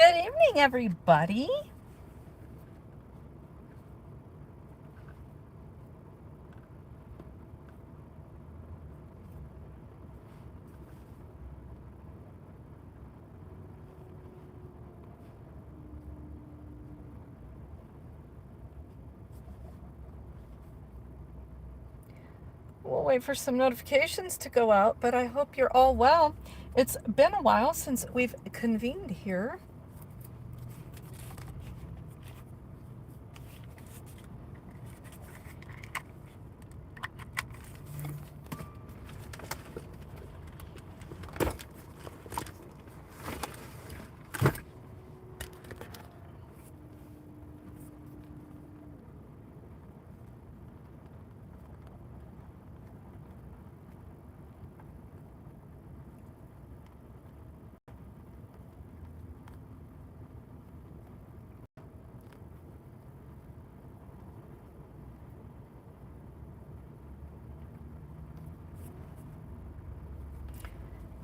Good evening, everybody. We'll wait for some notifications to go out, but I hope you're all well. It's been a while since we've convened here.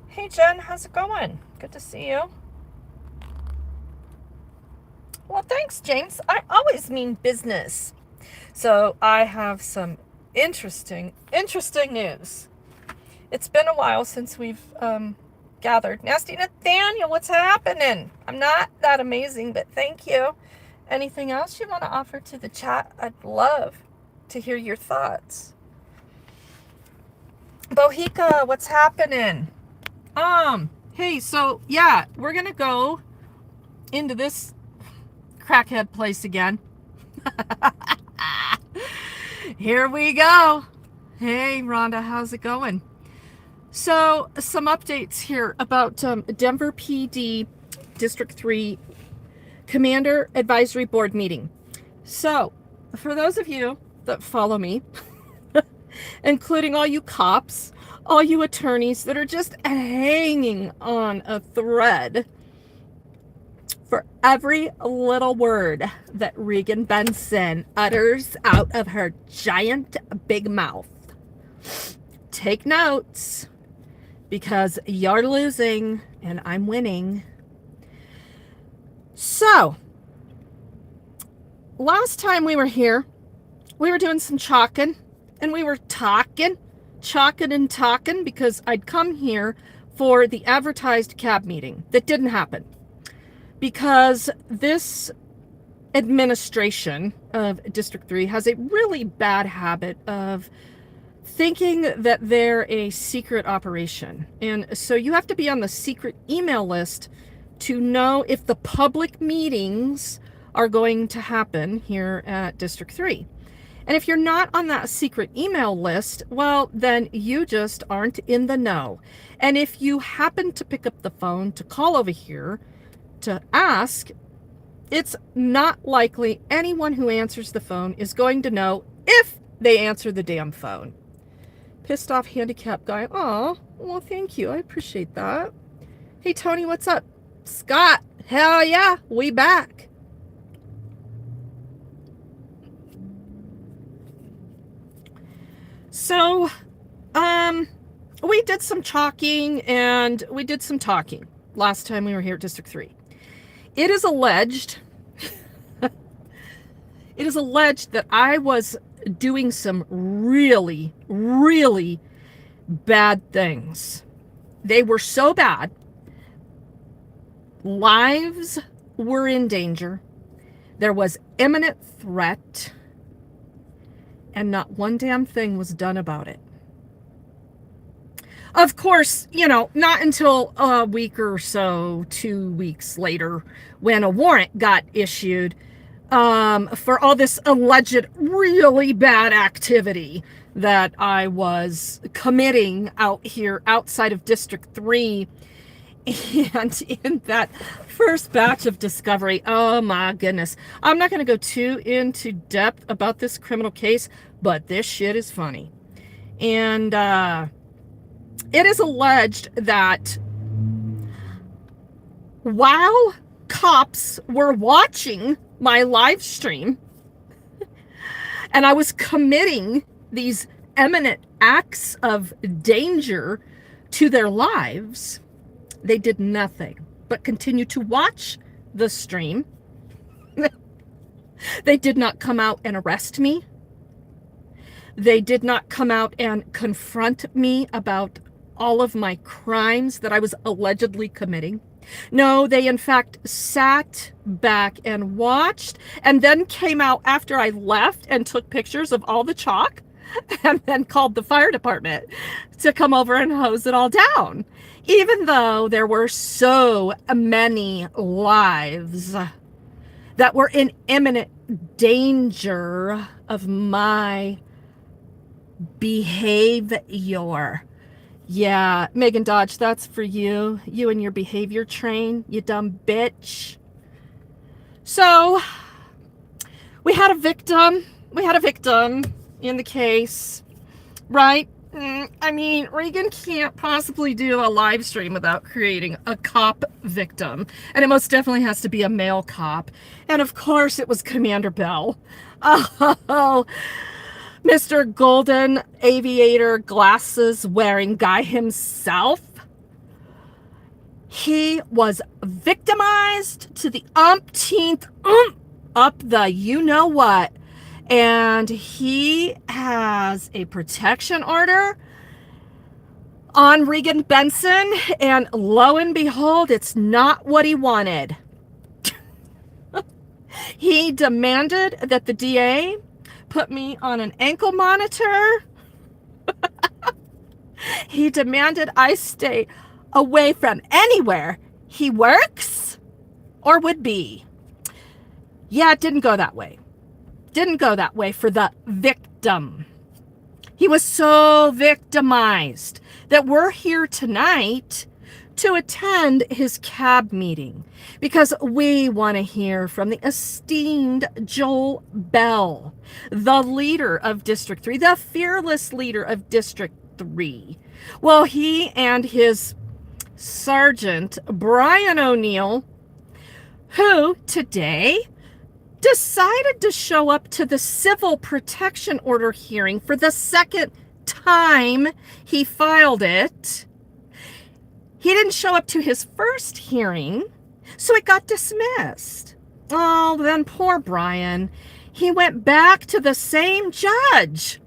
Hey, Jen, how's it going? Good to see you. Well, thanks, James. I always mean business. So I have some interesting news. It's been a while since we've gathered. Nasty Nathaniel, what's happening? I'm not that amazing, but thank you. Anything else you want to offer to the chat? I'd love to hear your thoughts. Bohika, what's happening? Hey, so yeah, we're gonna go into this crackhead place again. Here we go. Hey, Rhonda, how's it going? So, some updates here about Denver PD District 3 Commander Advisory Board meeting. So, for those of you that follow me, including all you cops, all you attorneys that are just hanging on a thread for every little word that Regan Benson utters out of her giant big mouth. Take notes, because you're losing and I'm winning. So, last time we were here, we were doing some chalking, and we were chalking and talking, because I'd come here for the advertised cab meeting that didn't happen. Because this administration of District 3 has a really bad habit of thinking that they're a secret operation. And so you have to be on the secret email list to know if the public meetings are going to happen here at District 3. And if you're not on that secret email list, well, then you just aren't in the know. And if you happen to pick up the phone to call over here to ask, it's not likely anyone who answers the phone is going to know if they answer the damn phone. Pissed off handicapped guy. Oh, well, thank you. I appreciate that. Hey, Tony, what's up? Scott, hell yeah, we back. So, we did some chalking and we did some talking last time we were here at District 3. It is alleged, that I was doing some really, really bad things. They were so bad. Lives were in danger. There was imminent threat. And not one damn thing was done about it. Of course, not until a week or so, 2 weeks later, when a warrant got issued for all this alleged really bad activity that I was committing out here outside of District 3. And in that first batch of discovery, oh my goodness, I'm not going to go too into depth about this criminal case, but this shit is funny. And it is alleged that while cops were watching my live stream and I was committing these imminent acts of danger to their lives, they did nothing but continue to watch the stream. They did not come out and arrest me. They did not come out and confront me about all of my crimes that I was allegedly committing. No, they in fact sat back and watched, and then came out after I left and took pictures of all the chalk, and then called the fire department to come over and hose it all down. Even though there were so many lives that were in imminent danger of my behavior. Yeah, Megan Dodge, that's for you. You and your behavior train, you dumb bitch. So, we had a victim. We had a victim in the case, right? I mean, Regan can't possibly do a live stream without creating a cop victim. And it most definitely has to be a male cop. And of course, it was Commander Bell. Oh, Mr. Golden Aviator glasses wearing guy himself. He was victimized to the umpteenth up the you know what. And he has a protection order on Regan Benson. And lo and behold, it's not what he wanted. He demanded that the DA put me on an ankle monitor. He demanded I stay away from anywhere he works or would be. Yeah, it didn't go that way. Didn't go that way for the victim. He was so victimized that we're here tonight to attend his cab meeting because we want to hear from the esteemed Joel Bell, the leader of District 3, the fearless leader of District 3. Well, he and his Sergeant Brian O'Neill, who today decided to show up to the civil protection order hearing for the second time he filed it. He didn't show up to his first hearing, so it got dismissed. Oh, then poor Brian. He went back to the same judge.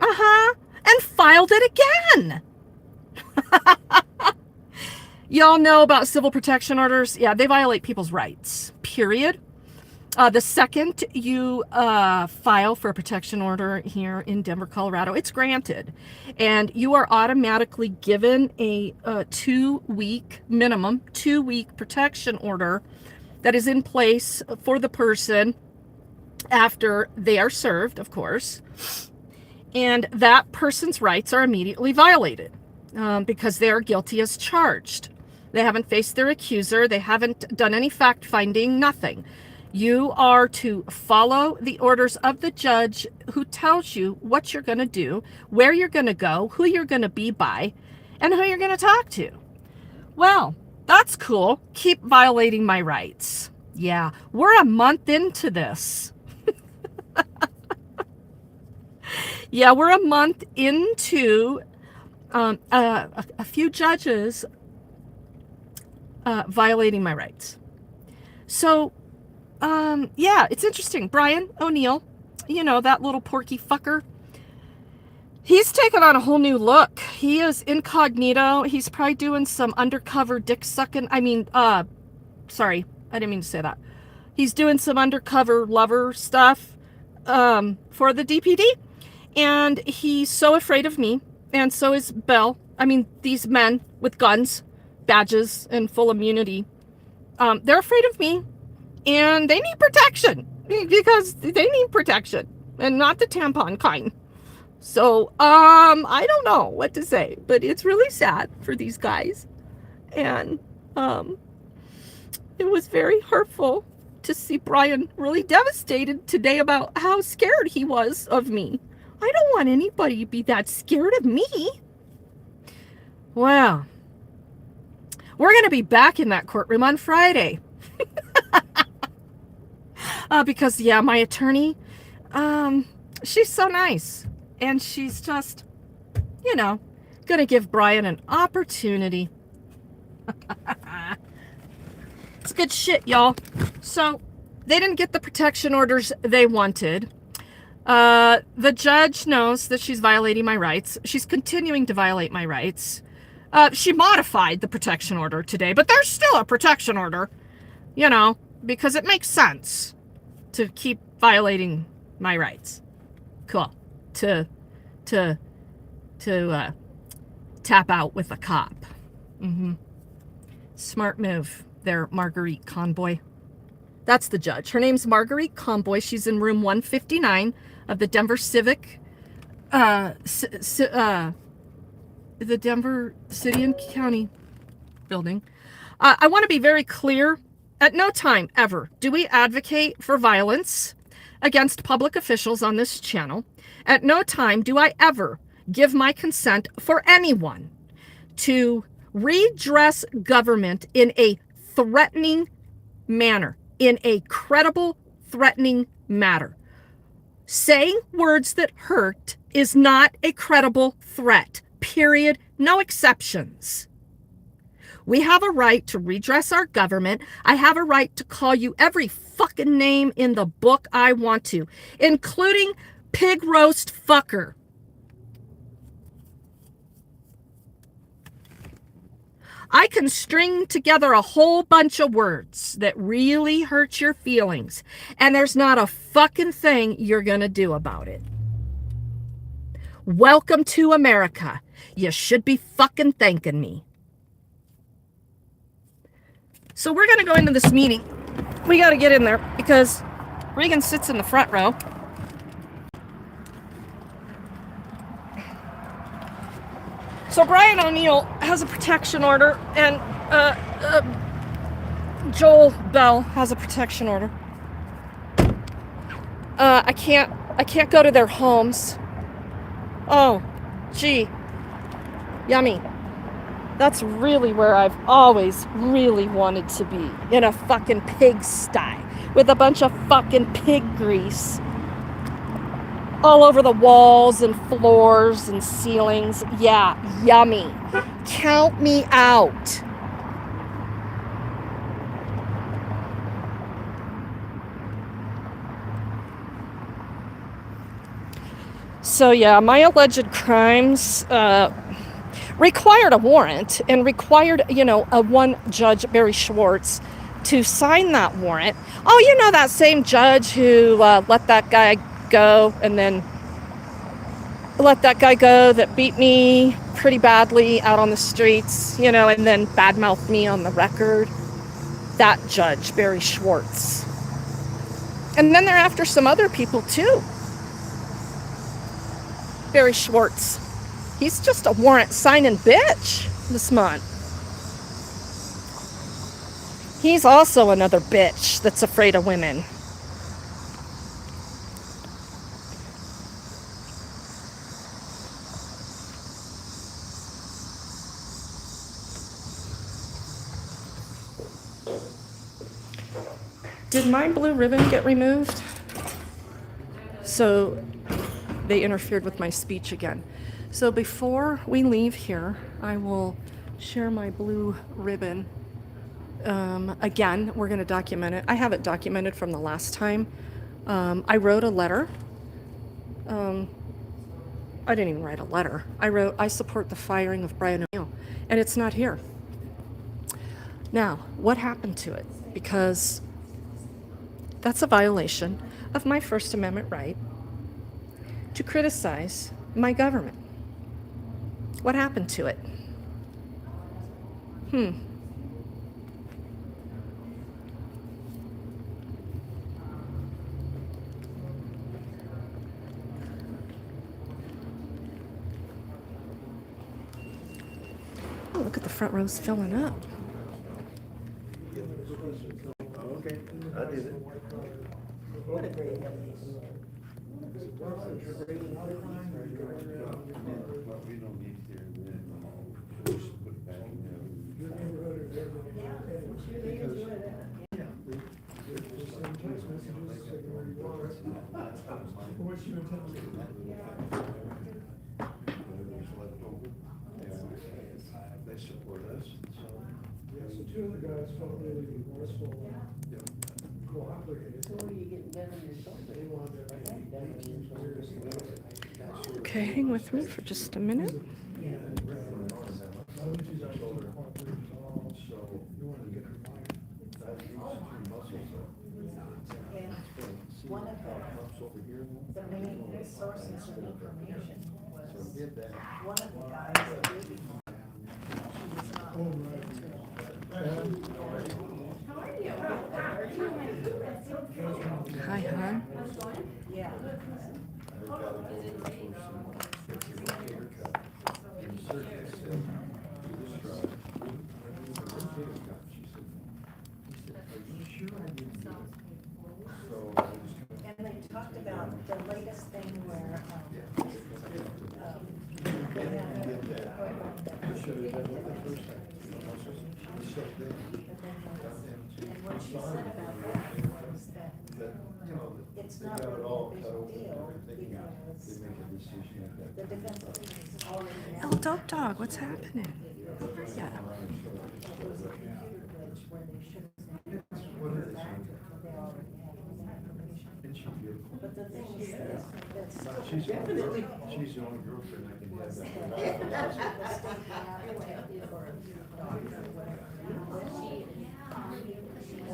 And filed it again. Y'all know about civil protection orders? Yeah, they violate people's rights, period. The second you file for a protection order here in Denver, Colorado, it's granted. And you are automatically given a 2-week minimum, 2-week protection order that is in place for the person after they are served, of course. And that person's rights are immediately violated because they are guilty as charged. They haven't faced their accuser. They haven't done any fact-finding, nothing. You are to follow the orders of the judge who tells you what you're going to do, where you're going to go, who you're going to be by, and who you're going to talk to. Well, that's cool. Keep violating my rights. Yeah, we're a month into this. Yeah, we're a month into a few judges violating my rights. So, yeah, it's interesting. Brian O'Neill, you know, that little porky fucker, he's taken on a whole new look. He is incognito. He's probably doing some undercover dick sucking. Sorry, I didn't mean to say that. He's doing some undercover lover stuff for the DPD. And he's so afraid of me. And so is Bell. I mean, these men with guns, badges, and full immunity. They're afraid of me. And they need protection because they need protection and not the tampon kind. So, I don't know what to say, but it's really sad for these guys. And, it was very hurtful to see Brian really devastated today about how scared he was of me. I don't want anybody to be that scared of me. Well, we're going to be back in that courtroom on Friday. Because, yeah, my attorney, she's so nice. And she's just, you know, going to give Brian an opportunity. It's good shit, y'all. So they didn't get the protection orders they wanted. The judge knows that she's violating my rights. She's continuing to violate my rights. She modified the protection order today, but there's still a protection order, you know, because it makes sense to keep violating my rights. Cool. To tap out with a cop. Smart move there, Marguerite Conboy. That's the judge. Her name's Marguerite Conboy. She's in room 159 of the Denver Civic, the Denver City and County building. I want to be very clear. At no time ever do we advocate for violence against public officials on this channel. At no time do I ever give my consent for anyone to redress government in a threatening manner, in a credible, threatening manner. Saying words that hurt is not a credible threat, period. No exceptions. We have a right to redress our government. I have a right to call you every fucking name in the book I want to, including pig roast fucker. I can string together a whole bunch of words that really hurt your feelings, and there's not a fucking thing you're gonna do about it. Welcome to America. You should be fucking thanking me. So we're gonna go into this meeting. We gotta get in there because Regan sits in the front row. So Brian O'Neill has a protection order, and Joel Bell has a protection order. I can't go to their homes. Oh, gee, yummy. That's really where I've always really wanted to be, in a fucking pigsty with a bunch of fucking pig grease all over the walls and floors and ceilings. Yeah, yummy. Count me out. So yeah, my alleged crimes required a warrant and required, a one judge, Barry Schwartz, to sign that warrant. Oh, that same judge who let that guy go, and then let that guy go that beat me pretty badly out on the streets, and then badmouthed me on the record. That judge, Barry Schwartz. And then they're after some other people too. Barry Schwartz. He's just a warrant signing bitch this month. He's also another bitch that's afraid of women. Did my blue ribbon get removed? So they interfered with my speech again. So before we leave here, I will share my blue ribbon. Again, we're going to document it. I have it documented from the last time. I wrote a letter. I didn't even write a letter. I support the firing of Brian O'Neill, and it's not here. Now, what happened to it? Because that's a violation of my First Amendment right to criticize my government. What happened to it? Oh, look at the front rows filling up. Okay, I did it. What a great They support us, so. the two other guys felt really remorseful and cooperated. So what are you getting done on your shoulder? They wanted to like, Done on your shoulder. Okay, hang with me for just a minute. I don't think she's actually cooperating at all, so you want to get her mind. And one of the main sources of information was one of the guys that really, she was not Oh, right. Hi, hon. yeah. And they talked about the latest thing where, they had a program that was big that was- And what she said about that was that it's not really a big deal because the defense attorneys already Oh, announced Dope Dog, what's happening? Yeah. it was a computer glitch where they should have been back until they already had all the information. But the thing is, that's She's definitely. She's the only girlfriend I can was that have. the state lab or a doctor or whatever.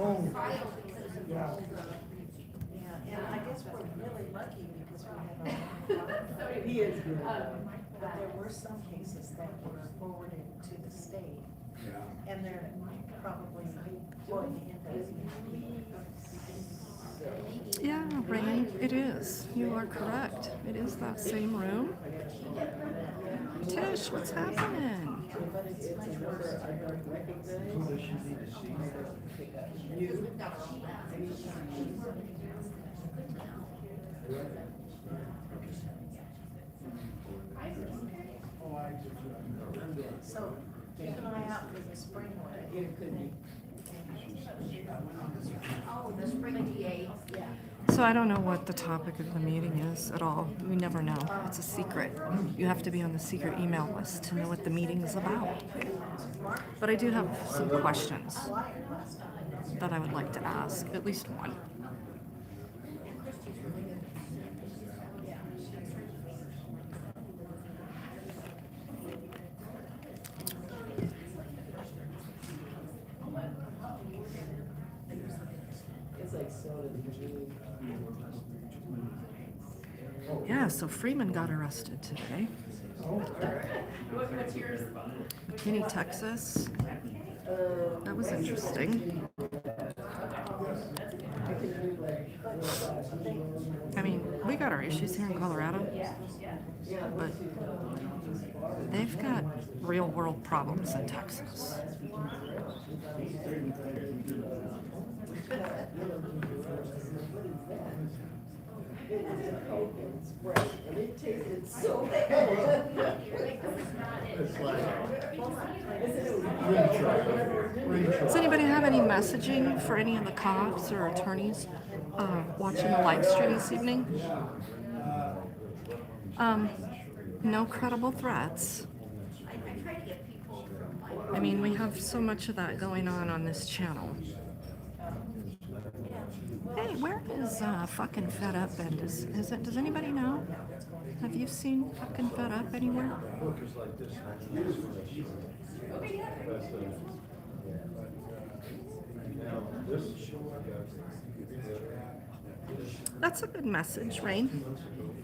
Oh, yeah. Yeah, and I guess we're really lucky because we have a. He is good. But there were some cases that were forwarded to the state, Yeah. and they're probably going to end up. Yeah, Rain, it is. You are correct. It is that same room. Tish, what's happening? But it's much worse. Who does she need to see? So keep an eye out for the spring one. Oh, the spring DA. Yeah. So I don't know what the topic of the meeting is at all. We never know. It's a secret. You have to be on the secret email list to know what the meeting is about. But I do have some questions that I would like to ask, at least one. Yeah, so Freeman got arrested today. McKinney, Texas. That was interesting. I mean, we got our issues here in Colorado, but they've got real world problems in Texas. Does anybody have any messaging for any of the cops or attorneys watching the live stream this evening? No credible threats. I mean, we have so much of that going on this channel. Hey, where is fucking Fed Up and does anybody know? Have you seen fucking Fed Up anywhere? That's a good message, Rain.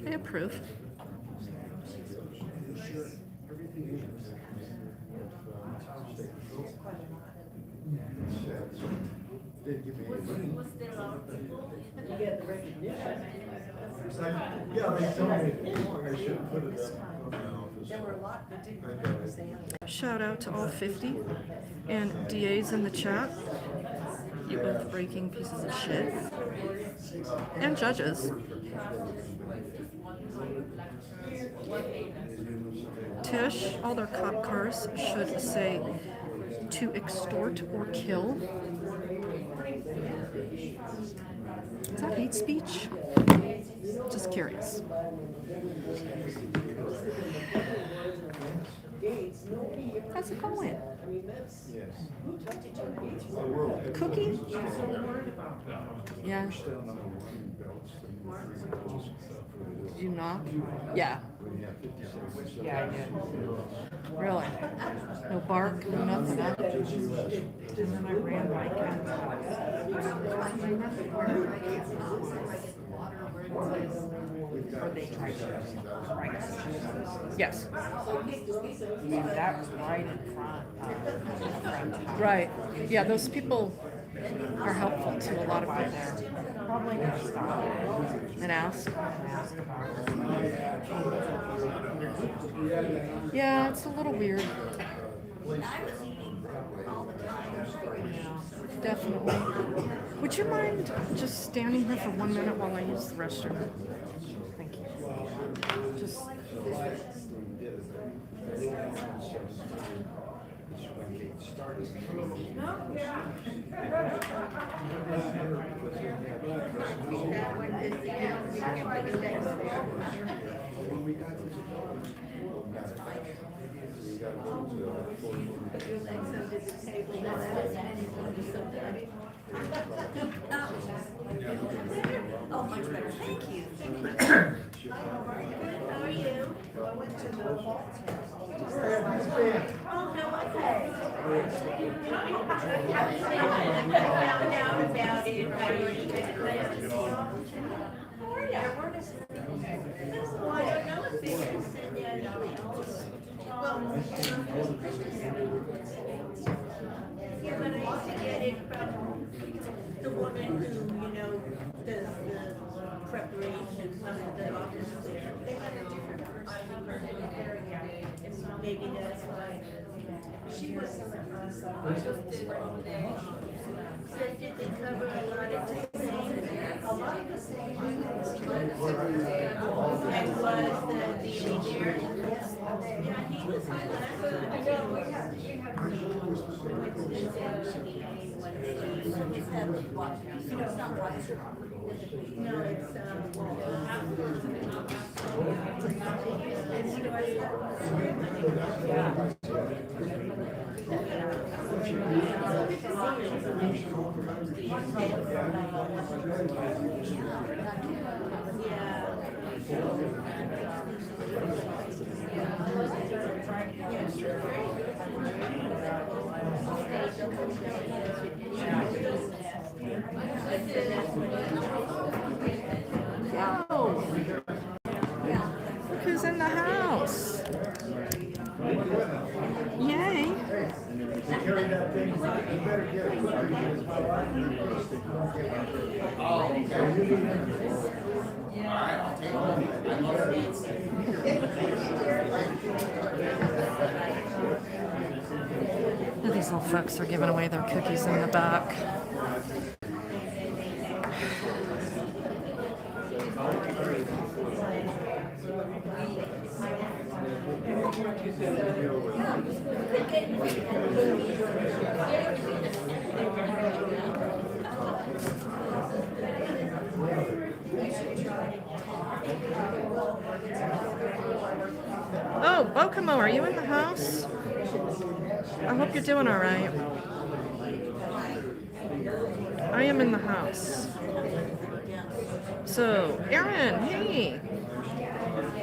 I approve. You get the recognition. Yeah, they told me I should put it up. There were a lot that didn't understand. Shout out to all 50 and DAs in the chat. You both breaking pieces of shit. And judges. Tish, all their cop cars should say to extort or kill. Is that hate speech? Just curious. Gates, nobody ever. How's it going? I mean, that's, Yes. who touched it on Gates? The world heavyweight Cookie? was I'm so worried about Yeah. We're still on the one belts thing, the three belts and stuff. Did you knock? Yeah. When you have 56. Yeah, I did. Really? No bark, no nothing, huh? Just US. And then I ran my cat's house. Where they tried to right. Yes. And that was right in front of the front house. Right. Yeah, those people are helpful to a lot of By people. there. Probably gonna stop And ask. and ask about it. Yeah, it's a little weird. Definitely. Would you mind just standing here for 1 minute while I use the restroom? Thank you. Just. Oh, much better, thank you. How are you? I went to the Hall. Oh, no, okay. Found out about it, How are you? Well, I don't know if they can send you an email. Well, yeah, but I used to get it from the woman who, does the preparation of the office there. They have a different person. And maybe that's why. She was said, did they cover a lot of the same? A lot of the same. And was the engineer? Yeah, he was my last. I know, we have. It's not Weiser. No, it's, Oh. Look who's in the house. Yay. Carry that thing, you better get These little folks are giving away their cookies in the back. Oh, Bokomo, are you in the house? I hope you're doing all right. I am in the house. So, Aaron, hey!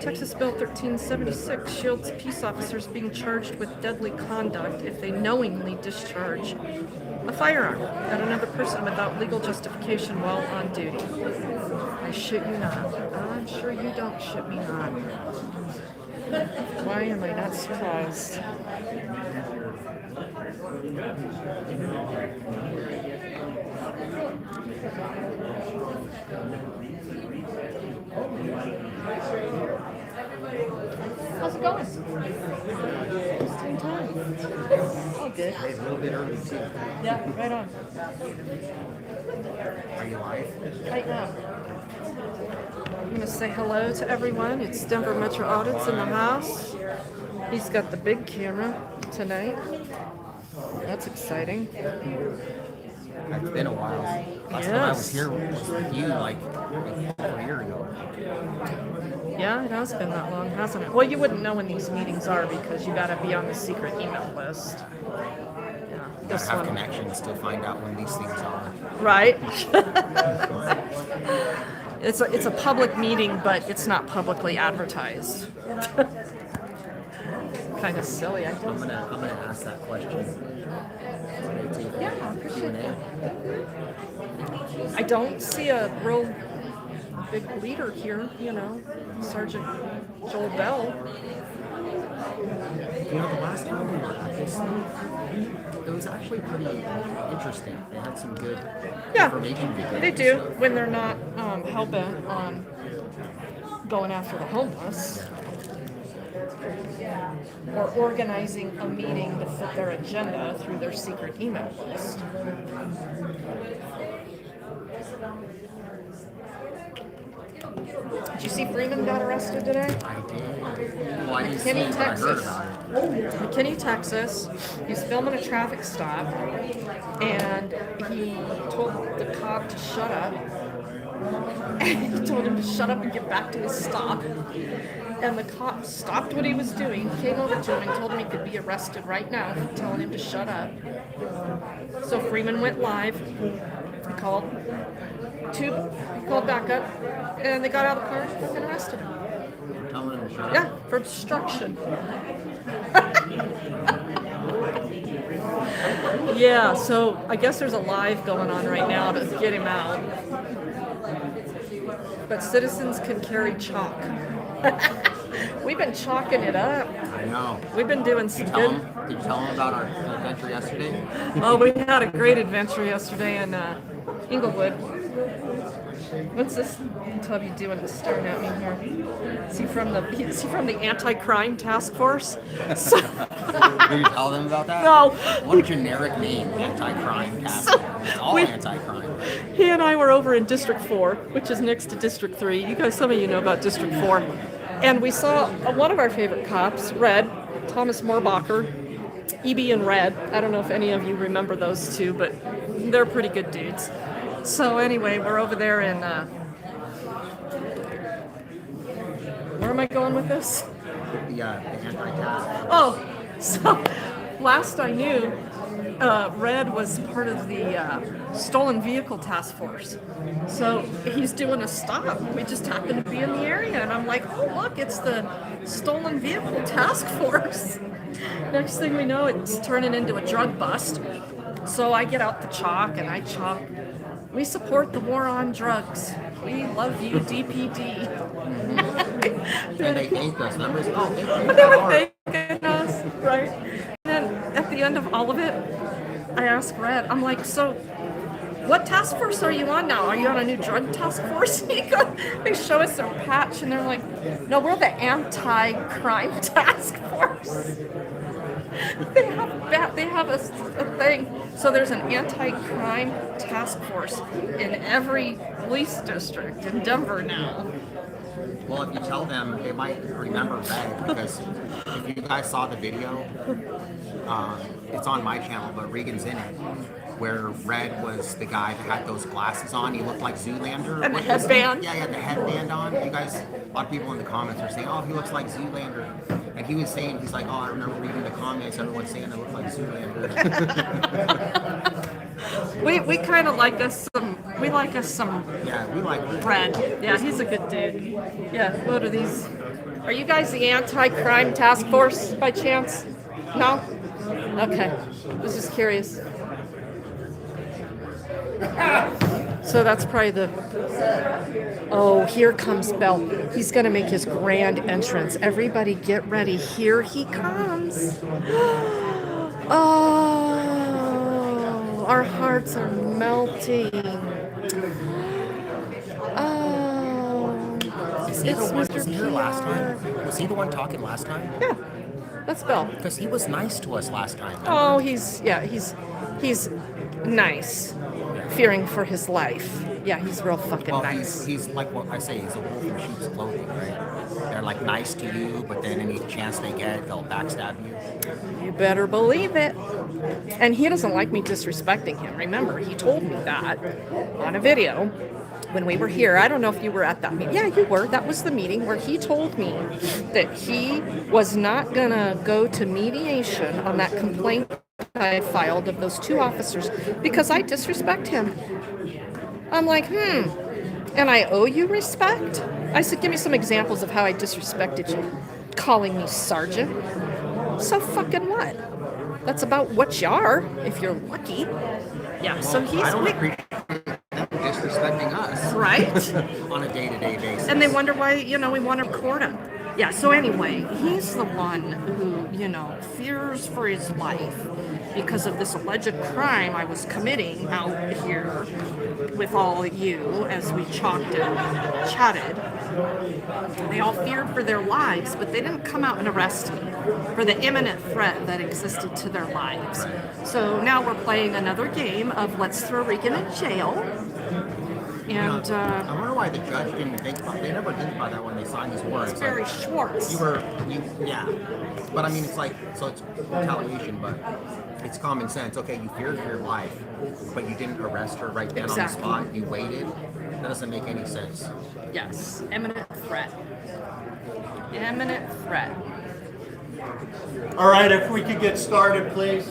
Texas Bill 1376 shields peace officers being charged with deadly conduct if they knowingly discharge a firearm at another person without legal justification while on duty. I shit you not. I'm sure you don't shit me not. Why am I not surprised? How's it going? Just in time. All good. Hey, a little bit early too. Yeah, right on. Are you live? I am. I'm going to say hello to everyone. It's Denver Metro Audits in the house. He's got the big camera tonight. That's exciting. It's been a while. Last time I was Yes. here was with you like a year ago. Yeah, it has been that long, hasn't it? Well, you wouldn't know when these meetings are because you got to be on the secret email list. Yeah, Gotta this have one. connections to find out when these things are. Right? It's a public meeting, but it's not publicly advertised. Kind of silly, I I'm guess. gonna ask that question. Yeah, Q&A. I don't see a real big leader here, Sergeant Joel Bell. You know, the last time we were at this thing, it was actually pretty interesting. They had some good information. They do when they're not hell-bent on going after the homeless or organizing a meeting to fit their agenda through their secret email list. Did you see Freeman got arrested today? I did. Well, I didn't see McKinney, it, but I heard Texas. about it. McKinney, Texas. He's filming a traffic stop, and he told the cop to shut up. And he told him to shut up and get back to his stop. And the cop stopped what he was doing, came over to him and told him he could be arrested right now for telling him to shut up. So Freeman went live. He called back up, and they got out of the car and arrested him. Telling him to shut up. Yeah, for obstruction. Yeah, so I guess there's a live going on right now to get him out. But citizens can carry chalk. We've been chalking it up. I know. We've been doing some good. Did you tell him about our adventure yesterday? Oh, we had a great adventure yesterday in Inglewood. What's this tubby doing staring at me here? Is he from the anti-crime task force? So, Did you tell them about that? no. What a generic name, anti-crime task force. It's all we- anti-crime. He and I were over in District 4, which is next to District 3. You guys, some of you know about District 4. And we saw one of our favorite cops, Red, Thomas Moorbacher, EB and Red. I don't know if any of you remember those two, but they're pretty good dudes. So anyway, we're over there in, where am I going with this? The anti-task. Oh, so last I knew, Red was part of the stolen vehicle task force. So he's doing a stop. We just happened to be in the area, and I'm like, oh, look, it's the stolen vehicle task force. Next thing we know, it's turning into a drug bust. So I get out the chalk, and I chalk. We support the war on drugs. We love you, DPD. And they thanked us. Remember? Oh, thank you. But they were thanking us, right? And then at the end of all of it, I asked Red, I'm like, so what task force are you on now? Are you on a new drug task force? They show us their patch and they're like, no, we're the anti-crime task force. They have a thing. So there's an anti-crime task force in every police district in Denver now. Well, if you tell them, they might remember Red, because if you guys saw the video, it's on my channel, but Regan's in it, where Red was the guy that had those glasses on. He looked like Zoolander. And the What was he? headband. Yeah, he had the headband on. You guys, a lot of people in the comments are saying, oh, he looks like Zoolander. And he was saying, he's like, oh, I remember reading the comments, everyone's saying I look like Zoolander. We kind of like us some. We like us some Yeah, we like Red. Yeah, he's a good dude. Yeah, what are these? Are you guys the anti-crime task force by chance? No? Okay. I was just curious. So that's probably the... Oh, here comes Bell. He's going to make his grand entrance. Everybody get ready. Here he comes. Oh, our hearts are melting. Oh, Was he the one? Mr. Was he here last PR. time? Was he the one talking last time? Yeah, that's Bell. Because he was nice to us last time. Oh, he's nice. fearing for his life. Yeah, he's real fucking Well, nice. he's like what I say, he's a wolf in sheep's clothing, right? They're like nice to you, but then any chance they get, they'll backstab you. You better believe it. And he doesn't like me disrespecting him. Remember, he told me that on a video when we were here. I don't know if you were at that meeting. Yeah, you were. That was the meeting where he told me that he was not going to go to mediation on that complaint I filed of those 2 officers because I disrespect him. I'm like, and I owe you respect? I said, give me some examples of how I disrespected you. Calling me sergeant. So fucking what? That's about what you are, if you're lucky. Yeah, so he's... I don't appreciate them disrespecting us. Right? On a day-to-day basis. And they wonder why, we want to record him. Yeah, so anyway, he's the one who, fears for his life because of this alleged crime I was committing out here with all you as we chatted. They all feared for their lives, but they didn't come out and arrest me for the imminent threat that existed to their lives. So now we're playing another game of let's throw Regan in jail. And I wonder why the judge didn't think about it. They never think about that when they sign these warrants. it's Barry Schwartz. Yeah. But I mean, it's like, so it's retaliation, but it's common sense. Okay, you feared for your life, but you didn't arrest her right then Exactly. on the spot. You waited. That doesn't make any sense. Yes, imminent threat. Imminent threat. All right, if we could get started, please.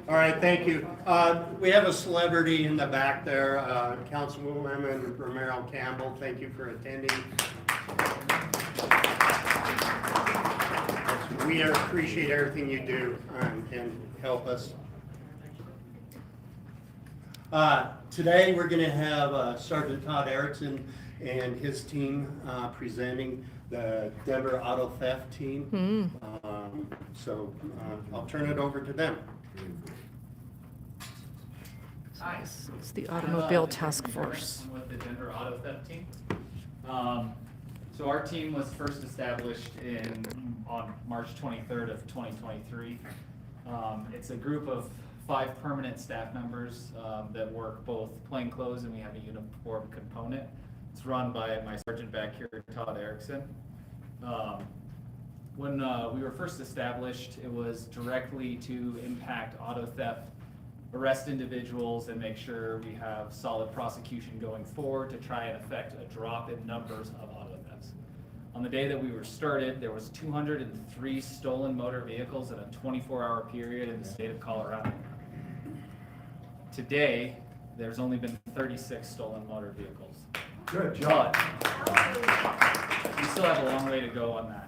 All right, thank you. We have a celebrity in the back there, Councilwoman Romero Campbell. Thank you for attending. We appreciate everything you do and help us. Today we're going to have Sergeant Todd Erickson and his team presenting the Denver Auto Theft team. So I'll turn it over to them. Nice. It's the Automobile Task Force. I'm with the Denver Auto Theft team. So our team was first established on March 23rd of 2023. It's a group of 5 permanent staff members that work both plainclothes and we have a uniform component. It's run by my sergeant back here, Todd Erickson. When we were first established, it was directly to impact auto theft, arrest individuals, and make sure we have solid prosecution going forward to try and affect a drop in numbers of auto thefts. On the day that we were started, there was 203 stolen motor vehicles in a 24-hour period in the state of Colorado. Today, there's only been 36 stolen motor vehicles. Good job. But we still have a long way to go on that.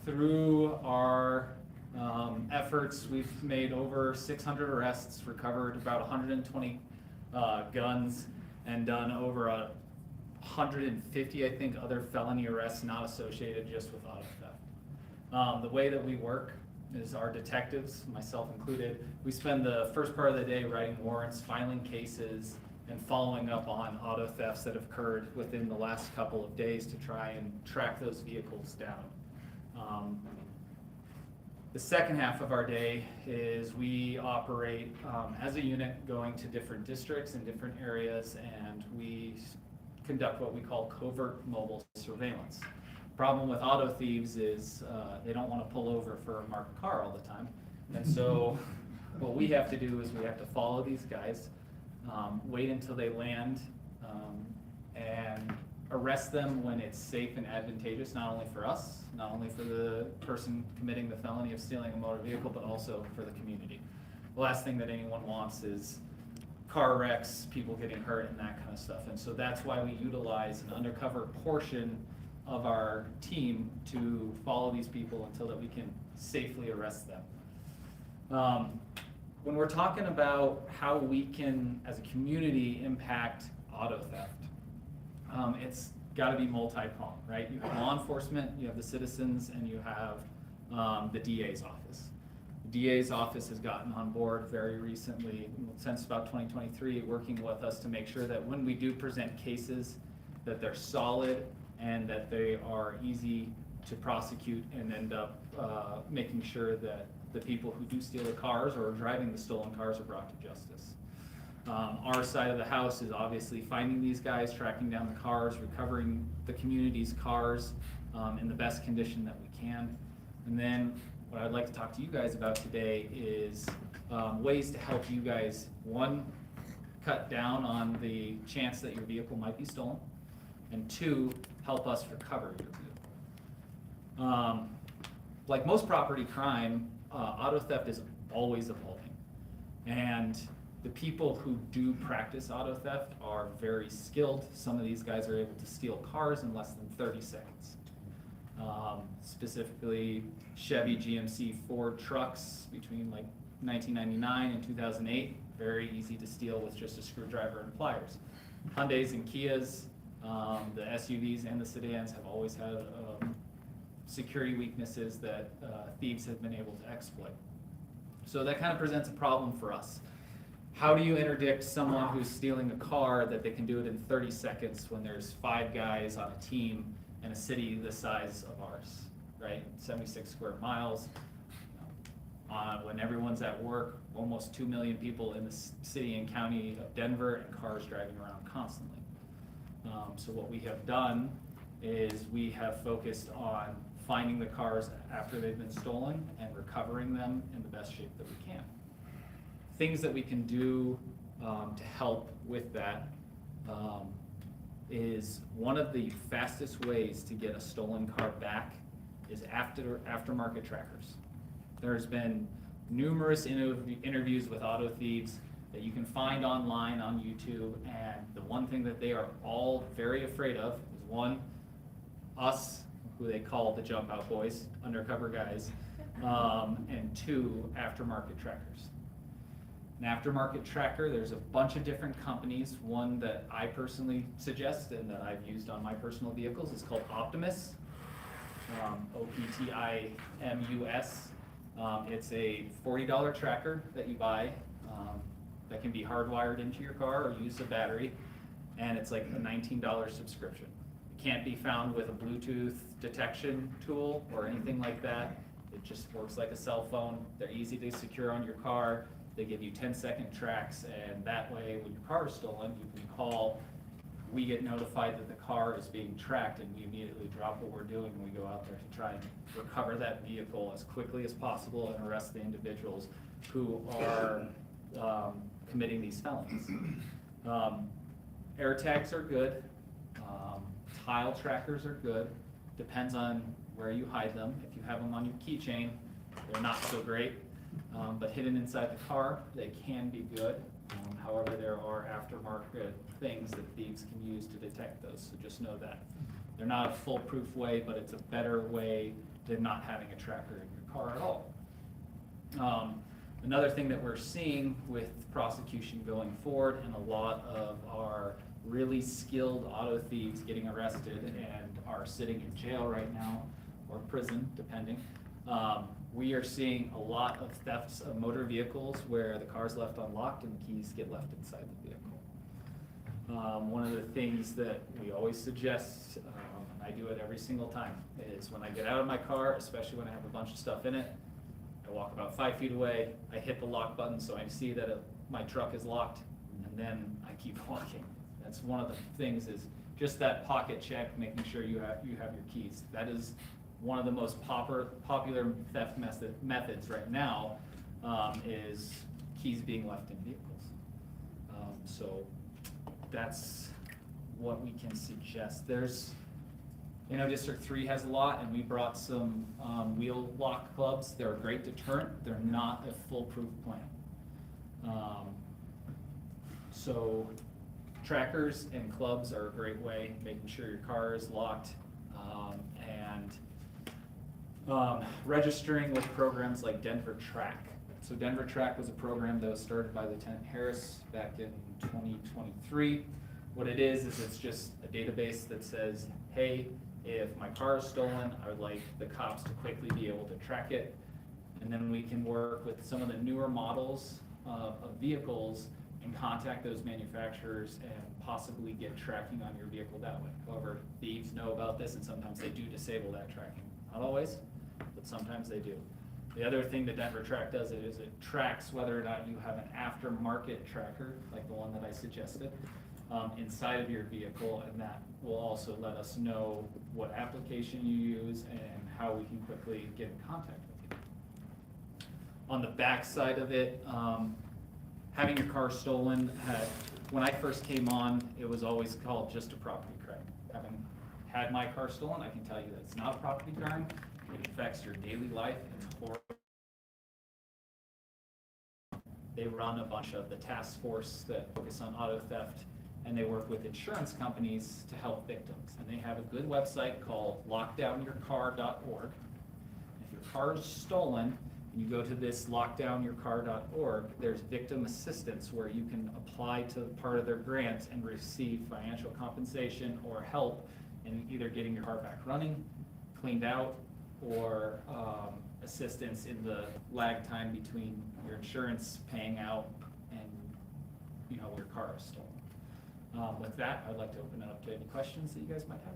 Through our efforts, we've made over 600 arrests, recovered about 120 guns, and done over 150, I think, other felony arrests not associated just with auto theft. The way that we work is our detectives, myself included, we spend the first part of the day writing warrants, filing cases, and following up on auto thefts that have occurred within the last couple of days to try and track those vehicles down. The second half of our day is we operate as a unit going to different districts and different areas, and we conduct what we call covert mobile surveillance. Problem with auto thieves is they don't want to pull over for a marked car all the time. And so what we have to do is we have to follow these guys, wait until they land, and arrest them when it's safe and advantageous, not only for us, not only for the person committing the felony of stealing a motor vehicle, but also for the community. The last thing that anyone wants is car wrecks, people getting hurt, and that kind of stuff. And so that's why we utilize an undercover portion of our team to follow these people until that we can safely arrest them. When we're talking about how we can, as a community, impact auto theft, it's got to be multi-pronged, right? You have law enforcement, you have the citizens, and you have the DA's office. The DA's office has gotten on board very recently, since about 2023, working with us to make sure that when we do present cases that they're solid, and that they are easy to prosecute and end up making sure that the people who do steal the cars or are driving the stolen cars are brought to justice. Our side of the house is obviously finding these guys, tracking down the cars, recovering the community's cars in the best condition that we can. And then what I'd like to talk to you guys about today is ways to help you guys, one, cut down on the chance that your vehicle might be stolen, and two, help us recover your vehicle. Like most property crime, auto theft is always evolving. And the people who do practice auto theft are very skilled. Some of these guys are able to steal cars in less than 30 seconds. Specifically, Chevy, GMC, Ford trucks between like 1999 and 2008, very easy to steal with just a screwdriver and pliers. Hyundais and Kias, the SUVs and the sedans have always had security weaknesses that thieves have been able to exploit. So that kind of presents a problem for us. How do you interdict someone who's stealing a car that they can do it in 30 seconds when there's 5 guys on a team in a city the size of ours, right? 76 square miles. When everyone's at work, almost 2 million people in the city and county of Denver, and cars driving around constantly. So what we have done is we have focused on finding the cars after they've been stolen and recovering them in the best shape that we can. Things that we can do to help with that is one of the fastest ways to get a stolen car back is aftermarket trackers. There's been numerous interviews with auto thieves that you can find online on YouTube, and the one thing that they are all very afraid of is, one, us, who they call the jump out boys, undercover guys, and two, aftermarket trackers. An aftermarket tracker, there's a bunch of different companies. One that I personally suggest and that I've used on my personal vehicles is called Optimus, OPTIMUS. It's a $40 tracker that you buy that can be hardwired into your car or use a battery, and it's like a $19 subscription. It can't be found with a Bluetooth detection tool or anything like that. It just works like a cell phone. They're easy to secure on your car. They give you 10-second tracks, and that way when your car is stolen, you can call. We get notified that the car is being tracked, and we immediately drop what we're doing and we go out there to try and recover that vehicle as quickly as possible and arrest the individuals who are committing these felonies. Air tags are good. Tile trackers are good. Depends on where you hide them. If you have them on your keychain, they're not so great. But hidden inside the car, they can be good. However, there are aftermarket things that thieves can use to detect those, so just know that. They're not a foolproof way, but it's a better way than not having a tracker in your car at all. Another thing that we're seeing with prosecution going forward, and a lot of our really skilled auto thieves getting arrested and are sitting in jail right now, or prison, depending. We are seeing a lot of thefts of motor vehicles where the car's left unlocked and the keys get left inside the vehicle. One of the things that we always suggest, and I do it every single time, is when I get out of my car, especially when I have a bunch of stuff in it, I walk about 5 feet away, I hit the lock button so I see that my truck is locked, and then I keep walking. That's one of the things, is just that pocket check, making sure you have your keys. That is one of the most popular theft methods right now, is keys being left in vehicles. So that's what we can suggest. There's, District 3 has a lot, and we brought some wheel lock clubs. They're a great deterrent. They're not a foolproof plan. So trackers and clubs are a great way, making sure your car is locked, and registering with programs like Denver Track. So Denver Track was a program that was started by Lieutenant Harris back in 2023. What it is it's just a database that says, hey, if my car is stolen, I would like the cops to quickly be able to track it. And then we can work with some of the newer models of vehicles and contact those manufacturers and possibly get tracking on your vehicle that way. However, thieves know about this and sometimes they do disable that tracking. Not always, but sometimes they do. The other thing that Denver Track does is it tracks whether or not you have an aftermarket tracker, like the one that I suggested, inside of your vehicle, and that will also let us know what application you use and how we can quickly get in contact with you. On the back side of it, having your car stolen, when I first came on, it was always called just a property crime. Having had my car stolen, I can tell you that it's not a property crime. It affects your daily life. It's horrible. They run a bunch of the task force that focus on auto theft, and they work with insurance companies to help victims. And they have a good website called lockdownyourcar.org. If your car is stolen, and you go to this lockdownyourcar.org, there's victim assistance where you can apply to part of their grant and receive financial compensation or help in either getting your car back running, cleaned out, or assistance in the lag time between your insurance paying out and your car is stolen. With that, I'd like to open it up to any questions that you guys might have.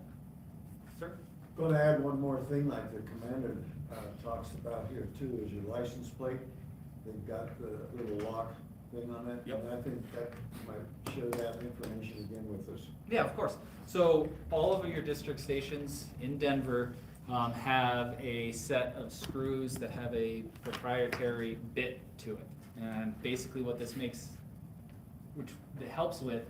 Sir? Gonna add one more thing like the commander talks about here too, is your license plate. They've got the little lock thing on it. Yep. And I think that might share that information again with us. Yeah, of course. So all of your district stations in Denver have a set of screws that have a proprietary bit to it. And basically what this makes, which it helps with,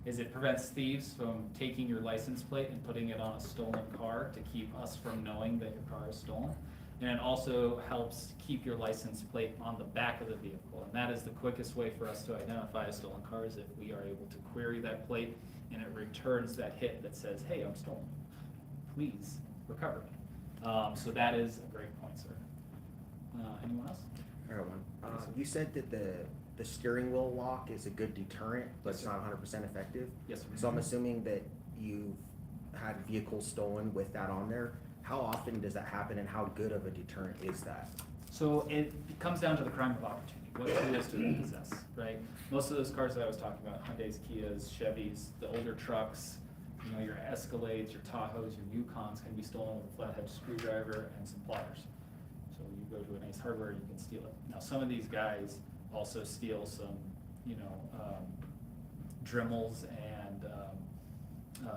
is it prevents thieves from taking your license plate and putting it on a stolen car to keep us from knowing that your car is stolen. And it also helps keep your license plate on the back of the vehicle. And that is the quickest way for us to identify a stolen car, is if we are able to query that plate and it returns that hit that says, hey, I'm stolen. Please recover me. So that is a great point, sir. Anyone else? Everyone, you said that the steering wheel lock is a good deterrent, but it's not 100% effective. Yes, sir. So I'm assuming that you've had vehicles stolen with that on there. How often does that happen, and how good of a deterrent is that? So it comes down to the crime of opportunity. What tools do they possess, right? Most of those cars that I was talking about, Hyundais, Kias, Chevys, the older trucks, your Escalades, your Tahoes, your Yukons can be stolen with a flathead screwdriver and some pliers. So you go to an Ace Hardware, you can steal it. Now, some of these guys also steal some, Dremels and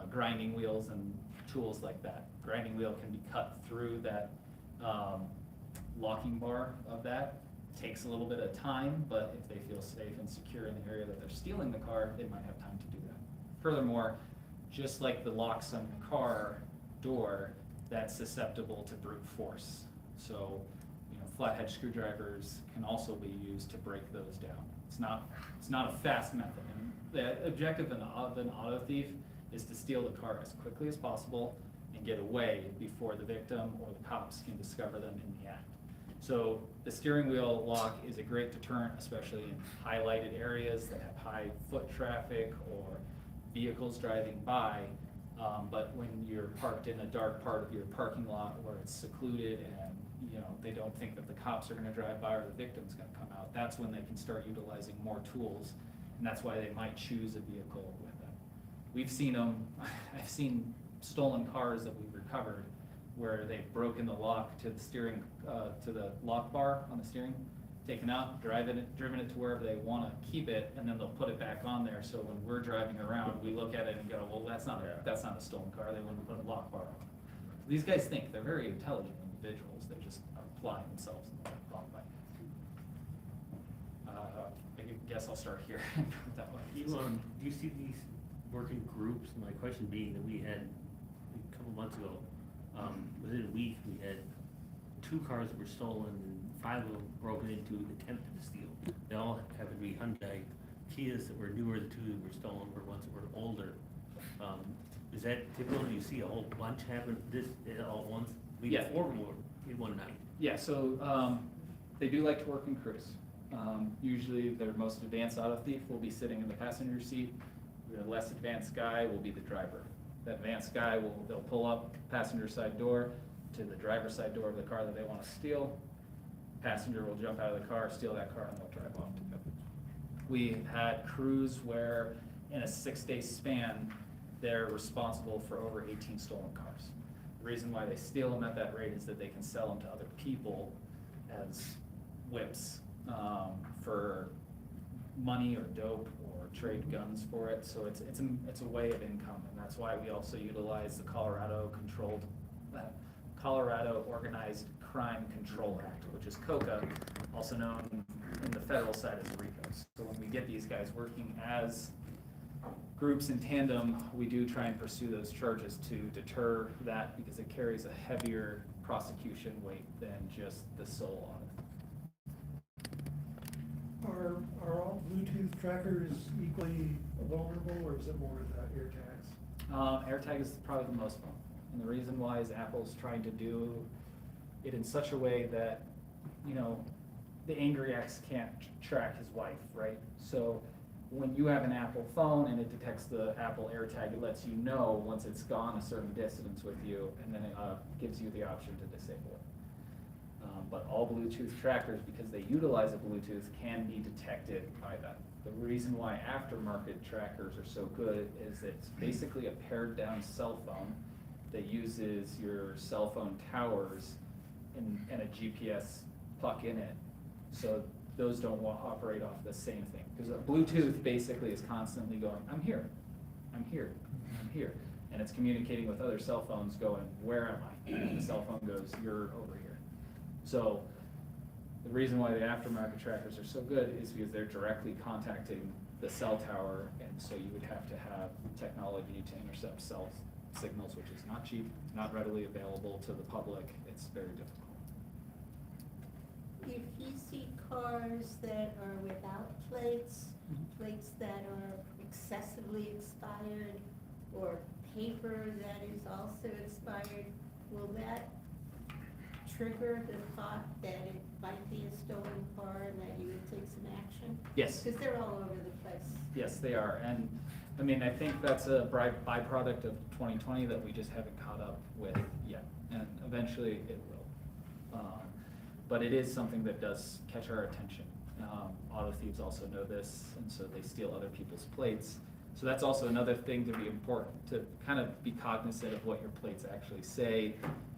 grinding wheels and tools like that. Grinding wheel can be cut through that locking bar of that. Takes a little bit of time, but if they feel safe and secure in the area that they're stealing the car, they might have time to do that. Furthermore, just like the locks on your car door, that's susceptible to brute force. So, flathead screwdrivers can also be used to break those down. It's not a fast method. And the objective of an auto thief is to steal the car as quickly as possible and get away before the victim or the cops can discover them in the act. So the steering wheel lock is a great deterrent, especially in highlighted areas that have high foot traffic or vehicles driving by. But when you're parked in a dark part of your parking lot where it's secluded and they don't think that the cops are going to drive by or the victim's going to come out, that's when they can start utilizing more tools, and that's why they might choose a vehicle with them. We've seen them. I've seen stolen cars that we've recovered where they've broken the lock to the steering, to the lock bar on the steering, taken out, driven it to wherever they want to keep it, and then they'll put it back on there. So when we're driving around, we look at it and go, well, that's not a stolen car. They wouldn't put a lock bar on. So these guys think they're very intelligent individuals. They just are applying themselves in the wrong way. I guess I'll start here. That way. Do you see these working groups? My question being that we had a couple months ago, within a week, we had 2 cars that were stolen and 5 of them broken into, attempted to steal. They all happened to be Hyundai Kias that were newer. The 2 that were stolen were ones that were older. Is that typical? Do you see a whole bunch happen this all at once? Yeah. 4 of them were in one night. Yeah, so they do like to work in crews. Usually their most advanced auto thief will be sitting in the passenger seat. The less advanced guy will be the driver. The advanced guy they'll pull up passenger side door to the driver's side door of the car that they want to steal. Passenger will jump out of the car, steal that car, and they'll drive off together. We had crews where in a 6-day span, they're responsible for over 18 stolen cars. The reason why they steal them at that rate is that they can sell them to other people as whips for money or dope or trade guns for it. So it's a way of income, and that's why we also utilize the Colorado Organized Crime Control Act, which is COCA, also known in the federal side as RICO. So when we get these guys working as groups in tandem, we do try and pursue those charges to deter that, because it carries a heavier prosecution weight than just the sole audit. Are all Bluetooth trackers equally vulnerable, or is it more the AirTags? AirTag is probably the most fun. And the reason why is Apple's trying to do it in such a way that, the angry ex can't track his wife, right? So when you have an Apple phone and it detects the Apple AirTag, it lets you know once it's gone a certain distance with you, and then it gives you the option to disable it. But all Bluetooth trackers, because they utilize a Bluetooth, can be detected by that. The reason why aftermarket trackers are so good is it's basically a pared down cell phone that uses your cell phone towers and a GPS puck in it. So those don't operate off the same thing. Because a Bluetooth basically is constantly going, I'm here, I'm here, I'm here. And it's communicating with other cell phones going, where am I? And the cell phone goes, you're over here. So the reason why the aftermarket trackers are so good is because they're directly contacting the cell tower, and so you would have to have technology to intercept cell signals, which is not cheap, not readily available to the public. It's very difficult. If you see cars that are without plates, plates that are excessively expired, or paper that is also expired, will that trigger the thought that it might be a stolen car and that you would take some action? Yes. Because they're all over the place. Yes, they are. And I mean, I think that's a byproduct of 2020 that we just haven't caught up with yet. And eventually it will. But it is something that does catch our attention. Auto thieves also know this, and so they steal other people's plates. So that's also another thing to be important, to kind of be cognizant of what your plates actually say.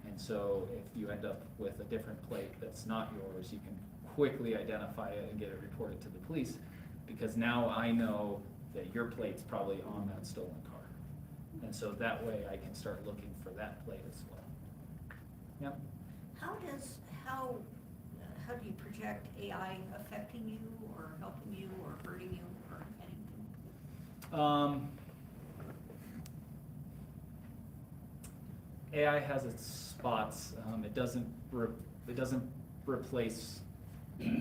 And so if you end up with a different plate that's not yours, you can quickly identify it and get it reported to the police, because now I know that your plate's probably on that stolen car. And so that way I can start looking for that plate as well. Yep. How do you project AI affecting you, or helping you, or hurting you, or anything? AI has its spots. It doesn't replace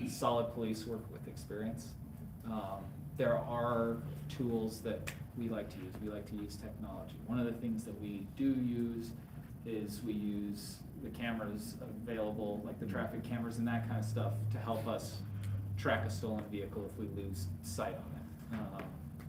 solid police work with experience. There are tools that we like to use. We like to use technology. One of the things that we do use is we use the cameras available, like the traffic cameras and that kind of stuff, to help us track a stolen vehicle if we lose sight on it.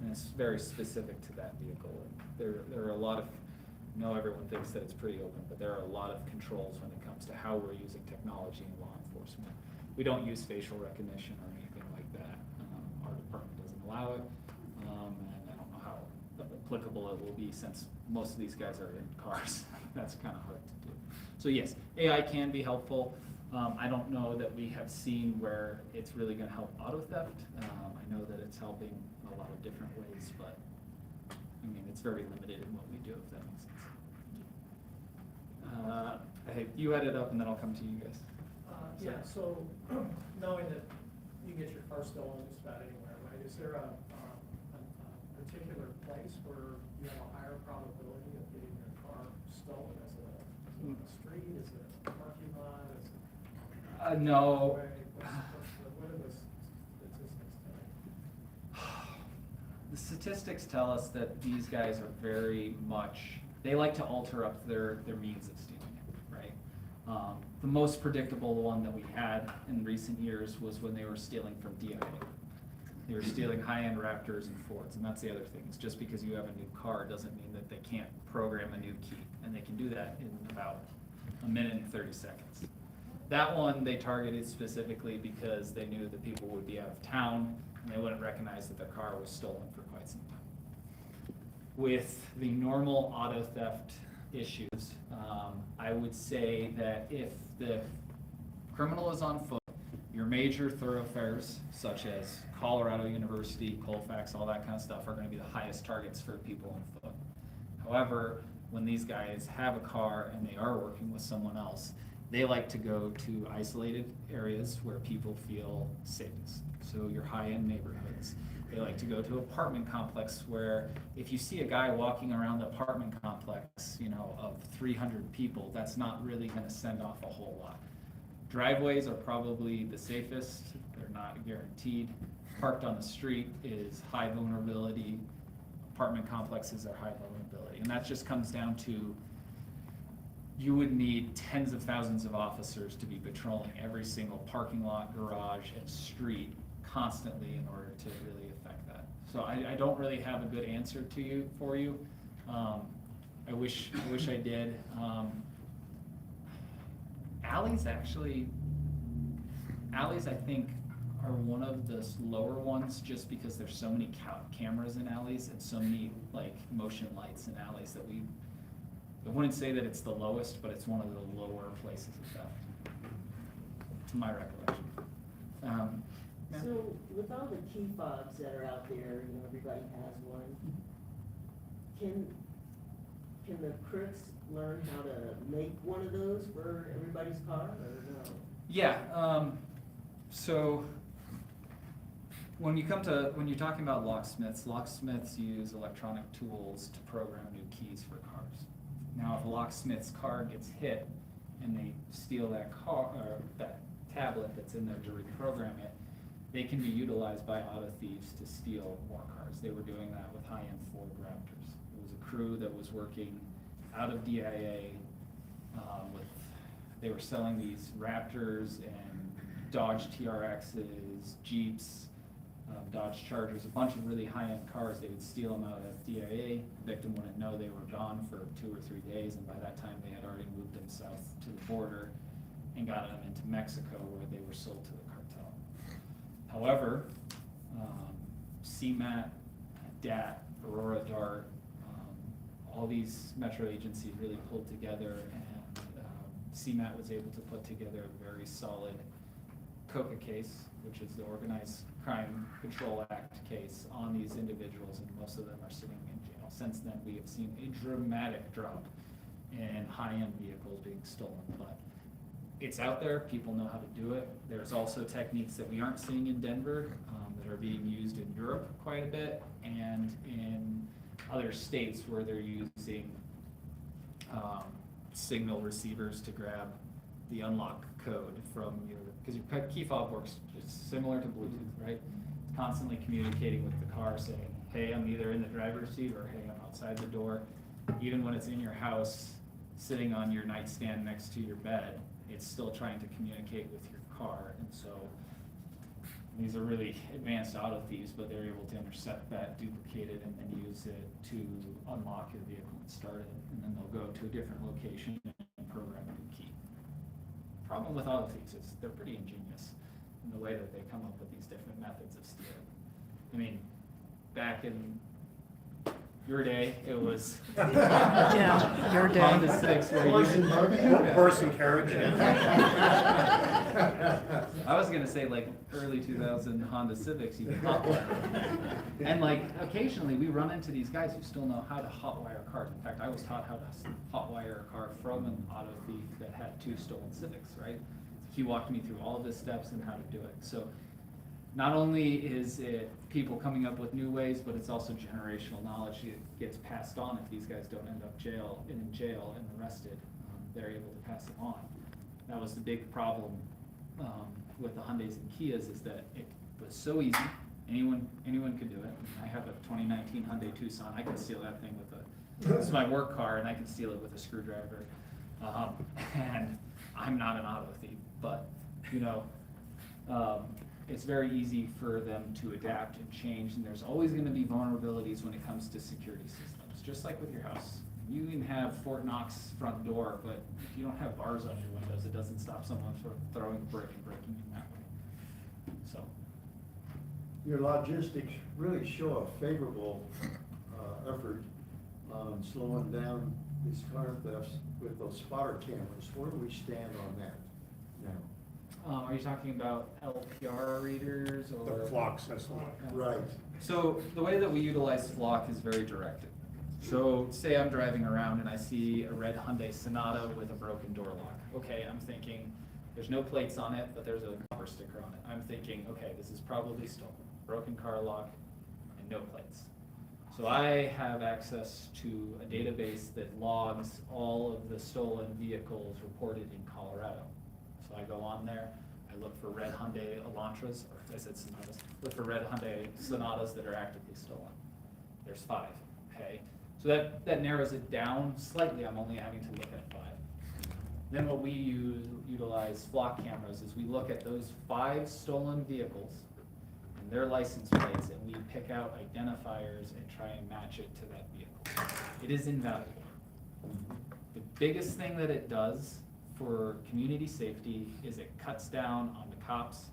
And it's very specific to that vehicle. There are a lot of, I know everyone thinks that it's pretty open, but there are a lot of controls when it comes to how we're using technology in law enforcement. We don't use facial recognition or anything like that. Our department doesn't allow it, and I don't know how applicable it will be, since most of these guys are in cars. That's kind of hard to do. So yes, AI can be helpful. I don't know that we have seen where it's really going to help auto theft. I know that it's helping in a lot of different ways, but I mean, it's very limited in what we do, if that makes sense. Hey, you head it up, and then I'll come to you guys. Yeah, so knowing that you get your car stolen just about anywhere, right? Is there a particular place where you have a higher probability of getting your car stolen? Is it on the street? Is it a parking lot? Is it No. what are the statistics tell you? The statistics tell us that these guys are very much, they like to alter up their means of stealing it, right? The most predictable one that we had in recent years was when they were stealing from DIA. They were stealing high-end Raptors and Fords, and that's the other thing. It's just because you have a new car doesn't mean that they can't program a new key, and they can do that in about a minute and 30 seconds. That one they targeted specifically because they knew that people would be out of town, and they wouldn't recognize that their car was stolen for quite some time. With the normal auto theft issues, I would say that if the criminal is on foot, your major thoroughfares such as Colorado University, Colfax, all that kind of stuff are going to be the highest targets for people on foot. However, when these guys have a car and they are working with someone else, they like to go to isolated areas where people feel safest. So your high-end neighborhoods. They like to go to apartment complex where if you see a guy walking around the apartment complex, you know, of 300 people, that's not really going to send off a whole lot. Driveways are probably the safest. They're not guaranteed. Parked on the street is high vulnerability. Apartment complexes are high vulnerability. And that just comes down to you would need tens of thousands of officers to be patrolling every single parking lot, garage, and street constantly in order to really affect that. So I don't really have a good answer to you for you. I wish I did. Alleys I think are one of the lower ones just because there's so many cameras in alleys and so many like motion lights in alleys that I wouldn't say that it's the lowest, but it's one of the lower places of theft, to my recollection. Yeah. So with all the key fobs that are out there, you know, everybody has one, can the crooks learn how to make one of those for everybody's car, or no? Yeah, so when you're talking about locksmiths use electronic tools to program new keys for cars. Now, if a locksmith's car gets hit and they steal that car, or that tablet that's in there to reprogram it, they can be utilized by auto thieves to steal more cars. They were doing that with high-end Ford Raptors. It was a crew that was working out of DIA. They were selling these Raptors and Dodge TRXs, Jeeps, Dodge Chargers, a bunch of really high-end cars. They would steal them out of DIA. The victim wouldn't know they were gone for 2 or 3 days, and by that time they had already moved them south to the border and got them into Mexico where they were sold to the cartel. However, CMAT, DAT, Aurora Dart, all these metro agencies really pulled together, and CMAT was able to put together a very solid COCA case, which is the Organized Crime Control Act case, on these individuals, and most of them are sitting in jail. Since then, we have seen a dramatic drop in high-end vehicles being stolen, but it's out there. People know how to do it. There's also techniques that we aren't seeing in Denver that are being used in Europe quite a bit, and in other states where they're using signal receivers to grab the unlock code from your, because your key fob works just similar to Bluetooth, right? It's constantly communicating with the car saying, hey, I'm either in the driver's seat or hey, I'm outside the door. Even when it's in your house, sitting on your nightstand next to your bed, it's still trying to communicate with your car. And so these are really advanced auto thieves, but they're able to intercept that, duplicate it, and then use it to unlock your vehicle and start it. And then they'll go to a different location and program a new key. Problem with auto thieves is they're pretty ingenious in the way that they come up with these different methods of stealing. I mean, back in your day, it was Yeah, your day. Honda Civics where you Horse and carriage. I was gonna say like early 2000 Honda Civics, you could hotwire. And like occasionally we run into these guys who still know how to hotwire cars. In fact, I was taught how to hotwire a car from an auto thief that had 2 stolen Civics, right? He walked me through all of the steps and how to do it. So not only is it people coming up with new ways, but it's also generational knowledge that gets passed on. If these guys don't end up in jail and arrested, they're able to pass it on. That was the big problem with the Hyundais and Kias, is that it was so easy. Anyone could do it. I have a 2019 Hyundai Tucson. I can steal that thing with this is my work car, and I can steal it with a screwdriver. And I'm not an auto thief, but you know, it's very easy for them to adapt and change, and there's always going to be vulnerabilities when it comes to security systems, just like with your house. You can have Fort Knox front door, but if you don't have bars on your windows, it doesn't stop someone from throwing a brick and breaking in that way. So, your logistics really show a favorable, effort on slowing down these car thefts with those spotter cameras. Where do we stand on that now? Are you talking about LPR readers or? The flock system. Right. So the way that we utilize Flock is very directed. So say I'm driving around and I see a red Hyundai Sonata with a broken door lock. Okay, I'm thinking, there's no plates on it, but there's a bumper sticker on it. I'm thinking, okay, this is probably stolen. Broken car lock and no plates. So I have access to a database that logs all of the stolen vehicles reported in Colorado. So I go on there, I look for red Hyundai Elantras, or I said Sonatas, look for red Hyundai Sonatas that are actively stolen. There's 5, okay? So that narrows it down slightly. I'm only having to look at 5. Then what we utilize Flock cameras is we look at those 5 stolen vehicles and their license plates, and we pick out identifiers and try and match it to that vehicle. It is invaluable. The biggest thing that it does for community safety is it cuts down on the cops,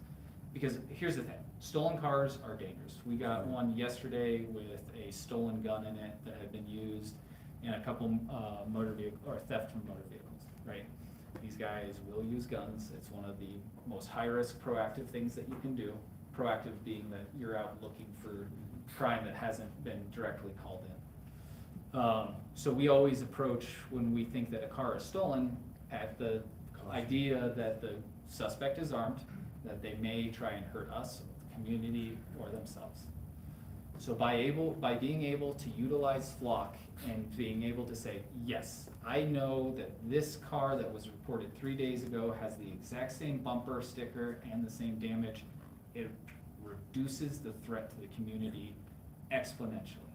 because here's the thing, stolen cars are dangerous. We got one yesterday with a stolen gun in it that had been used in a couple motor vehicle or theft from motor vehicles, right? These guys will use guns. It's one of the most high-risk proactive things that you can do. Proactive being that you're out looking for crime that hasn't been directly called in. So we always approach when we think that a car is stolen at the idea that the suspect is armed, that they may try and hurt us, the community, or themselves. So by being able to utilize Flock and being able to say, yes, I know that this car that was reported 3 days ago has the exact same bumper sticker and the same damage, it reduces the threat to the community exponentially.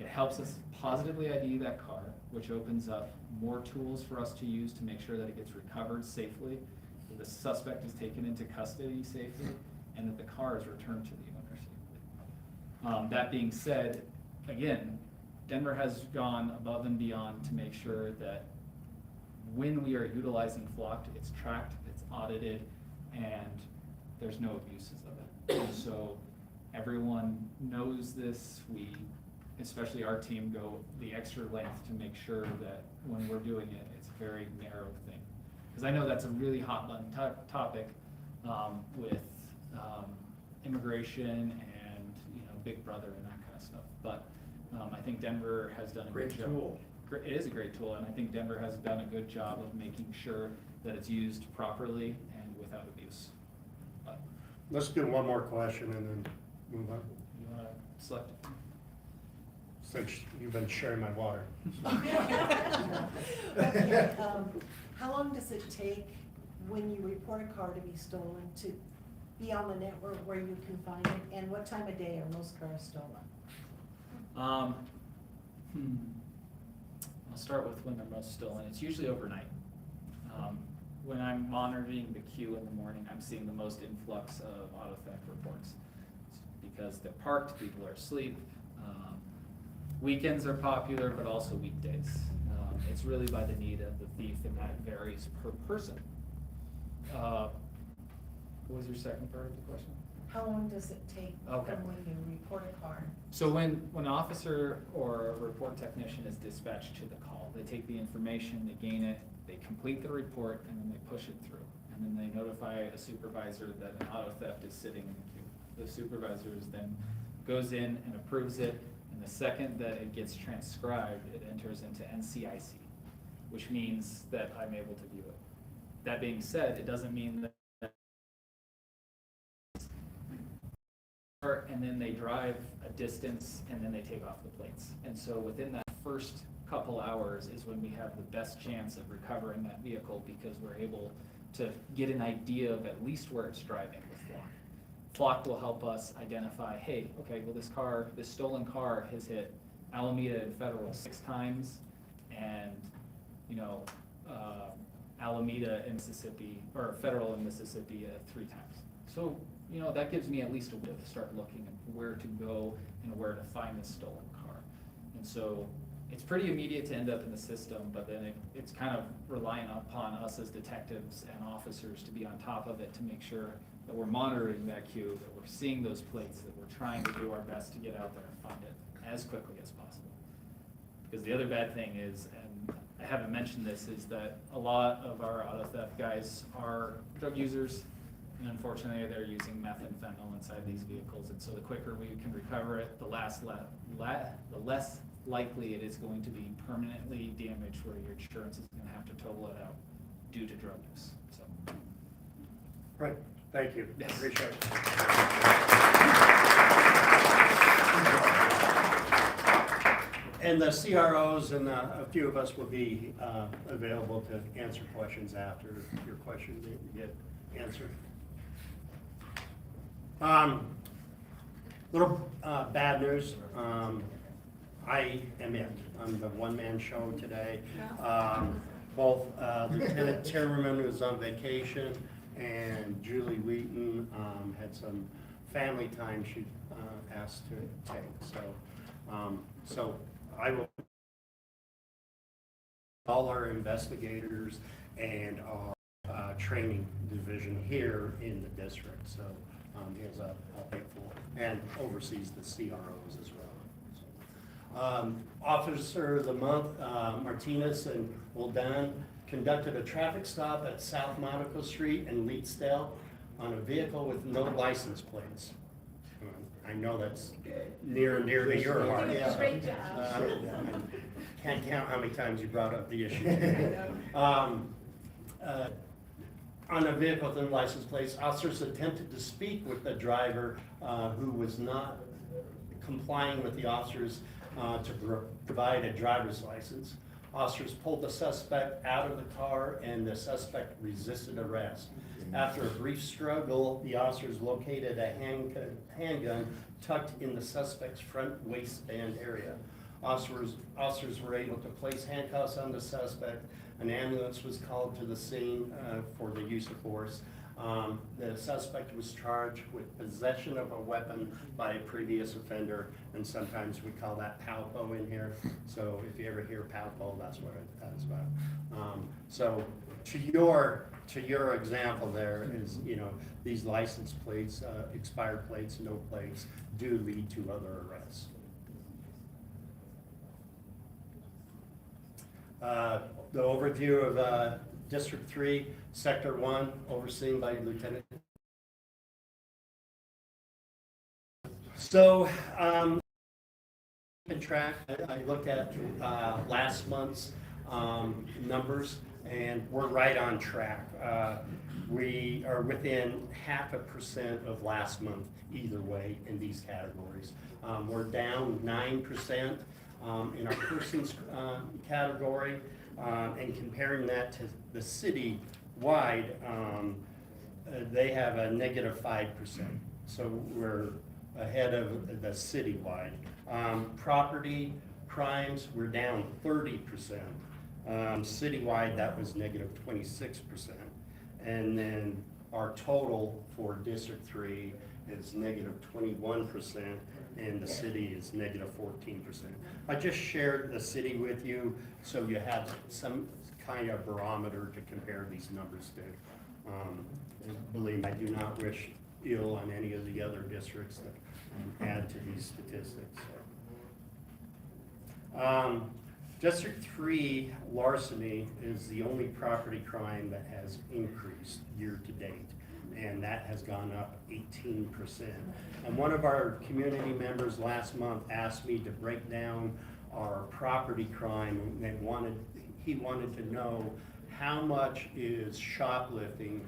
It helps us positively ID that car, which opens up more tools for us to use to make sure that it gets recovered safely, that the suspect is taken into custody safely, and that the car is returned to the owner safely. That being said, again, Denver has gone above and beyond to make sure that when we are utilizing Flock, it's tracked, it's audited, and there's no abuses of it. And so everyone knows this. We, especially our team, go the extra length to make sure that when we're doing it, it's a very narrow thing. Because I know that's a really hot button topic with immigration and Big Brother and that kind of stuff. But I think Denver has done a Great good job. tool. It is a great tool, and I think Denver has done a good job of making sure that it's used properly and without abuse. But Let's do one more question and then move on, you want to select it? since you've been sharing my water. Okay, how long does it take when you report a car to be stolen to be on the network where you can find it? And what time of day are most cars stolen? I'll start with when they're most stolen. It's usually overnight. When I'm monitoring the queue in the morning, I'm seeing the most influx of auto theft reports. It's because they're parked, people are asleep. Weekends are popular, but also weekdays. It's really by the need of the thief, and that varies per person. What was your second part of the question? How long does it take Okay. from when you report a car? So when an officer or a report technician is dispatched to the call, they take the information, they gain it, they complete the report, and then they push it through. And then they notify a supervisor that an auto theft is sitting in the queue. The supervisor then goes in and approves it, and the second that it gets transcribed, it enters into NCIC, which means that I'm able to view it. That being said, it doesn't mean that and then they drive a distance and then they take off the plates. And so within that first couple hours is when we have the best chance of recovering that vehicle, because we're able to get an idea of at least where it's driving with Flock. Flock will help us identify, hey, okay, well this stolen car has hit Alameda and Federal 6 times, and Alameda in Mississippi, or Federal in Mississippi 3 times. So that gives me at least a way to start looking at where to go and where to find this stolen car. And so it's pretty immediate to end up in the system, but then it's kind of relying upon us as detectives and officers to be on top of it to make sure that we're monitoring that queue, that we're seeing those plates, that we're trying to do our best to get out there and find it as quickly as possible. Because the other bad thing is, and I haven't mentioned this, is that a lot of our auto theft guys are drug users, and unfortunately they're using meth and fentanyl inside these vehicles, and so the quicker we can recover it, the less likely it is going to be permanently damaged where your insurance is going to have to total it out due to drug use. So, Right, thank you. Yes. Appreciate it. And the CROs and a few of us will be available to answer questions after your questions get answered. Little bad news. I am it. I'm the one-man show today. Both Lieutenant Timmerman, who's on vacation, and Julie Wheaton had some family time she asked to take. So I will, all our investigators and our training division here in the district. So he has a big floor and oversees the CROs as well. Officer of the Month, Martinez and Roldan conducted a traffic stop at South Monaco Street and Leetsdale on a vehicle with no license plates. I know that's near and dear to your heart. They did a great job. Can't count how many times you brought up the issue. On a vehicle with no license plates, officers attempted to speak with the driver who was not complying with the officers to provide a driver's license. Officers pulled the suspect out of the car and the suspect resisted arrest. After a brief struggle, the officers located a handgun tucked in the suspect's front waistband area. Officers were able to place handcuffs on the suspect. An ambulance was called to the scene for the use of force. The suspect was charged with possession of a weapon by a previous offender, and sometimes we call that palpo in here. So if you ever hear palpo, that's what that's about. So to your example there is, these license plates, expired plates, no plates, do lead to other arrests. The overview of District 3, Sector 1, overseen by Lieutenant. So, track, I looked at last month's numbers, and we're right on track. We are within 0.5% of last month either way in these categories. We're down 9% in our persons category, and comparing that to the city-wide, they have a -5%. So we're ahead of the citywide. Property crimes, we're down 30%. Citywide, that was -26%. And then our total for District 3 is -21%, and the city is -14%. I just shared the city with you so you have some kind of barometer to compare these numbers to. And believe me, I do not wish ill on any of the other districts that add to these statistics. District 3 larceny is the only property crime that has increased year to date, and that has gone up 18%. And one of our community members last month asked me to break down our property crime, and he wanted to know how much is shoplifting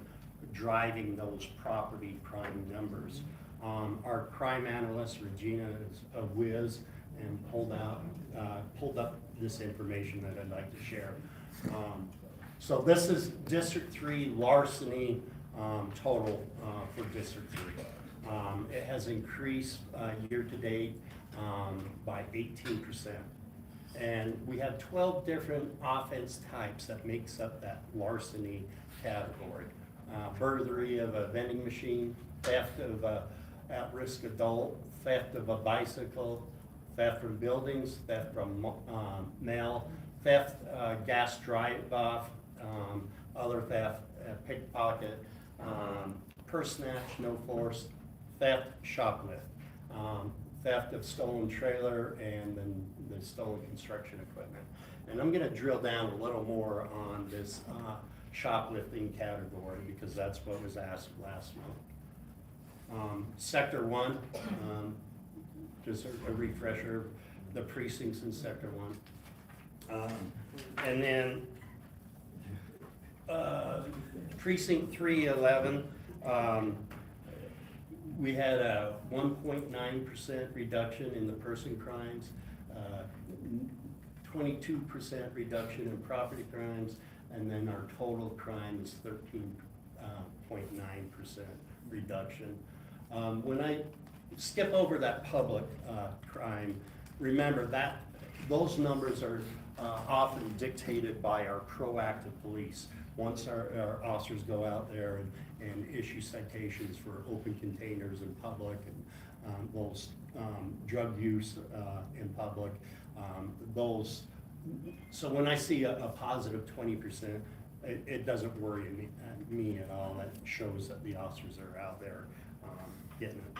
driving those property crime numbers. Our crime analyst, Regina, is a whiz and pulled up this information that I'd like to share. So this is District 3 larceny total for District 3. It has increased year to date by 18%. And we have 12 different offense types that makes up that larceny category. Burglary of a vending machine, theft of a at-risk adult, theft of a bicycle, theft from buildings, theft from mail, theft, gas drive-off, other theft, pickpocket, purse snatch, no force, theft, shoplift, theft of stolen trailer, and then the stolen construction equipment. And I'm gonna drill down a little more on this shoplifting category because that's what was asked last month. Sector 1, just a refresher, the precincts in Sector 1. And then Precinct 311, we had a 1.9% reduction in the person crimes, 22% reduction in property crimes, and then our total crime is 13.9% reduction. When I skip over that public crime, remember that those numbers are often dictated by our proactive police. Once our officers go out there and issue citations for open containers in public and those drug use in public, those. So when I see a positive 20%, it doesn't worry me at all. That shows that the officers are out there getting it.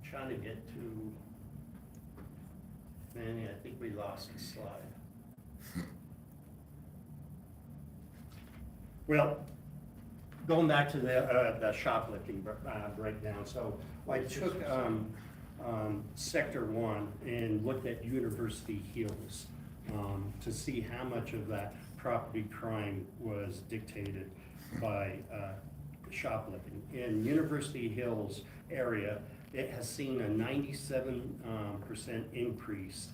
Trying to get to Manny, I think we lost the slide. Well, going back to the shoplifting breakdown. So I took Sector 1 and looked at University Hills to see how much of that property crime was dictated by shoplifting. In University Hills area, it has seen a 97% increase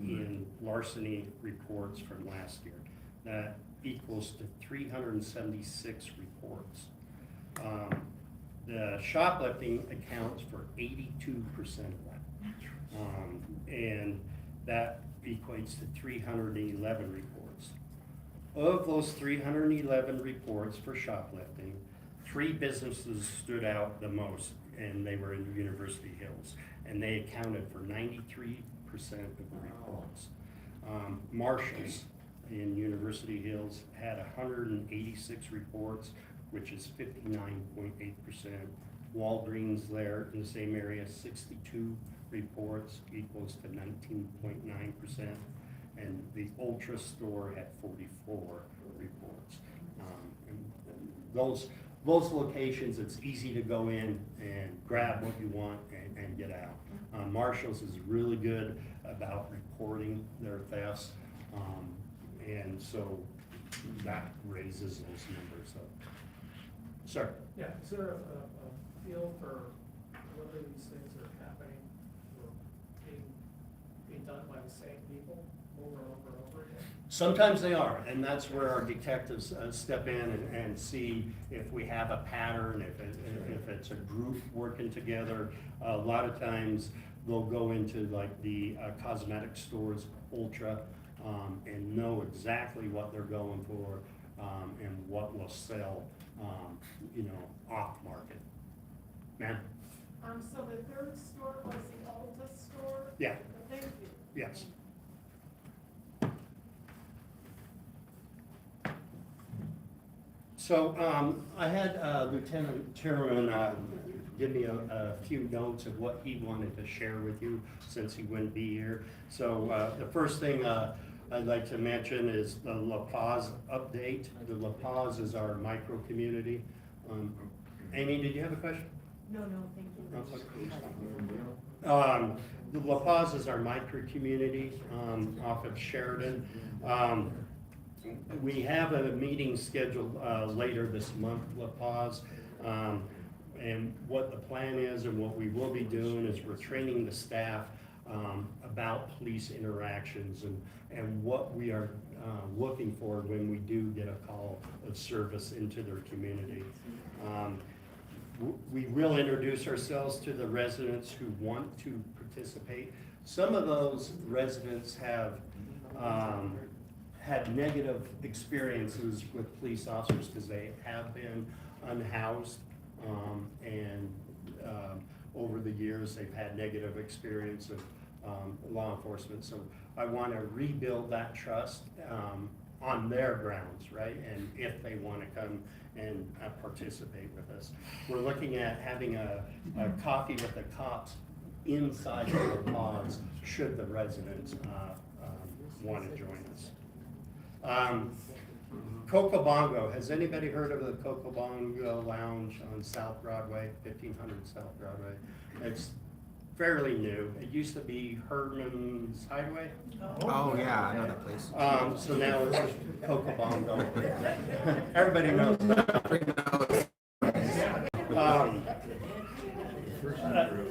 in larceny reports from last year. That equals to 376 reports. The shoplifting accounts for 82% of that. And that equates to 311 reports. Of those 311 reports for shoplifting, 3 businesses stood out the most, and they were in University Hills, and they accounted for 93% of the reports. Marshalls in University Hills had 186 reports, which is 59.8%. Walgreens there in the same area, 62 reports, equals to 19.9%. And the Ultra store had 44 reports. And those locations, it's easy to go in and grab what you want and get out. Marshalls is really good about reporting their thefts, and so that raises those numbers up. Sir? Yeah, is there a feel for whether these things are happening or being done by the same people over and over and over again? Sometimes they are, and that's where our detectives step in and see if we have a pattern, if it's a group working together. A lot of times they'll go into like the cosmetic stores, Ultra, and know exactly what they're going for and what will sell, off market. Ma'am? So the third store was the Ulta store? Yeah. Thank you. Yes. So I had Lieutenant Tierman give me a few notes of what he wanted to share with you since he wouldn't be here. So the first thing I'd like to mention is the La Paz update. The La Paz is our micro community. Amy, did you have a question? No, thank you. The La Paz is our micro community off of Sheridan. We have a meeting scheduled later this month, La Paz. And what the plan is and what we will be doing is we're training the staff about police interactions and what we are looking for when we do get a call of service into their community. We will introduce ourselves to the residents who want to participate. Some of those residents have had negative experiences with police officers because they have been unhoused And over the years, they've had negative experience of law enforcement. So I want to rebuild that trust on their grounds, right? And if they want to come and want with us. We're looking at having a coffee with the cops inside of the pods, should the residents want to join us. Coco Bongo, has anybody heard of the Coco Bongo Lounge on South Broadway, 1500 South Broadway? It's fairly new. It used to be Herman's Hideaway. Oh, yeah, I know that place. So now it's Coco Bongo. Everybody knows that.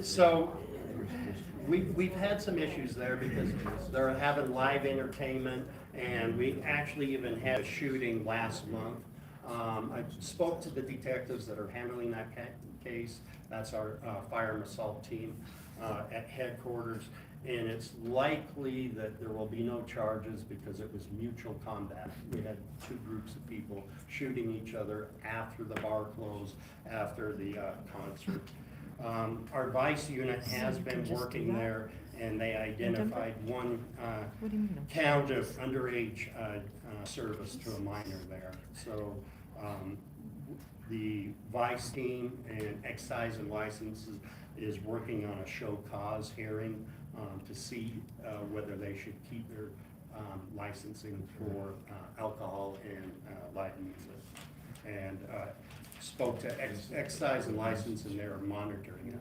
So we've had some issues there because they're having live entertainment, and we actually even had a shooting last month. I spoke to the detectives that are handling that case. That's our fire and assault team at headquarters. And it's likely that there will be no charges because it was mutual combat. We had two groups of people shooting each other after the bar closed, after the concert. Our vice unit has been working there, and they identified one count of underage service to a minor there. So the vice team and excise and licenses is working on a show cause hearing to see whether they should keep their licensing for alcohol and live music. And spoke to excise and license, and they're monitoring it.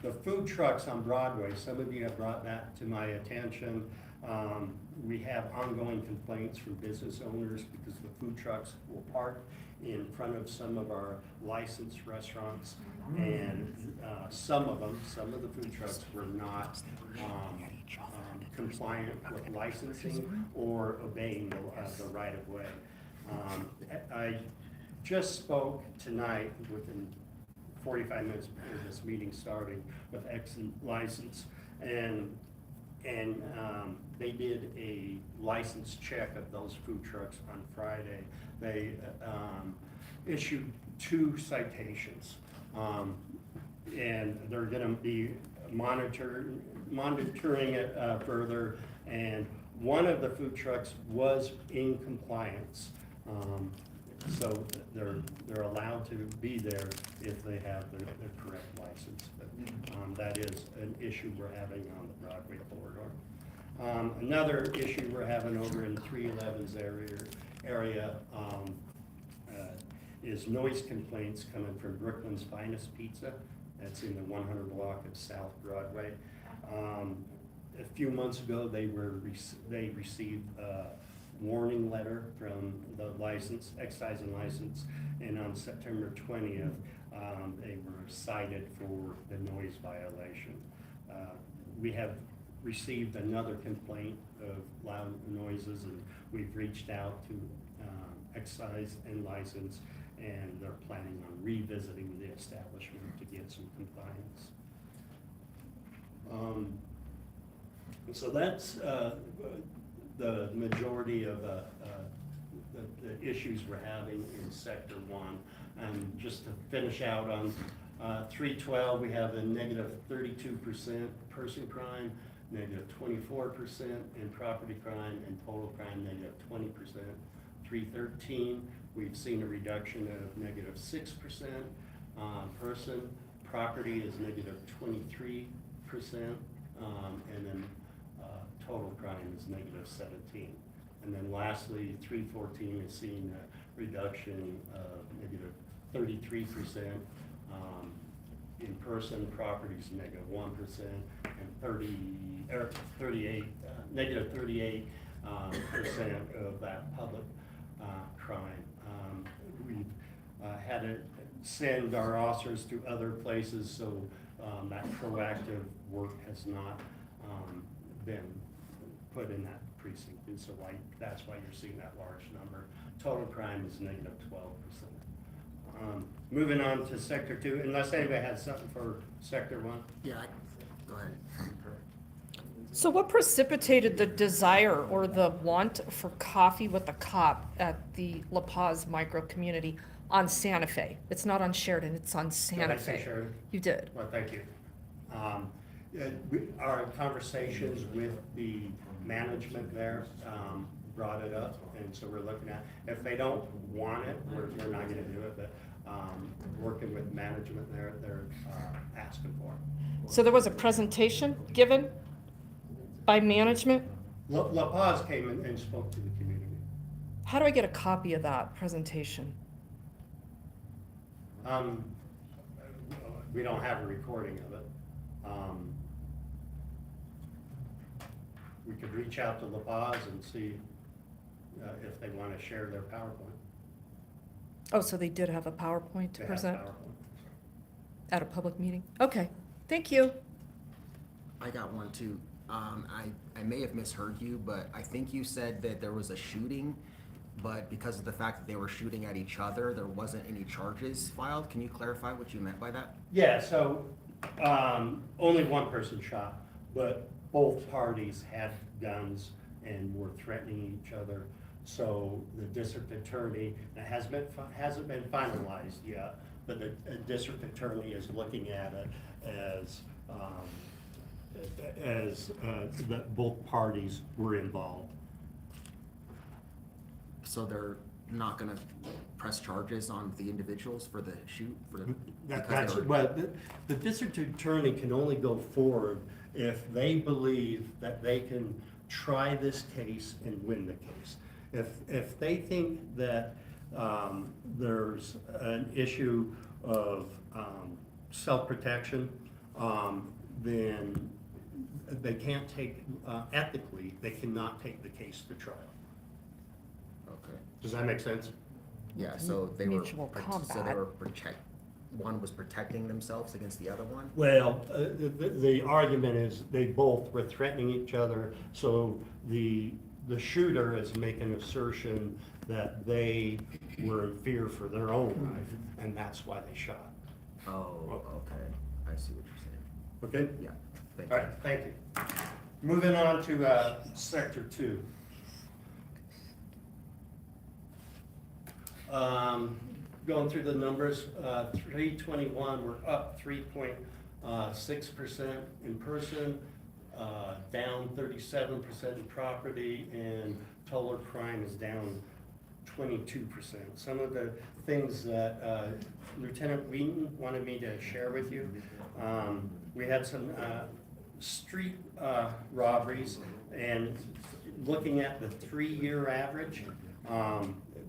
The food trucks on Broadway, some of you have brought that to my attention. We have ongoing complaints from business owners because the food trucks will park in front of some of our licensed restaurants, and some of the food trucks were not compliant with licensing or obeying the right of way. I just spoke tonight within 45 minutes before this meeting starting with X License, and they did a license check of those food trucks on Friday. They issued 2 citations, and they're going to be monitoring it further. And one of the food trucks was in compliance, so they're allowed to be there if they have the correct license. But that is an issue we're having on the Broadway corridor. Another issue we're having over in 311's area is noise complaints coming from Brooklyn's Finest Pizza. That's in the 100 block of South Broadway. A few months ago, they received a warning letter from the excise and license, and on September 20th, they were cited for the noise violation. We have received another complaint of loud noises, and we've reached out to excise and license, and they're planning on revisiting the establishment to get some compliance. So that's the majority of the issues we're having in Sector 1. And just to finish out on 312, we have a negative 32% person crime, negative 24% in property crime, and total crime negative 20%. 313, we've seen a reduction of negative 6% person. Property is negative 23%, and then total crime is negative 17. And then lastly, 314 is seeing a reduction of negative 33%. In person, properties negative 1%, and negative 38% of that public crime. We've had to send our officers to other places, so that proactive work has not been put in that precinct, and so that's why you're seeing that large number. Total crime is negative 12%. Moving on to Sector 2, unless anybody has something for Sector 1. Yeah, go ahead. So what precipitated the desire or the want for coffee with a cop at the La Paz micro community on Santa Fe. It's not on Sheridan, it's on Did Santa I say Fe. Sheridan? You did. Well, thank you. Our conversations with the management there brought it up, and so we're looking at, if they don't want it, we're not gonna do it, but working with management there, they're asking for it. So there was a presentation given by management? La Paz came and spoke to the community. How do I get a copy of that presentation? We don't have a recording of it. We could reach out to La Paz and see if they want to share their PowerPoint. Oh, so they did have a PowerPoint to They have present PowerPoint. at a public meeting? Okay, thank you. I got one too. I may have misheard you, but I think you said that there was a shooting, but because of the fact that they were shooting at each other, there wasn't any charges filed. Can you clarify what you meant by that? Yeah, so only one person shot, but both parties had guns and were threatening each other. So the district attorney, it hasn't been finalized yet, but the district attorney is looking at it as that both parties were involved. So they're not gonna press charges on the individuals for the shoot? That's, but the district attorney can only go forward if they believe that they can try this case and win the case. If they think that there's an issue of self-protection, then they can't take, ethically, they cannot take the case to trial. Okay. Does that make sense? Yeah, so they were, Mutual so they combat. were one was protecting themselves against the other one? Well, the argument is they both were threatening each other, so the shooter is making an assertion that they were in fear for their own life, and that's why they shot. Oh, okay. I see what you're saying. Okay? Yeah, thank All you. right, thank you. Moving on to Sector 2. Going through the numbers, 321, we're up 3.6% in person, down 37% in property, and total crime is down 22%. Some of the things that Lieutenant Wheaton wanted me to share with you, we had some street robberies, and looking at the 3-year average,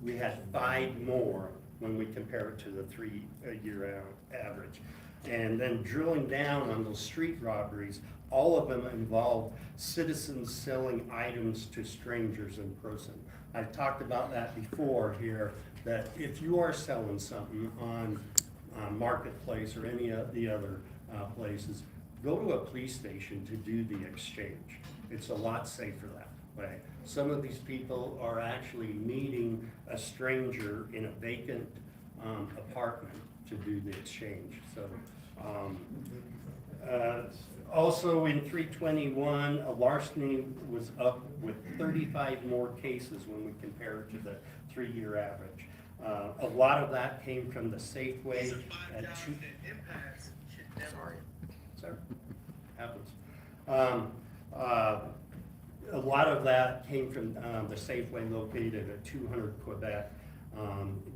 we had 5 more when we compare it to the 3-year average. And then drilling down on those street robberies, all of them involved citizens selling items to strangers in person. I've talked about that before here, that if you are selling something on Marketplace or any of the other places, go to a police station to do the exchange. It's a lot safer that way. Some of these people are actually meeting a stranger in a vacant apartment to do the exchange. So, also in 321, a larceny was up with 35 more cases when we compare it to the 3-year average. A lot of that came from the Safeway at Sorry, happens. A lot of that came from the Safeway located at 200 Quebec,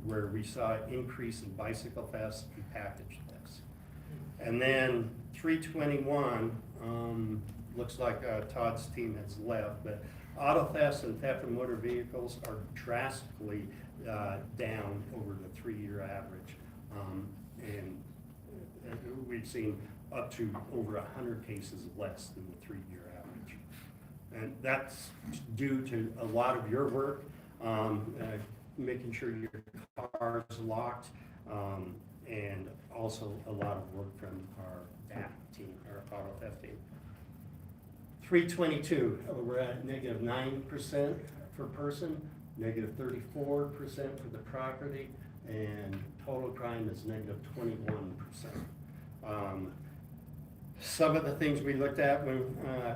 where we saw an increase in bicycle thefts and package thefts. And then 321, looks like Todd's team has left, but auto thefts and theft of motor vehicles are drastically down over the 3-year average. And we've seen up to over 100 cases less than the 3-year average. And that's due to a lot of your work, making sure your car is locked, and also a lot of work from our DAP team, our auto theft team. 322, we're at -9% per person, -34% for the property, and total crime is -21%. Some of the things we looked at when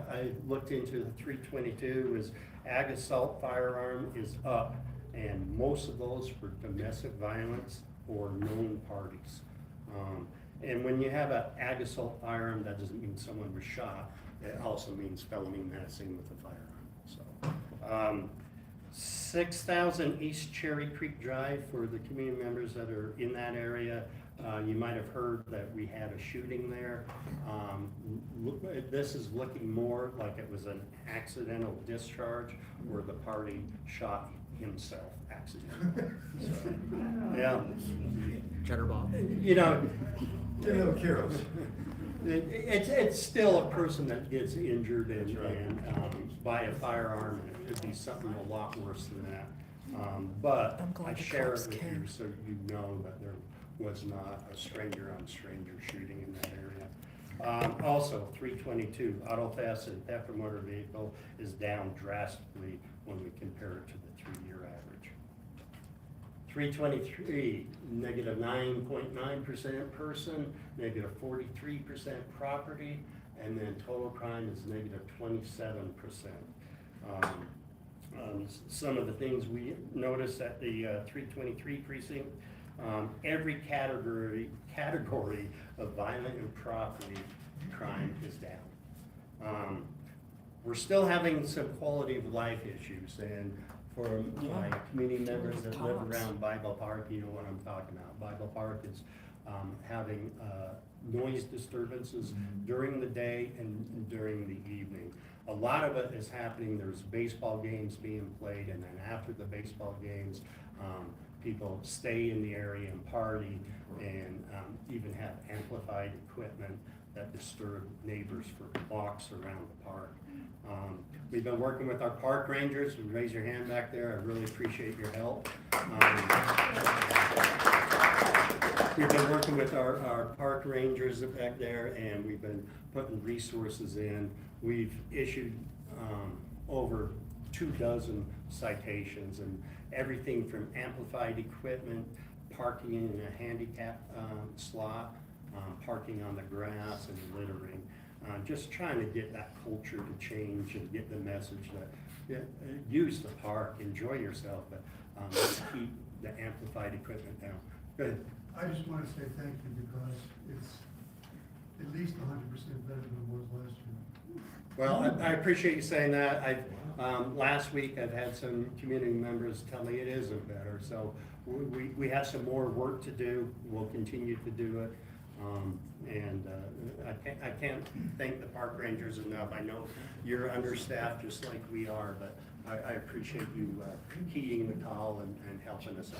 I looked into the 322 is ag assault firearm is up, and most of those were domestic violence or known parties. And when you have an ag assault firearm, that doesn't mean someone was shot. It also means felony menacing with a firearm. So, 6,000 East Cherry Creek Drive for the community members that are in that area. You might have heard that we had a shooting there. This is looking more like it was an accidental discharge where the party shot himself accidentally. So, yeah. Cheddar Bob. You know, Get a little careless. it's still a person that gets injured by a firearm, and it could be something a lot worse than that. But I'm glad I the share cops it with came. you so you know that there was not a stranger on stranger shooting in that area. Also, 322, auto theft and theft of motor vehicle is down drastically when we compare it to the 3-year average. 323, negative 9.9% person, negative 43% property, and then total crime is negative 27%. Some of the things we noticed at the 323 precinct, every category of violent and property crime is down. We're still having some quality of life issues, and for my community members that live around Bible Park, you know what I'm talking about. Bible Park is having noise disturbances during the day and during the evening. A lot of it is happening, there's baseball games being played, and then after the baseball games, people stay in the area and party, and even have amplified equipment that disturb neighbors for blocks around the park. We've been working with our park rangers. Raise your hand back there. I really appreciate your help. We've been working with our park rangers back there, and we've been putting resources in. We've issued over 24 citations, and everything from amplified equipment, parking in a handicap slot, parking on the grass, and littering. Just trying to get that culture to change and get the message that use the park, enjoy yourself, but let's keep the amplified equipment down. Go ahead. I just want to say thank you because it's at least 100% better than it was last year. Well, I appreciate you saying that. Last week I've had some community members tell me it isn't better, so we have some more work to do. We'll continue to do it. I can't thank the park rangers enough. I know you're understaffed just like we are, but I appreciate you heeding the call and helping us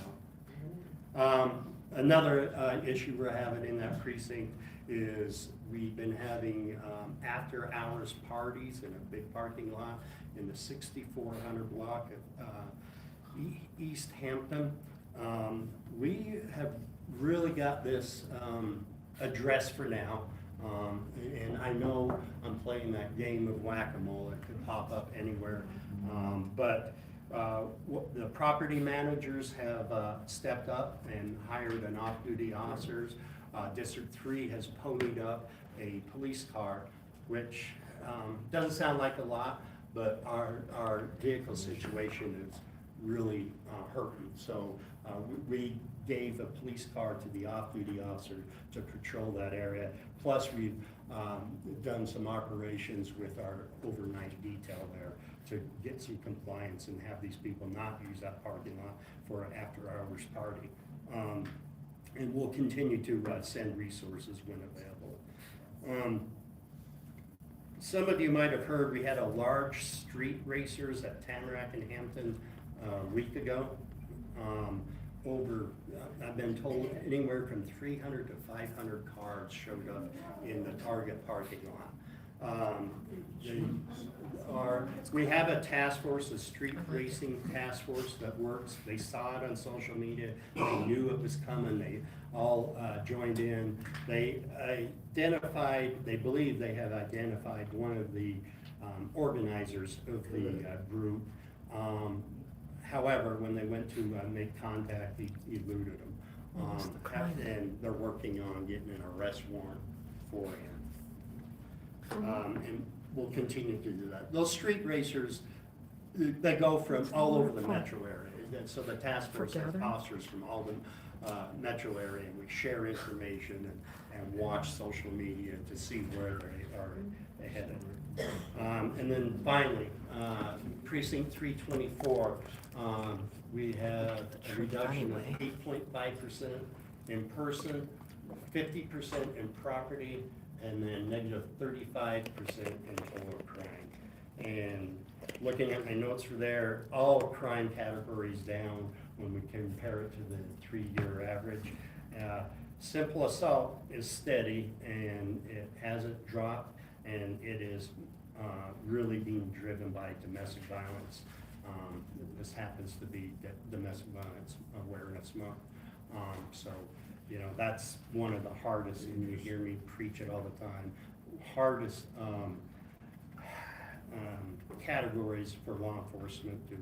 out. Another issue we're having in that precinct is we've been having after hours parties in a big parking lot in the 6400 block of East Hampton. We have really got this addressed for now, and I know I'm playing that game of whack-a-mole. It could pop up anywhere, but the property managers have stepped up and hired an off-duty officers. District 3 has ponied up a police car, which doesn't sound like a lot, but our vehicle situation is really hurting. So we gave a police car to the off-duty officer to patrol that area. Plus, we've done some operations with our overnight detail there to get some compliance and have these people not use that parking lot for an after-hours party. And we'll continue to send resources when available. Some of you might have heard we had a large street racers at Tamarack and Hampton a week ago. I've been told anywhere from 300 to 500 cars showed up in the Target parking lot. We have a task force, a street racing task force that works. They saw it on social media. They knew it was coming. They all joined in. They believe they have identified one of the organizers of the group. However, when they went to make contact, he eluded them. And they're working on getting an arrest warrant for him. And we'll continue to do that. Those street racers, they go from all over the metro area. And so the task force has officers from all metro area, and we share information and watch social media to see where they are headed. And then finally, precinct 324, we have a reduction of 8.5% in person, 50% in property, and then negative 35% in total crime. And looking at my notes for there, all crime categories down when we compare it to the 3-year average. Simple assault is steady and it hasn't dropped, and it is really being driven by domestic violence. This happens to be Domestic Violence Awareness Month. So, you know, that's one of the hardest, and you hear me preach it all the time, hardest categories for law enforcement to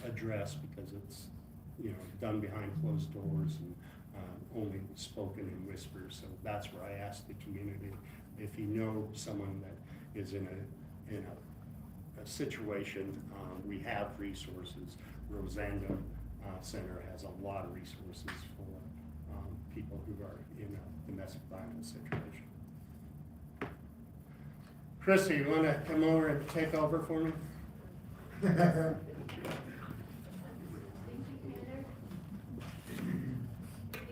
address, because it's, you know, done behind closed doors and only spoken in whispers. So that's where I ask the community, if you know someone that is in a situation, we have resources. Rosanda Center has a lot of resources for people who are in a domestic violence situation. Chrissy, you want to come over and take over for me? Good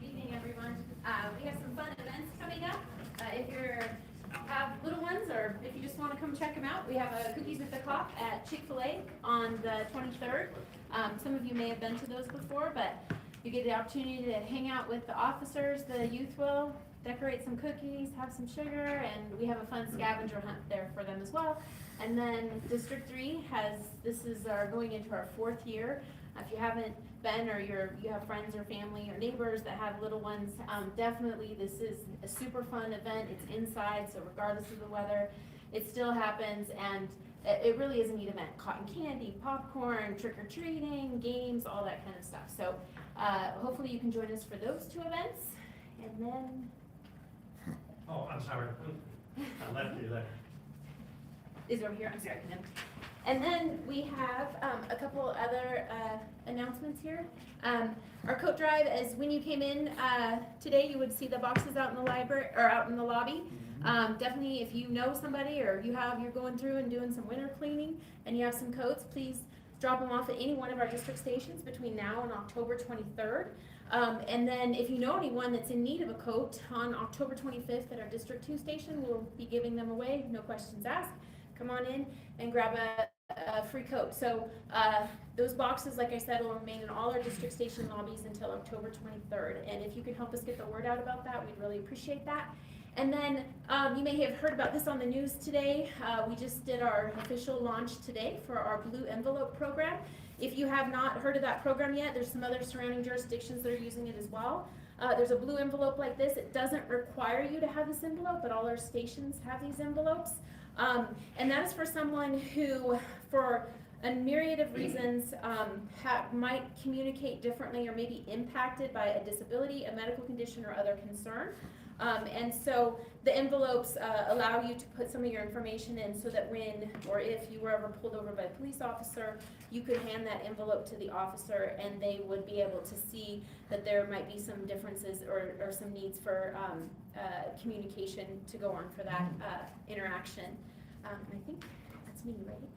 evening, everyone. We have some fun events coming up. If you have little ones, or if you just want to come check them out, we have a Cookies with the Cop at Chick-fil-A on the 23rd. Some of you may have been to those before, but you get the opportunity to hang out with the officers, the youth will, decorate some cookies, have some sugar, and we have a fun scavenger hunt there for them as well. And then District 3 this is going into our 4th year. If you haven't been, or you have friends or family or neighbors that have little ones, definitely this is a super fun event. It's inside, so regardless of the weather, it still happens, and it really is a neat event. Cotton candy, popcorn, trick-or-treating, games, all that kind of stuff. So hopefully you can join us for those 2 events. And then... Oh, I'm sorry. I left you there. Is it over here? I'm sorry. And then we have a couple other announcements here. Our coat drive is when you came in today, you would see the boxes out in the library or out in the lobby. Definitely, if you know somebody or you're going through and doing some winter cleaning and you have some coats, please drop them off at any one of our district stations between now and October 23rd. And then if you know anyone that's in need of a coat, on October 25th at our District 2 station, we'll be giving them away, no questions asked. Come on in and grab a free coat. So those boxes, like I said, will remain in all our district station lobbies until October 23rd. And if you can help us get the word out about that, we'd really appreciate that. And then you may have heard about this on the news today. We just did our official launch today for our Blue Envelope program. If you have not heard of that program yet, there's some other surrounding jurisdictions that are using it as well. There's a blue envelope like this. It doesn't require you to have this envelope, but all our stations have these envelopes. And that is for someone who, for a myriad of reasons, might communicate differently or may be impacted by a disability, a medical condition, or other concern. And so the envelopes allow you to put some of your information in so that when or if you were ever pulled over by a police officer, you could hand that envelope to the officer and they would be able to see that there might be some differences or some needs for communication to go on for that interaction. And I think that's me, right?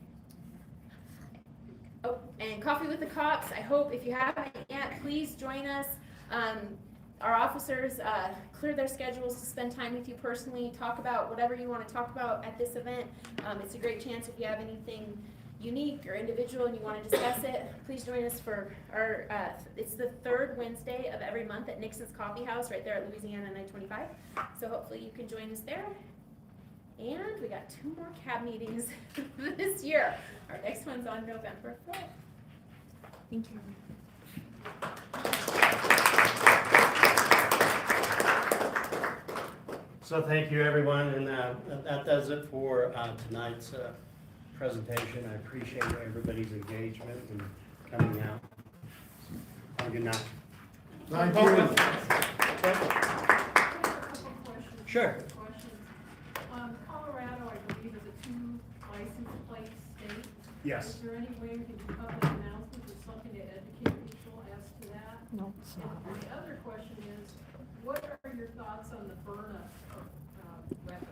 Oh, and Coffee with the Cops. I hope if you haven't yet, please join us. Our officers clear their schedules to spend time with you personally, talk about whatever you want to talk about at this event. It's a great chance if you have anything unique or individual and you want to discuss it, please join us for our, it's the 3rd Wednesday of every month at Nixon's Coffee House right there at Louisiana 925. So hopefully you can join us there. And we got 2 more CAB meetings this year. Our next one's on November 5th. Thank you. So thank you, everyone, and that does it for tonight's presentation. I appreciate everybody's engagement and coming out. Have a good night. Thank you. Sure. Colorado, I believe, is a 2 license plate state. Yes. Is there any way we can do public announcements or something to educate people as to that? No, it's not. The other question is, what are your thoughts on the burn up of weapons?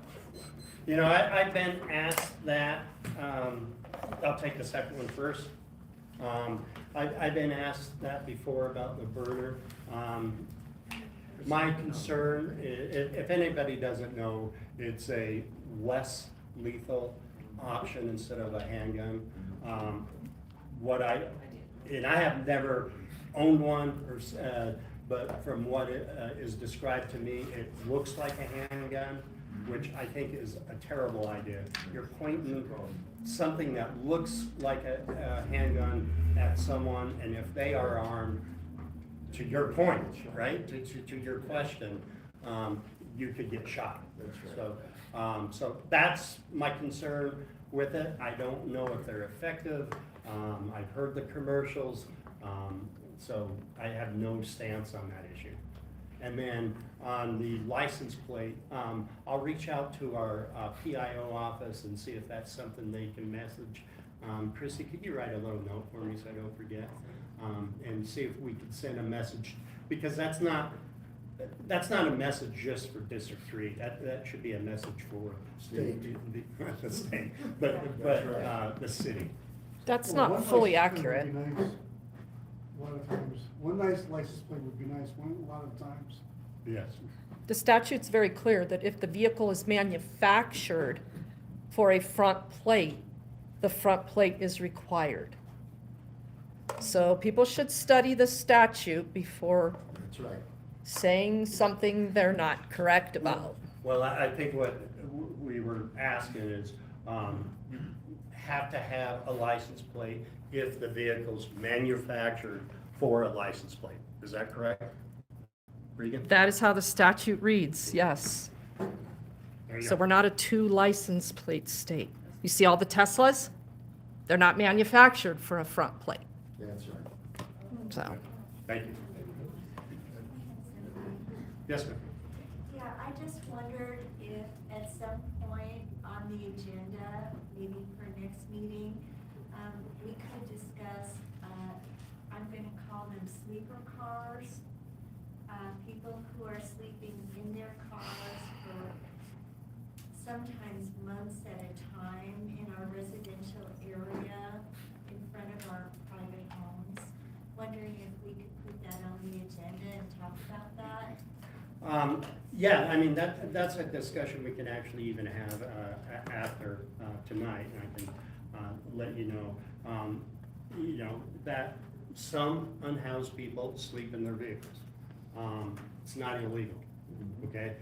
You know, I've been asked that, I'll take the second one first. I've been asked that before about the burner. My concern, if anybody doesn't know, it's a less lethal option instead of a handgun. And I have never owned one, but from what is described to me, it looks like a handgun, which I think is a terrible idea. You're pointing something that looks like a handgun at someone, and if they are armed, to your point, right, to your question, you could get shot. So that's my concern with it. I don't know if they're effective. I've heard the commercials, so I have no stance on that issue. And then on the license plate, I'll reach out to our PIO office and see if that's something they can message. Chrissy, could you write a little note for me so I don't forget? And see if we could send a message, because that's not a message just for District 3. That should be a message for the state, but the city. That's Well, not one fully license plate accurate. would be nice. A lot of times, one nice license plate would be nice, a lot of times. Yes. The statute's very clear that if the vehicle is manufactured for a front plate, the front plate is required. So people should study the statute before That's right. saying something they're not correct about. Well, I think what we were asking is, you have to have a license plate if the vehicle's manufactured for a license plate. Is that correct? Regan? That is how the statute reads, yes. There you So go. we're not a 2 license plate state. You see all the Teslas? They're not manufactured for a front plate, That's right. so. Thank you. Yes, ma'am. Yeah, I just wondered if at some point on the agenda, maybe for next meeting, we could discuss, I'm gonna call them sleeper cars. People who are sleeping in their cars for sometimes months at a time in our residential area in front of our private homes. Wondering if we could put that on the agenda and talk about that? Yeah, I mean, that's a discussion we can actually even have after tonight, and I can let you know. You know, that some unhoused people sleep in their vehicles. It's not illegal, okay?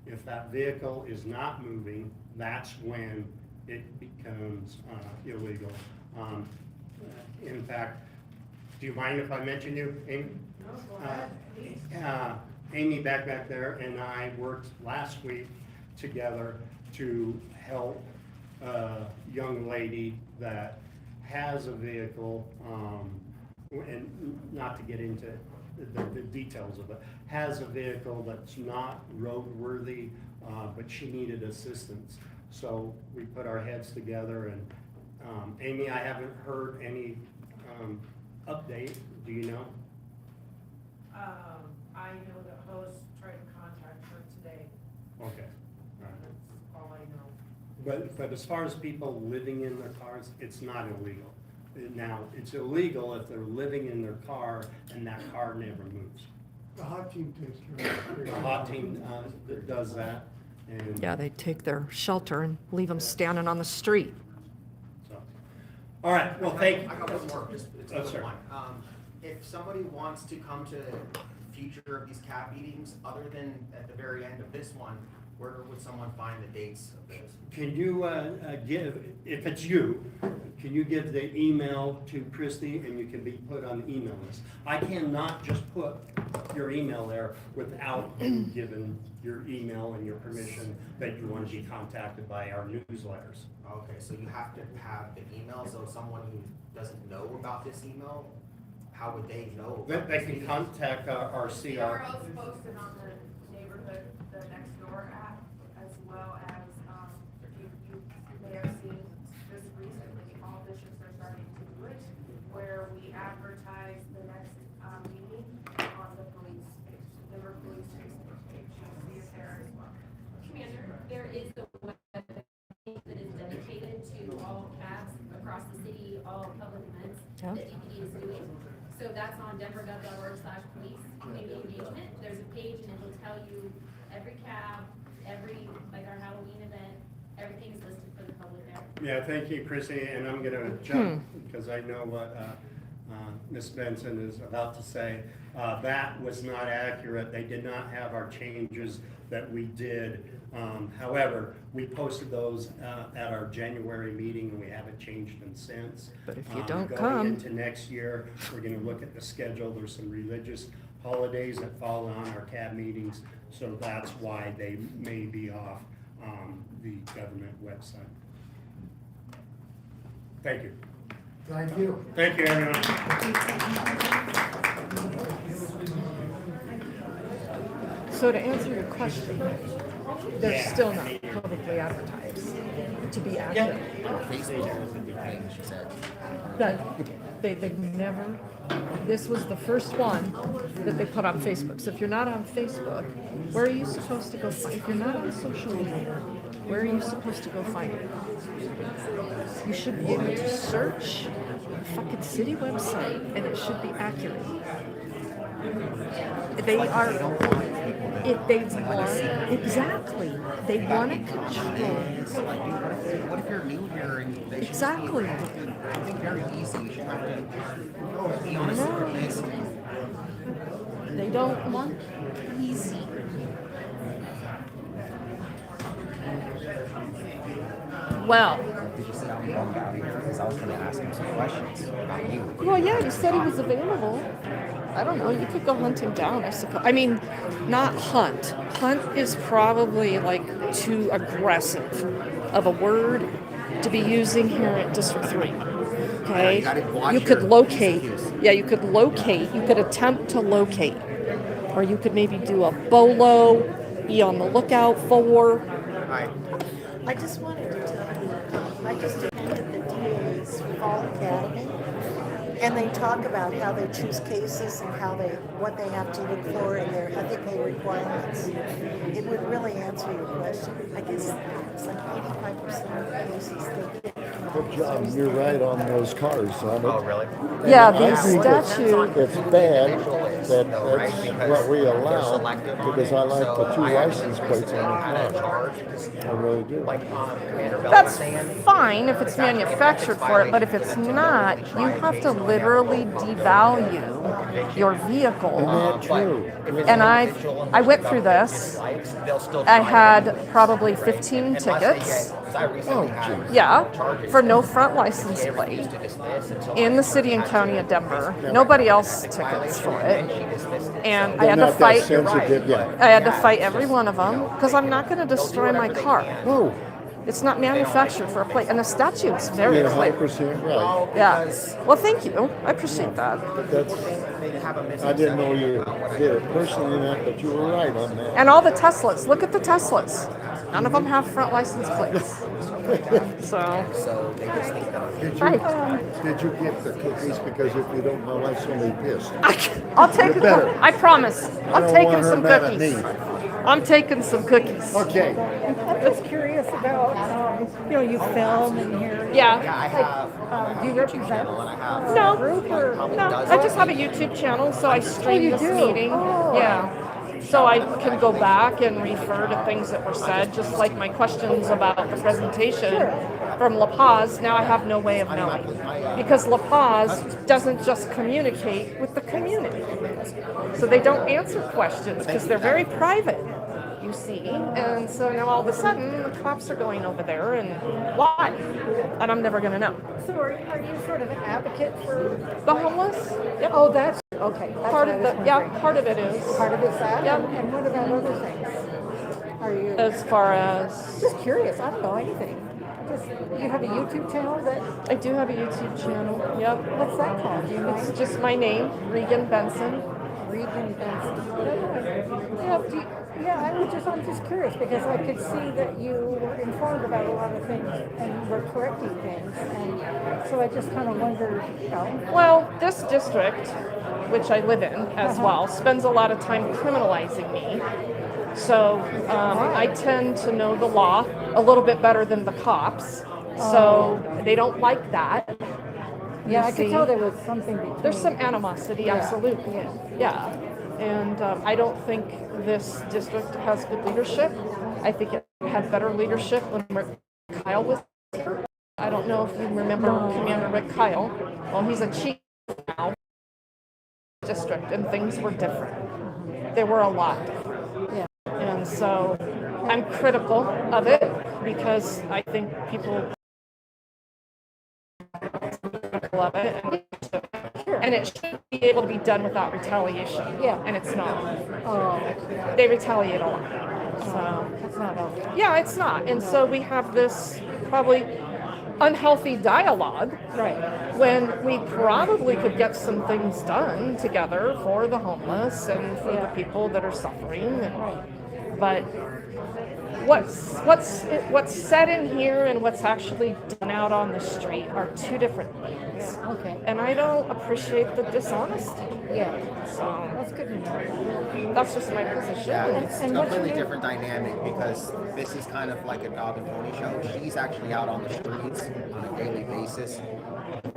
If that vehicle is not moving, that's when it becomes illegal. In fact, do you mind if I mention you, Amy? No, go ahead, please. Amy back there and I worked last week together to help a young lady that has a vehicle, and not to get into the details of it, has a vehicle that's not roadworthy, but she needed assistance. So we put our heads together and, Amy, I haven't heard any update. Do you know? I know that Hose tried to contact her today, Okay. All right. that's all I know. But as far as people living in their cars, it's not illegal. Now, it's illegal if they're living in their car and that car never moves. The hot team takes care of it. The hot team does that, and Yeah, they take their shelter and leave them standing on the street. so. All right, well, thank you. I got one more, just, it's a Oh, quick sir. one. If somebody wants to come to future of these CAB meetings, other than at the very end of this one, where would someone find the dates of this? Can you give, if it's you, can you give the email to Christy and you can be put on the email list? I cannot just put your email there without you giving your email and your permission that you want to be contacted by our newsletters. Okay, so you have to have the email, so someone who doesn't know about this email, how would they know? They about they this can meeting? contact our CR. URL's posted on the neighborhood, the Nextdoor app, as well as, you may have seen just recently, all districts are starting to do it, where we advertise the next, meeting all public events Yeah. that DPD is doing. So that's on denvergov.org/police community engagement. There's a page and it will tell you every cab, like our Halloween event, everything is listed for the public there. Yeah, thank you, Chrissy, and I'm gonna jump, because I know what Ms. Benson is about to say. That was not accurate. They did not have our changes that we did. However, we posted those at our January meeting, and we haven't changed them since. But if you don't Going come. into next year, we're gonna look at the schedule. There's some religious holidays that fall on our CAB meetings, so that's why they may be off the government website. Thank you. Thank you. Thank you, everyone. So to answer your question, they're still not publicly advertised to be accurate. Facebook is a big thing, she said. That they've never, this was the first one that they put on Facebook. So if you're not on Facebook, where are you supposed to go find, if you're not on social media, where are you supposed to go find it? You should be able to search the fucking city website and it should be accurate. They are, they want, exactly, they want to control. What if you're new here and they should Exactly. I think very easy. You should have to be on a secret list. They don't want easy. Well, Did you see how he bumped out of here? Because I was going to ask him some questions about you. well, yeah, you said he was available. I don't know. You could go hunt him down, I suppose. I mean, not hunt. Hunt is probably like too aggressive of a word to be using here at District 3. Okay? You gotta watch You could your locate. P's. Yeah, you could locate. You could attempt to locate. Or you could maybe do a bolo, be on the lookout for. I just wanted to tell you, I just attended the DA's Fall Academy, and they talk about how they choose cases and what they have to look for in their ethical requirements. It would really answer your question. I guess it's like 85% of the cases they get. Good job, you're right on those cars, son. Oh, really? Yeah, And I these think statute. It's bad that No, right? that's Because what we they're allow, selective on because it. I like So the two I license actually plates on had a the car. charge. I really do. Like Commander Bell was That's saying. fine if it's manufactured for it, but if it's not, you have to literally devalue your vehicle. Isn't that true? And I went through this. I had probably 15 tickets. Yeah, for no front license plate in the city and county of Denver. Nobody else tickets for it. And I They're had to not that fight. sensitive yet. I had to fight every one of them because I'm not going to destroy my car. No, It's not manufactured for a plate, and the statute's very you're clear. 100% right. Yeah. Well, thank you. I appreciate that. That's, I didn't know you did it personally, but you were right on that. And all the Teslas. Look at the Teslas. None of them have front license plates. So, So they just think that. Did you get the cookies? Because if you don't, my wife's gonna be pissed. I'll take You better. I promise. I I'm don't taking want her some mad at cookies. me. I'm taking some cookies. Okay. I'm just curious about, you film and hear. Yeah. Yeah, I have Do you represent channel and I have No. group or? No, I just have a YouTube channel, so I stream you this do? meeting. Oh. Yeah. So I can go back and refer to things that were said, just like my questions about the presentation from La Paz. Now I have no way of knowing. Because La Paz doesn't just communicate with the community. So they don't answer questions because they're very private, you see. And so now all of a sudden the cops are going over there and why? And I'm never going to know. So are you sort of an advocate for? The homeless? Yep. Oh, that's, okay. That's Part what of I was the, yeah, wondering. part of it is. Part of it's that? Yep. And what about other things? Are you? As far as, Just curious, I don't know anything. Just, you have a YouTube channel that, I do have a YouTube channel. Yep. what's that called? Do you know? It's just my name, Regan Benson. Regan Benson. I'm just curious because I could see that you were informed about a lot of things and were correcting things. And so I just kind of wondered, Well, this district, which I live in as well, spends a lot of time criminalizing me. So I tend to know the law a little bit better than the cops. So they don't like that. Yeah, I could tell there was something There's some animosity, absolutely. Yeah. And I don't think this district has good leadership. I think it had better leadership when Kyle was here. I don't know if you remember Commander Rick Kyle. Well, he's a chief now district, and things were different. They were a lot different. Yeah. And so I'm critical of it because I think people love it. And it should be able to be done without retaliation. Yeah. And it's not. Oh, They retaliate a lot. So that's not helpful. yeah, it's not. And so we have this probably unhealthy dialogue. Right. When we probably could get some things done together for the homeless and for the people that are suffering. But what's said in here and what's actually done out on the street are two different things. Okay. And I don't appreciate the dishonesty. Yeah. So That's good to know. that's just my position. Yeah, it's a And what's completely your- different dynamic because this is kind of like a dog and pony show. She's actually out on the streets on a daily basis,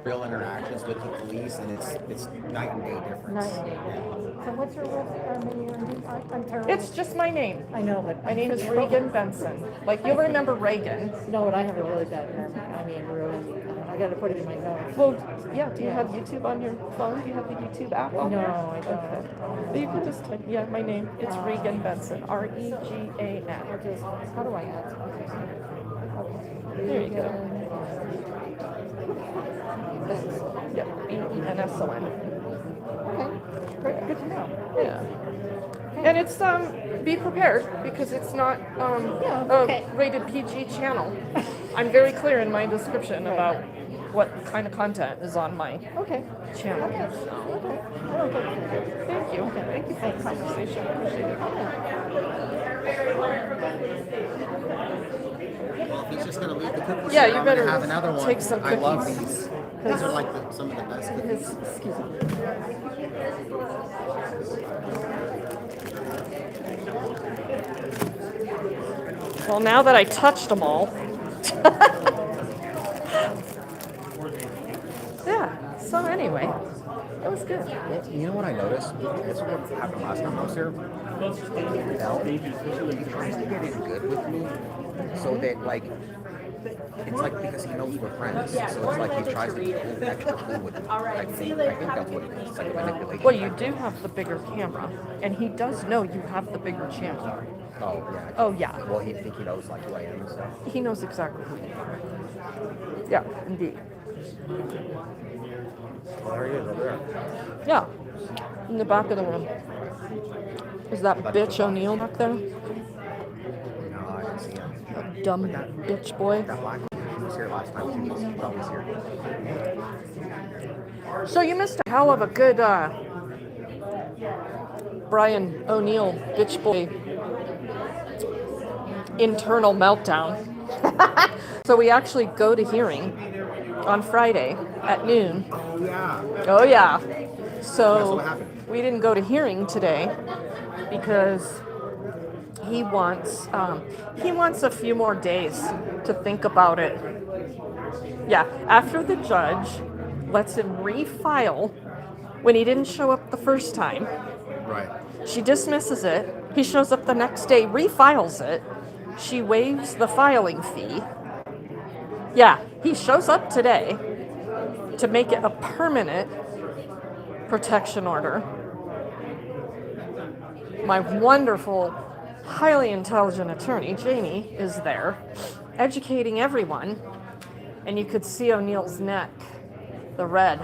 real interactions with the police, and it's night and day difference. So what's your name? I'm terrible. It's just my name. I know, but My name is Regan Benson. Like, you'll remember Reagan. No, but I have a really bad memory. I mean, really. I got to put it in my notes. Well, yeah, do you have YouTube on your phone? Do you have the YouTube app on No, there? I don't. Okay. You can just type, my name. It's Regan Benson. R-E-G-A-N. How do I add? Okay. There you go. Yep, B-E-N-S-O-N. Okay. Great. Good to know. Yeah. And it's, be prepared, because it's not okay. a rated PG channel. I'm very clear in my description about what kind of content is on my channel. Thank you. Thank you for the conversation. I appreciate it. Well, if he's just gonna leave the cookies, Yeah, here, you I'm better gonna have another one. take some I love cookies. these. These are like some of the best cookies. Excuse me. Well, now that I touched them all. Yeah, so anyway, it was good. You know what I noticed? This is what happened last time I was here. He tries to get in good with me, so that like it's like because he knows we're friends, so it's like he tries to be extra cool with me. I think that's what it is. It's like manipulation. Well, you do have the bigger camera, and he does know you have the bigger channel. Oh yeah. Oh yeah. Well, he think he knows like who I am and stuff. He knows exactly who you are. Yeah, indeed. Well, there he is over there. Yeah, in the back of the room. Is that bitch O'Neill back there? No, I didn't see him. That dumb bitch boy. That black one, he was here last time too. He's always here. So you missed a hell of a good Brian O'Neill bitch boy internal meltdown. So we actually go to hearing on Friday at noon. Oh yeah. Oh yeah. So So what happened? we didn't go to hearing today because he wants a few more days to think about it. Yeah, after the judge lets him refile when he didn't show up the first time. Right. She dismisses it. He shows up the next day, refiles it. She waives the filing fee. Yeah, he shows up today to make it a permanent protection order. My wonderful, highly intelligent attorney, Janie, is there, educating everyone. And you could see O'Neill's neck, the red.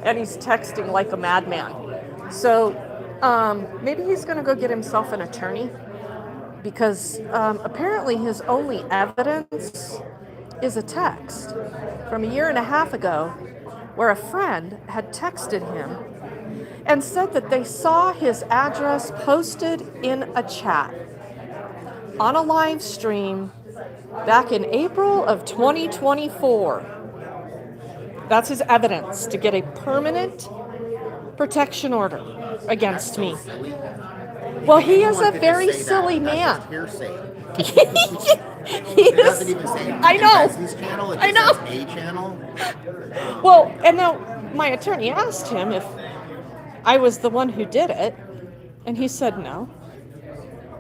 And he's texting like a madman. So maybe he's going to go get himself an attorney because apparently his only evidence is a text from a year and a half ago where a friend had texted him and said that they saw his address posted in a chat on a live stream back in April of 2024. That's his evidence to get a permanent protection order against me. Well, he is a very silly man. Hearsay. It doesn't even say I know. business channel. It I just know. says a channel. Well, and now my attorney asked him if I was the one who did it, and he said no.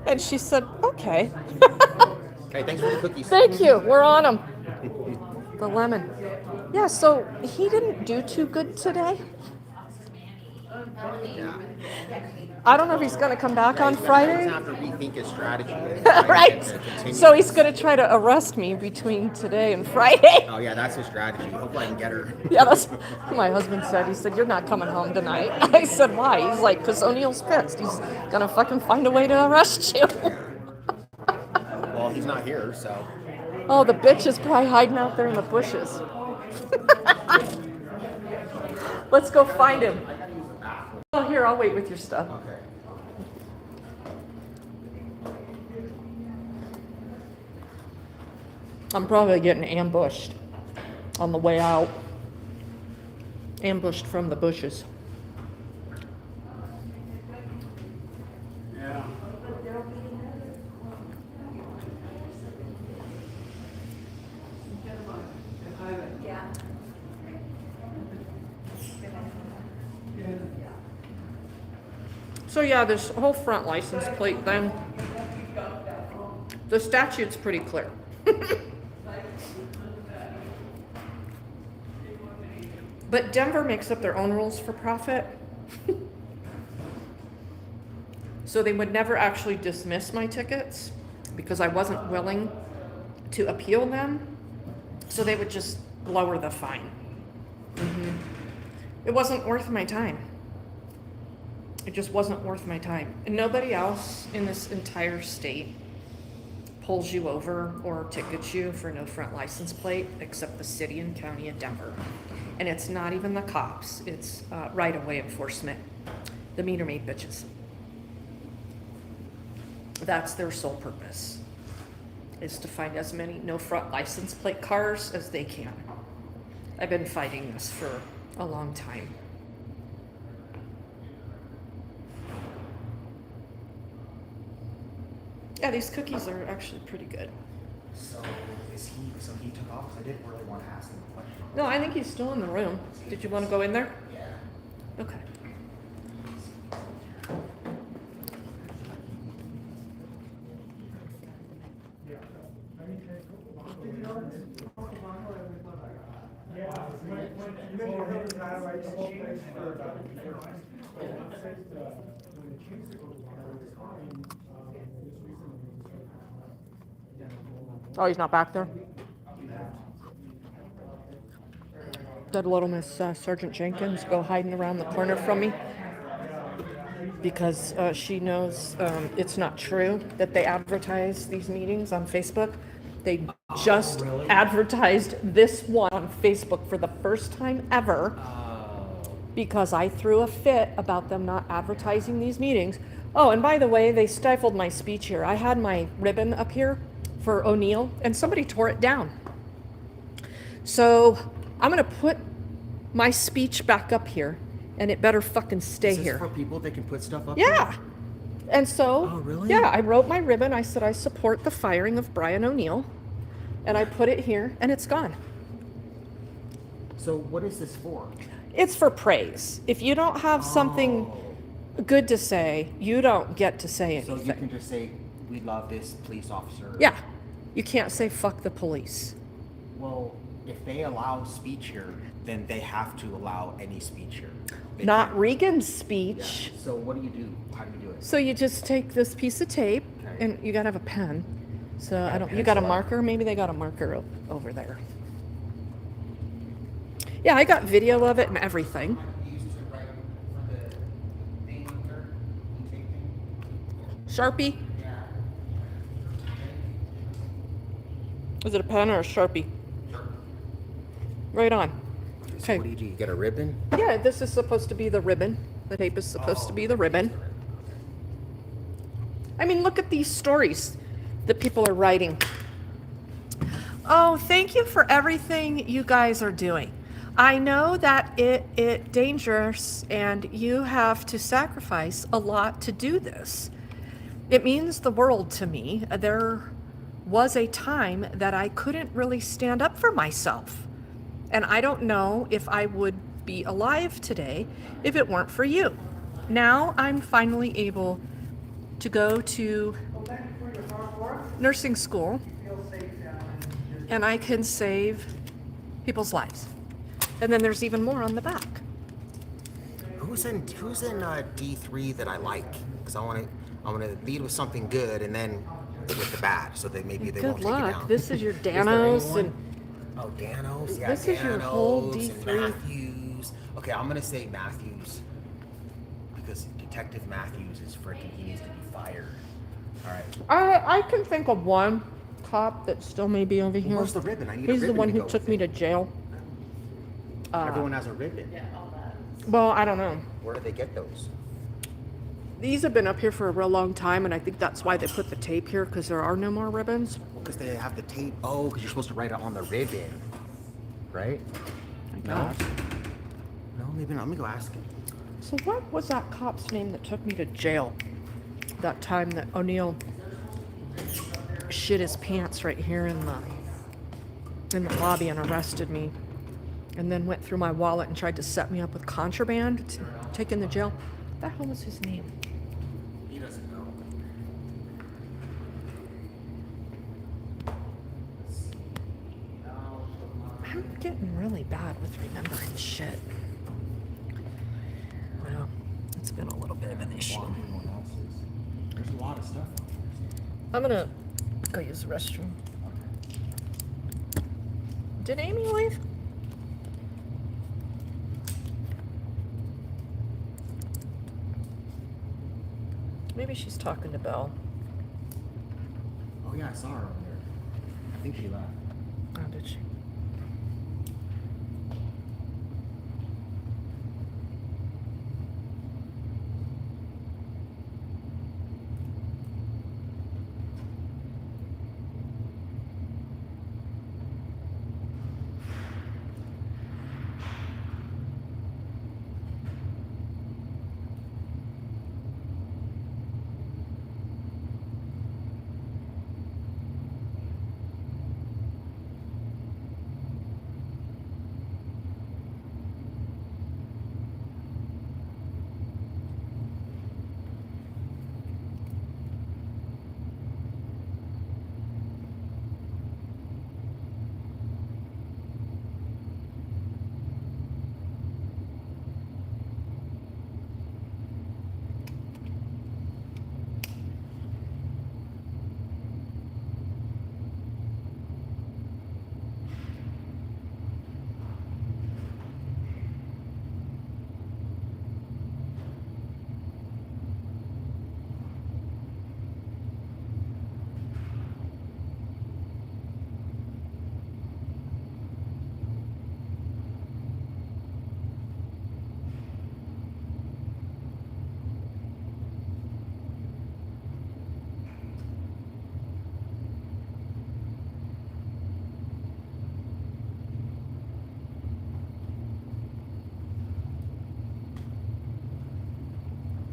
And she said, okay. Okay, thanks for the cookies. Thank you. We're on them. The lemon. Yeah, so he didn't do too good today. Yeah. I don't know if he's going to come back on He's gonna Friday. have to rethink his strategy. Right. To continue So he's this. going to try to arrest me between today and Friday. Oh yeah, that's his strategy. Hopefully I can get her. Yeah, that's what my husband said. He said, you're not coming home tonight. I said, why? He's like, because O'Neill's pissed. He's going to fucking find a way to arrest you. Well, he's not here, so. Oh, the bitch is probably hiding out there in the bushes. Let's go find him. Oh, here, I'll wait with your stuff. Okay. I'm probably getting ambushed on the way out. Ambushed from the bushes. Yeah. So yeah, this whole front license plate thing, the statute's pretty clear. But Denver makes up their own rules for profit. So they would never actually dismiss my tickets because I wasn't willing to appeal them. So they would just lower the fine. It wasn't worth my time. It just wasn't worth my time. And nobody else in this entire state pulls you over or tickets you for no front license plate except the city and county of Denver. And it's not even the cops, it's right-of-way enforcement, the meter maid bitches. That's their sole purpose, is to find as many no front license plate cars as they can. I've been fighting this for a long time. Yeah, these cookies are actually pretty good. So he took off? 'Cause I didn't really want to ask him a question. No, I think he's still in the room. Did you want to go in there? Yeah. Okay. Oh, he's not back there? Did little Miss Sergeant Jenkins go hiding around the corner from me? Because she knows it's not true that they advertise these meetings on Facebook. They just advertised this one on Facebook for the first time ever because I threw a fit about them not advertising these meetings. Oh, and by the way, they stifled my speech here. I had my ribbon up here for O'Neill, and somebody tore it down. So I'm gonna put my speech back up here, and it better fucking stay Is this here. for people that can put stuff up? Yeah. And so, Oh, really? yeah, I wrote my ribbon. I said I support the firing of Brian O'Neill, and I put it here, and it's gone. So what is this for? It's for praise. If you don't have something good to say, you don't get to say So anything. you can just say, we love this police officer. Yeah. You can't say fuck the police. Well, if they allow speech here, then they have to allow any speech here. They Not can't- Regan's speech. Yeah. So what do you do? How do you do it? So you just take this piece of tape, Okay. and you gotta have a pen. So I don't. You pencil got a out. marker? Maybe they got a marker over there. Yeah, I got video of it and everything. Sharpie? Is it a pen or a Sharpie? Right on. So Okay. what do? You get a ribbon? Yeah, this is supposed to be the ribbon. The tape is supposed to be the ribbon. I mean, look at these stories that people are writing. Oh, thank you for everything you guys are doing. I know that it dangerous and you have to sacrifice a lot to do this. It means the world to me. They're was a time that I couldn't really stand up for myself. And I don't know if I would be alive today if it weren't for you. Now I'm finally able to go to nursing school and I can save people's lives. And then there's even more on the back. Who's in D3 that I like? Because I want to lead with something good and then with the bad, so that maybe they won't Good take it luck. down. This is your Is there Danos anyone? and Oh, Danos. Yeah, this is your whole Danos and D3. Matthews. Okay, I'm gonna say Matthews because Detective Matthews is freaking. He needs to be fired. All right. I can think of one cop that still may be over here. Where's the ribbon? I need a He's the ribbon one to who go took with me it. to jail. Everyone has a ribbon. Well, I don't know. Where do they get those? These have been up here for a real long time, and I think that's why they put the tape here, because there are no more ribbons. Because they have the tape. Oh, because you're supposed to write it on the ribbon, right? No. No, maybe not. Let me go ask him. So what was that cop's name that took me to jail that time that O'Neill shit his pants right here in the lobby and arrested me, and then went through my wallet and tried to set me up with contraband to take in the jail? What the hell was his name? He doesn't know. I'm getting really bad with remembering shit. Well, it's been a little bit of an issue. There's a lot of stuff. I'm gonna go use the restroom. Did Amy leave? Maybe she's talking to Belle. Oh yeah, I saw her over there. I think she left. Oh, did she?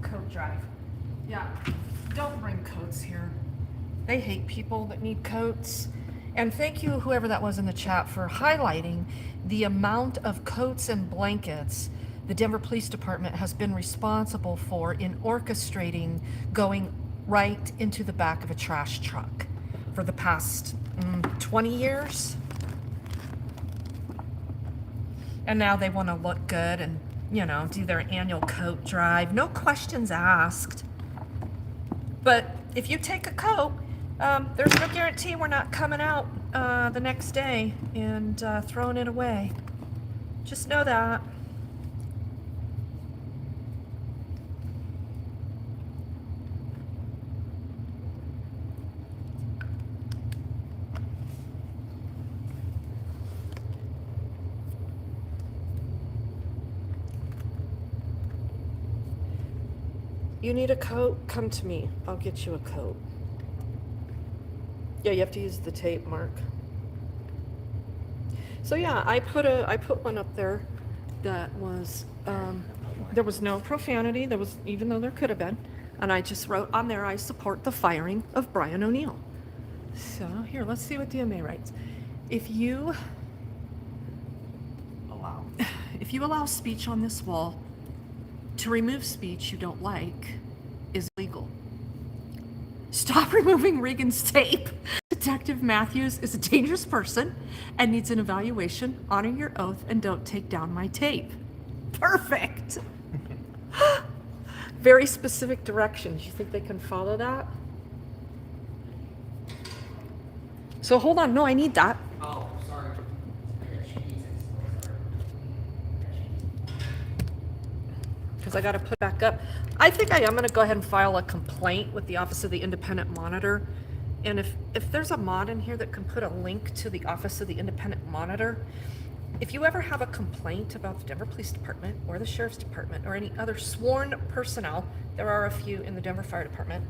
Coat drive. Yeah, don't bring coats here. They hate people that need coats. And thank you, whoever that was in the chat, for highlighting the amount of coats and blankets the Denver Police Department has been responsible for in orchestrating going right into the back of a trash truck for the past 20 years. And now they want to look good and, you know, do their annual coat drive. No questions asked. But if you take a coat, there's no guarantee we're not coming out the next day and throwing it away. Just know that. You need a coat? Come to me. I'll get you a coat. Yeah, you have to use the tape, Mark. So yeah, I put one up there that was there was no profanity. There was, even though there could have been, and I just wrote on there, I support the firing of Brian O'Neill. So here, let's see what DMA writes. If you allow speech on this wall, to remove speech you don't like is illegal. Stop removing Regan's tape. Detective Matthews is a dangerous person and needs an evaluation. Honor your oath and don't take down my tape. Perfect. Very specific directions. You think they can follow that? So hold on. No, I need that. Oh, sorry. Because I got to put back up. I think I am going to go ahead and file a complaint with the Office of the Independent Monitor. And if there's a mod in here that can put a link to the Office of the Independent Monitor, if you ever have a complaint about the Denver Police Department or the Sheriff's Department or any other sworn personnel, there are a few in the Denver Fire Department,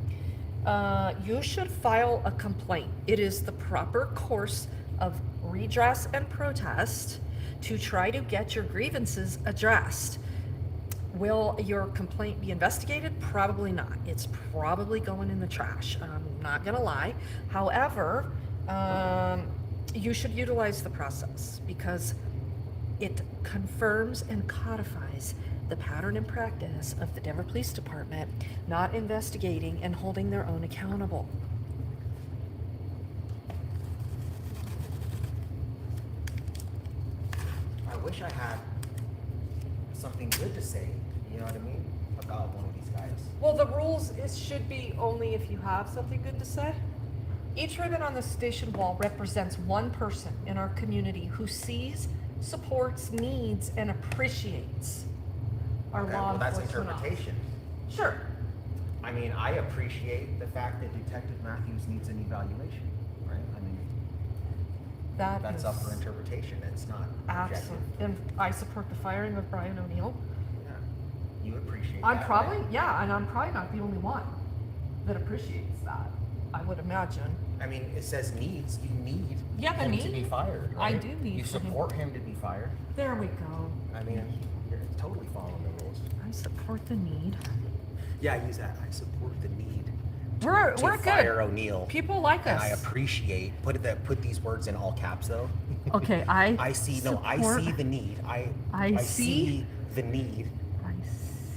you should file a complaint. It is the proper course of redress and protest to try to get your grievances addressed. Will your complaint be investigated? Probably not. It's probably going in the trash. I'm not gonna lie. However, you should utilize the process because it confirms and codifies the pattern and practice of the Denver Police Department not investigating and holding their own accountable. I wish I had something good to say, you know what I mean, about one of these guys. Well, the rules should be only if you have something good to say. Each ribbon on the station wall represents one person in our community who sees, supports, needs, and appreciates our Okay, law well, that's enforcement interpretation. officers. Sure. I mean, I appreciate the fact that Detective Matthews needs an evaluation, right? I mean, that's up for interpretation. It's not objective. Absolutely. And I support the firing of Brian O'Neill. Yeah. You appreciate I'm that, probably, right? yeah, and I'm probably not the only one that appreciates that, I would imagine. I mean, it says needs. You need Yeah, the him to need. be fired. I Right? do need You for him. support him to be fired. There we go. I mean, you're totally following the rules. I support the need. Yeah, use that. I support the need We're to good. fire O'Neill. People like And us. I appreciate. Put these words in all caps though. Okay, I see. No, I support- see the need. I see see- the need. I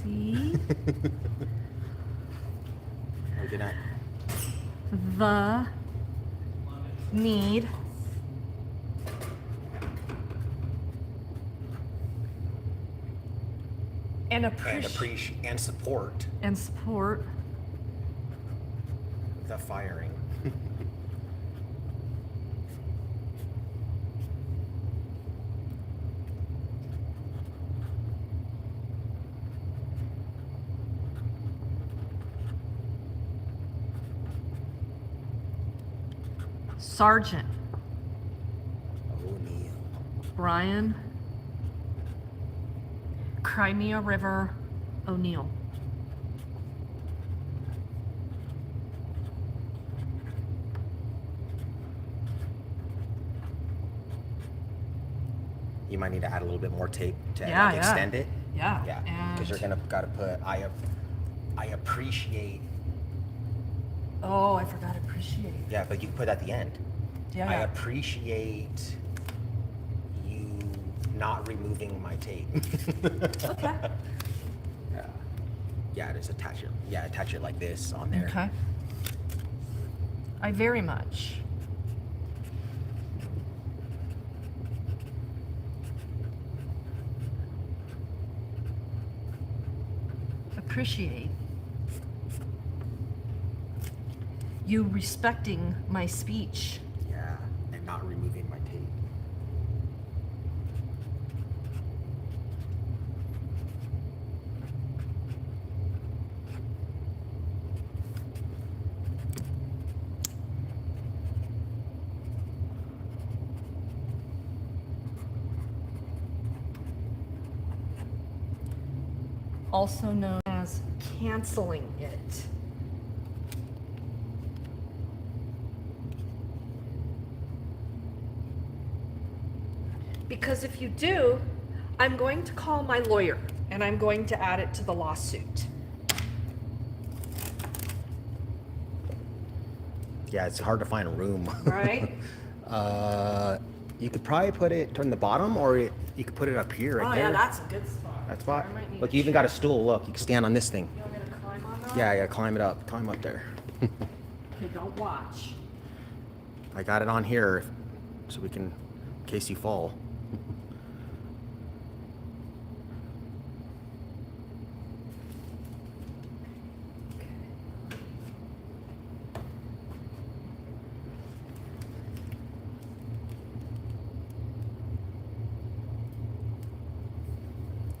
see Or did I? the need and appreciate And support and support the firing. Sergeant O'Neill. Brian Crimea River O'Neill. You might need to add a little bit more tape to Yeah, like, extend it. Yeah. Yeah, And because you're gotta put I appreciate. oh, I forgot appreciate. Yeah, but you can put at the end. Yeah. I yeah. appreciate you not removing my tape. Okay. Yeah. Yeah, just attach it. Yeah, attach it like this on there. Okay. I very much appreciate you respecting my speech. Yeah, and not removing my tape. Also known as canceling it. Because if you do, I'm going to call my lawyer and I'm going to add it to the lawsuit. Yeah, it's hard to find a room. Right? You could probably put it on the bottom, or you could put it up here, right Oh, there. yeah, that's a good spot. That spot. I might need Look, a you even got a chair. stool. Look, you can stand on this thing. You want me to climb on that? Yeah, climb it up. Climb up there. Okay, don't watch. I got it on here, so we can, in case you fall.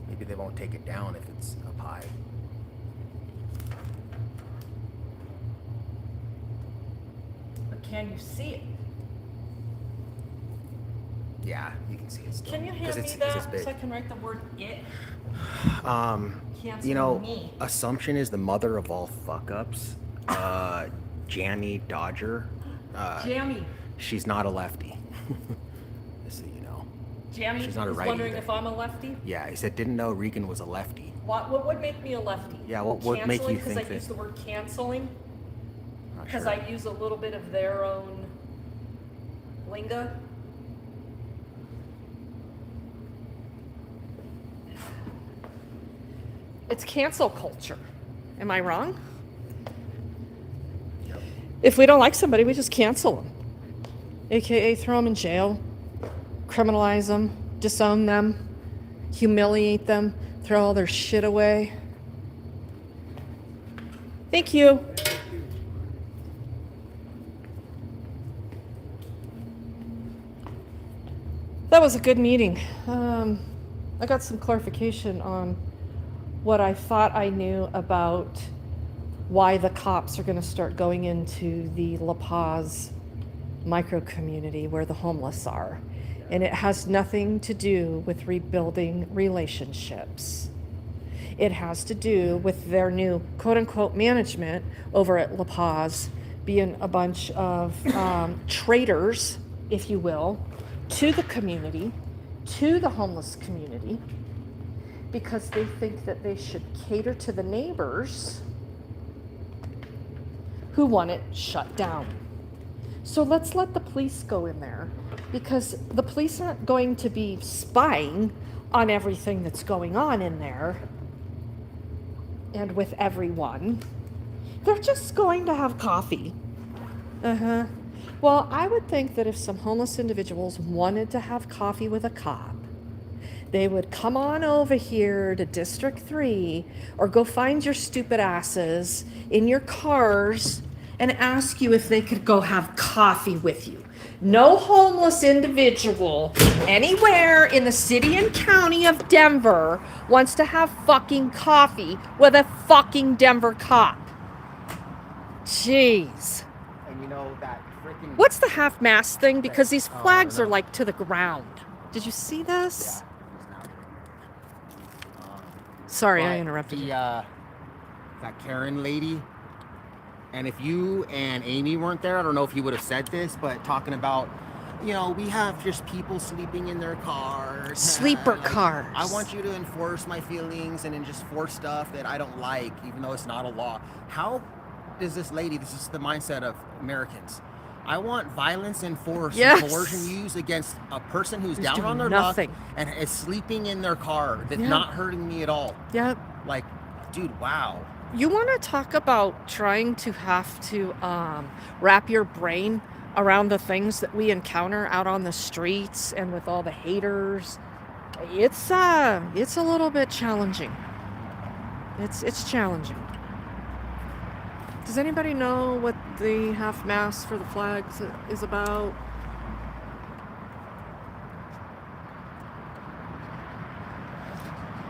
Maybe they won't take it down if it's up high. But can you see it? Yeah, you can see it still. Can you hand 'cause me it's that this big. so I can write the word it? You know, me. Assumption is the mother of all fuck ups. Jamie Dodger. Jamie. She's not a lefty. Just so you know. Jamie She's not a is righty wondering either. if I'm a lefty. Yeah, he said didn't know Regan was a lefty. What would make me a lefty? Yeah, what would make you Canceling, because think I use that? the word canceling. Not Because sure. I use a little bit of their own lingo. It's cancel culture. Am I wrong? Yep. If we don't like somebody, we just cancel them. AKA throw them in jail, criminalize them, disown them, humiliate them, throw all their shit away. Thank you. That was a good meeting. I got some clarification on what I thought I knew about why the cops are going to start going into the La Paz micro community where the homeless are. And it has nothing to do with rebuilding relationships. It has to do with their new quote unquote management over at La Paz being a bunch of traitors, if you will, to the community, to the homeless community, because they think that they should cater to the neighbors who want it shut down. So let's let the police go in there, because the police aren't going to be spying on everything that's going on in there and with everyone. They're just going to have coffee. Well, I would think that if some homeless individuals wanted to have coffee with a cop, they would come on over here to District 3 or go find your stupid asses in your cars and ask you if they could go have coffee with you. No homeless individual anywhere in the city and county of Denver wants to have fucking coffee with a fucking Denver cop. Jeez. And you know that freaking. What's the half-mast thing? Because these Oh, I flags don't are know. like to the ground. Did you see this? Sorry, I But interrupted you. that Karen lady. And if you and Amy weren't there, I don't know if you would have said this, but talking about, you know, we have just people sleeping in their cars. Sleeper Like, cars. I want you to enforce my feelings and then just force stuff that I don't like, even though it's not a law. How does this lady, this is the mindset of Americans. I want violence and force Yes. and coercion used against a person who's down doing on their nothing. luck and is sleeping in their car that's Yeah. not hurting me at all. Yep. Like, dude, wow. You want to talk about trying to have to wrap your brain around the things that we encounter out on the streets and with all the haters. It's a little bit challenging. It's challenging. Does anybody know what the half-mast for the flags is about?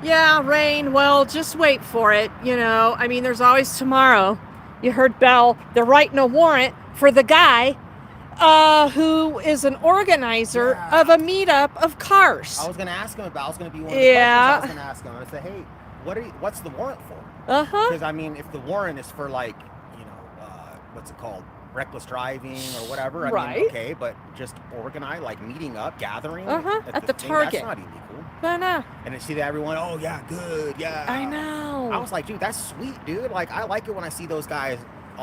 Yeah, rain. Well, just wait for it. You know, I mean, there's always tomorrow. You heard Bell. They're writing a warrant for the guy who is an organizer of a meetup of cars. I was gonna ask him about. I was gonna be one of the Yeah. questions I was gonna ask him. I said, hey, what's the warrant for? Uh-huh. Because I mean, if the warrant is for like, you know, what's it called, reckless driving or whatever, I Right. mean, okay, but just organize, like meeting up, gathering At the thing, Target. That's not illegal. I know. And to see that everyone, oh yeah, good, yeah. I know. I was like, dude, that's sweet, dude. Like, I like it when I see those guys,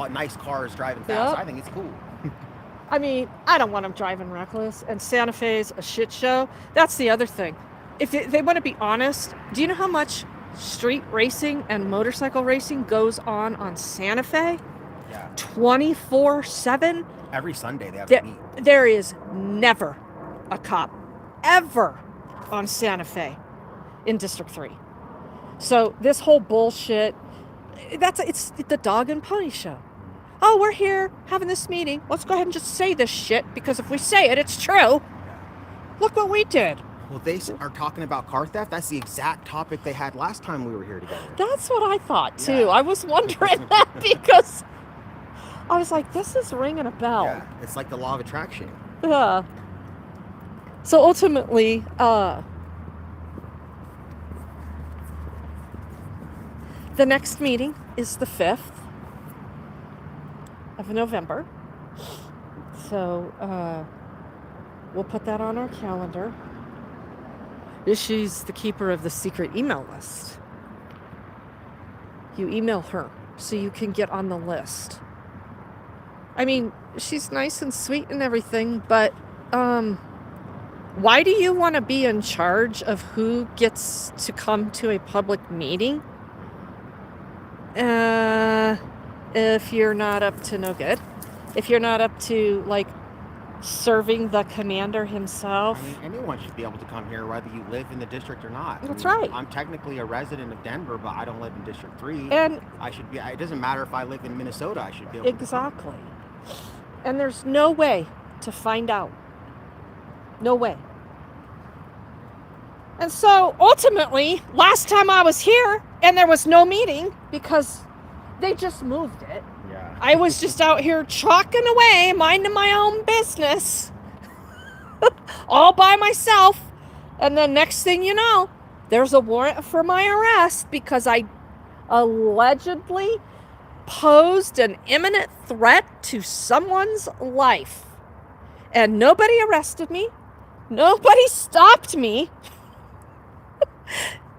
nice cars driving fast. Yep. I think it's cool. I mean, I don't want them driving reckless, and Santa Fe's a shit show. That's the other thing. If they want to be honest, do you know how much street racing and motorcycle racing goes on Santa Fe? Yeah. 24/7? Every Sunday they have a meet. There is never a cop ever on Santa Fe in District 3. So this whole bullshit, it's the dog and pony show. Oh, we're here having this meeting. Let's go ahead and just say this shit, because if we say it, it's true. Look what we did. Well, they are talking about car theft. That's the exact topic they had last time we were here together. That's what I thought too. Yeah. I was wondering that because I was like, this is ringing a bell. Yeah, it's like the law of attraction. Yeah. So ultimately, the next meeting is the 5th of November. So we'll put that on our calendar. She's the keeper of the secret email list. You email her so you can get on the list. I mean, she's nice and sweet and everything, but why do you want to be in charge of who gets to come to a public meeting? If you're not up to no good. If you're not up to, like, serving the commander himself. I mean, anyone should be able to come here, whether you live in the district or not. That's I mean, right. I'm technically a resident of Denver, but I don't live in District 3. And I should be. It doesn't matter if I live in Minnesota. I should be able to. exactly. And there's no way to find out. No way. And so ultimately, last time I was here, and there was no meeting because they just moved it. Yeah. I was just out here chalking away, minding my own business, all by myself. And then next thing you know, there's a warrant for my arrest because I allegedly posed an imminent threat to someone's life. And nobody arrested me. Nobody stopped me.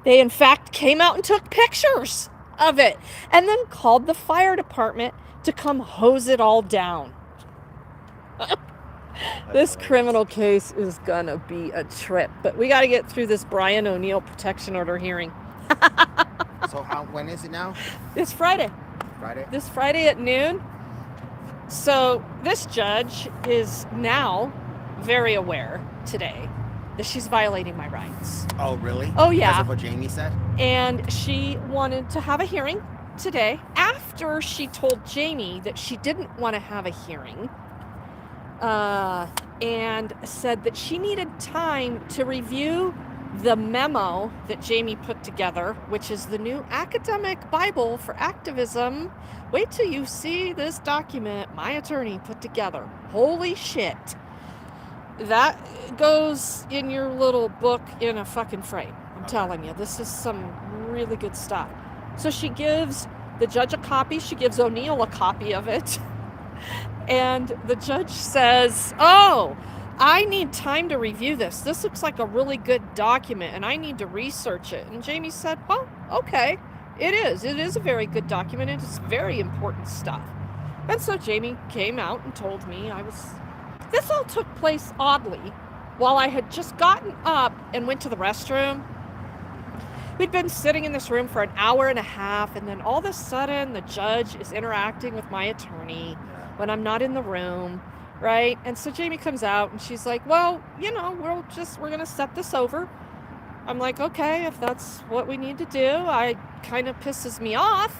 They, in fact, came out and took pictures of it and then called the fire department to come hose it all down. This criminal case is gonna be a trip, but we got to get through this Brian O'Neill protection order hearing. So when is it now? It's Friday. Friday? This Friday at noon. So this judge is now very aware today that she's violating my rights. Oh, really? Oh, yeah. Because of what Jamie said? And she wanted to have a hearing today after she told Jamie that she didn't want to have a hearing, and said that she needed time to review the memo that Jamie put together, which is the new academic Bible for activism. Wait till you see this document my attorney put together. Holy shit. That goes in your little book in a fucking frame. I'm telling you, this is some really good stuff. So she gives the judge a copy. She gives O'Neill a copy of it. And the judge says, oh, I need time to review this. This looks like a really good document, and I need to research it. And Jamie said, well, okay, it is. It is a very good document. It is very important stuff. And so Jamie came out and told me this all took place oddly while I had just gotten up and went to the restroom. We'd been sitting in this room for an hour and a half, and then all of a sudden the judge is interacting with my attorney when I'm not in the room, right? And so Jamie comes out and she's like, well, we're going to set this over. I'm like, okay, if that's what we need to do. I kind of pisses me off.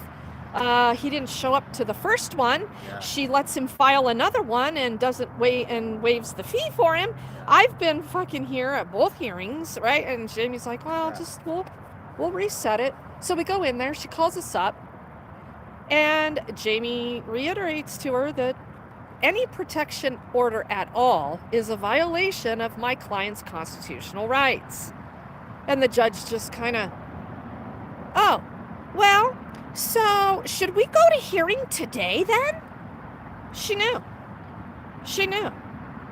He didn't show up to the first one. Yeah. She lets him file another one and doesn't wait and waives the fee for him. I've been fucking here at both hearings, right? And Jamie's like, well, we'll reset it. So we go in there. She calls us up. And Jamie reiterates to her that any protection order at all is a violation of my client's constitutional rights. And the judge just kind of, oh, well, so should we go to hearing today then? She knew.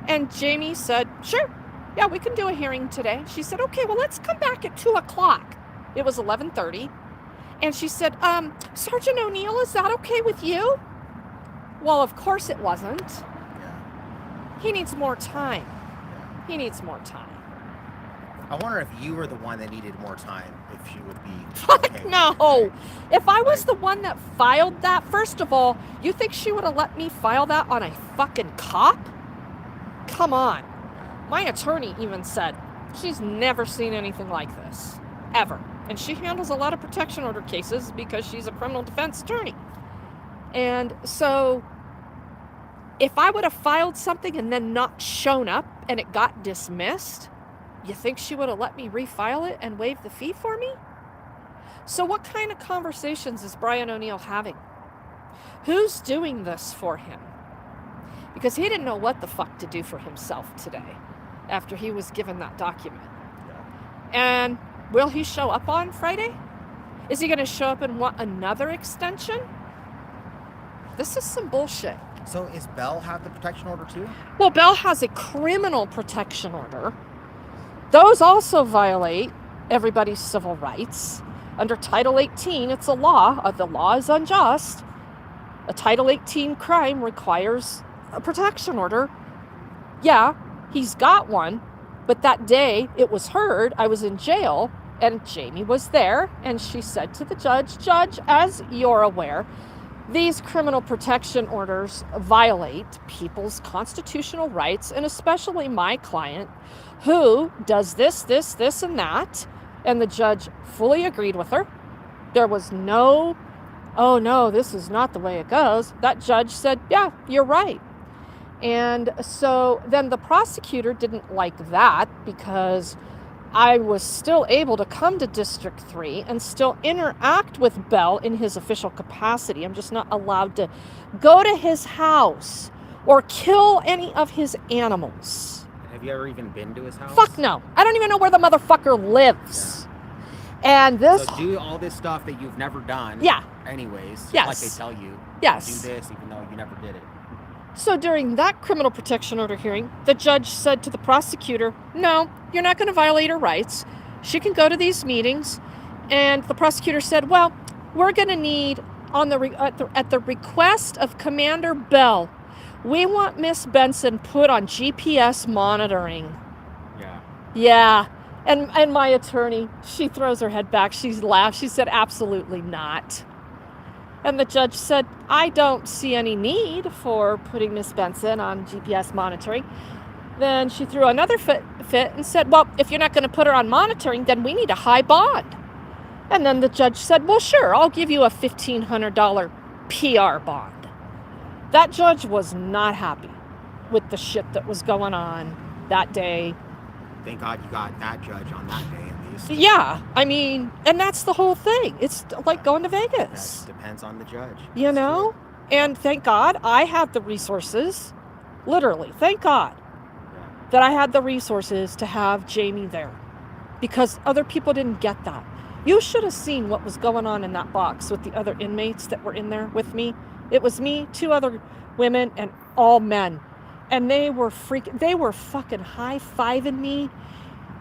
And Jamie said, sure, yeah, we can do a hearing today. She said, okay, well, let's come back at 2 o'clock. It was 11:30. And she said, Sergeant O'Neill, is that okay with you? Well, of course it wasn't. He needs more time. He needs more time. I wonder if you were the one that needed more time, if she would be Fuck okay. no. If I was the one that filed that, first of all, you think she would have let me file that on a fucking cop? Come on. My attorney even said she's never seen anything like this. Ever. And she handles a lot of protection order cases because she's a criminal defense attorney. And so if I would have filed something and then not shown up and it got dismissed, you think she would have let me refile it and waive the fee for me? So what kind of conversations is Brian O'Neill having? Who's doing this for him? Because he didn't know what the fuck to do for himself today after he was given that document. And will he show up on Friday? Is he going to show up and want another extension? This is some bullshit. So is Bell have the protection order too? Well, Bell has a criminal protection order. Those also violate everybody's civil rights. Under Title 18, it's a law. The law is unjust. A Title 18 crime requires a protection order. Yeah, he's got one, but that day it was heard, I was in jail, and Jamie was there, and she said to the judge, "Judge, as you're aware, these criminal protection orders violate people's constitutional rights, and especially my client, who does this, and that." And the judge fully agreed with her. There was no, "Oh no, this is not the way it goes." That judge said, "Yeah, you're right." And so then the prosecutor didn't like that because I was still able to come to District 3 and still interact with Bell in his official capacity. I'm just not allowed to go to his house or kill any of his animals. Have you ever even been to his house? Fuck no. I don't even know where the motherfucker lives. Yeah. And this... So do all this stuff that you've never done. Yeah. Anyways. Yes. Like they tell you. Yes. Do this even though you never did it. So during that criminal protection order hearing, the judge said to the prosecutor, "No, you're not going to violate her rights. She can go to these meetings." And the prosecutor said, "Well, we're going to need, at the request of Commander Bell, we want Miss Benson put on GPS monitoring." Yeah. Yeah. And my attorney, she throws her head back. She laughed. She said, "Absolutely not." And the judge said, "I don't see any need for putting Miss Benson on GPS monitoring." Then she threw another fit and said, "Well, if you're not going to put her on monitoring, then we need a high bond." And then the judge said, "Well, sure, I'll give you a $1,500 PR bond." That judge was not happy with the shit that was going on that day. Thank God you got that judge on that day at least. Yeah, I mean, and that's the whole thing. It's like going to Vegas. That depends on the judge. You know? And thank God I had the resources, literally, thank God that I had the resources to have Jamie there. Because other people didn't get that. You should have seen what was going on in that box with the other inmates that were in there with me. It was me, 2 other women, and all men. And they were fucking high-fiving me.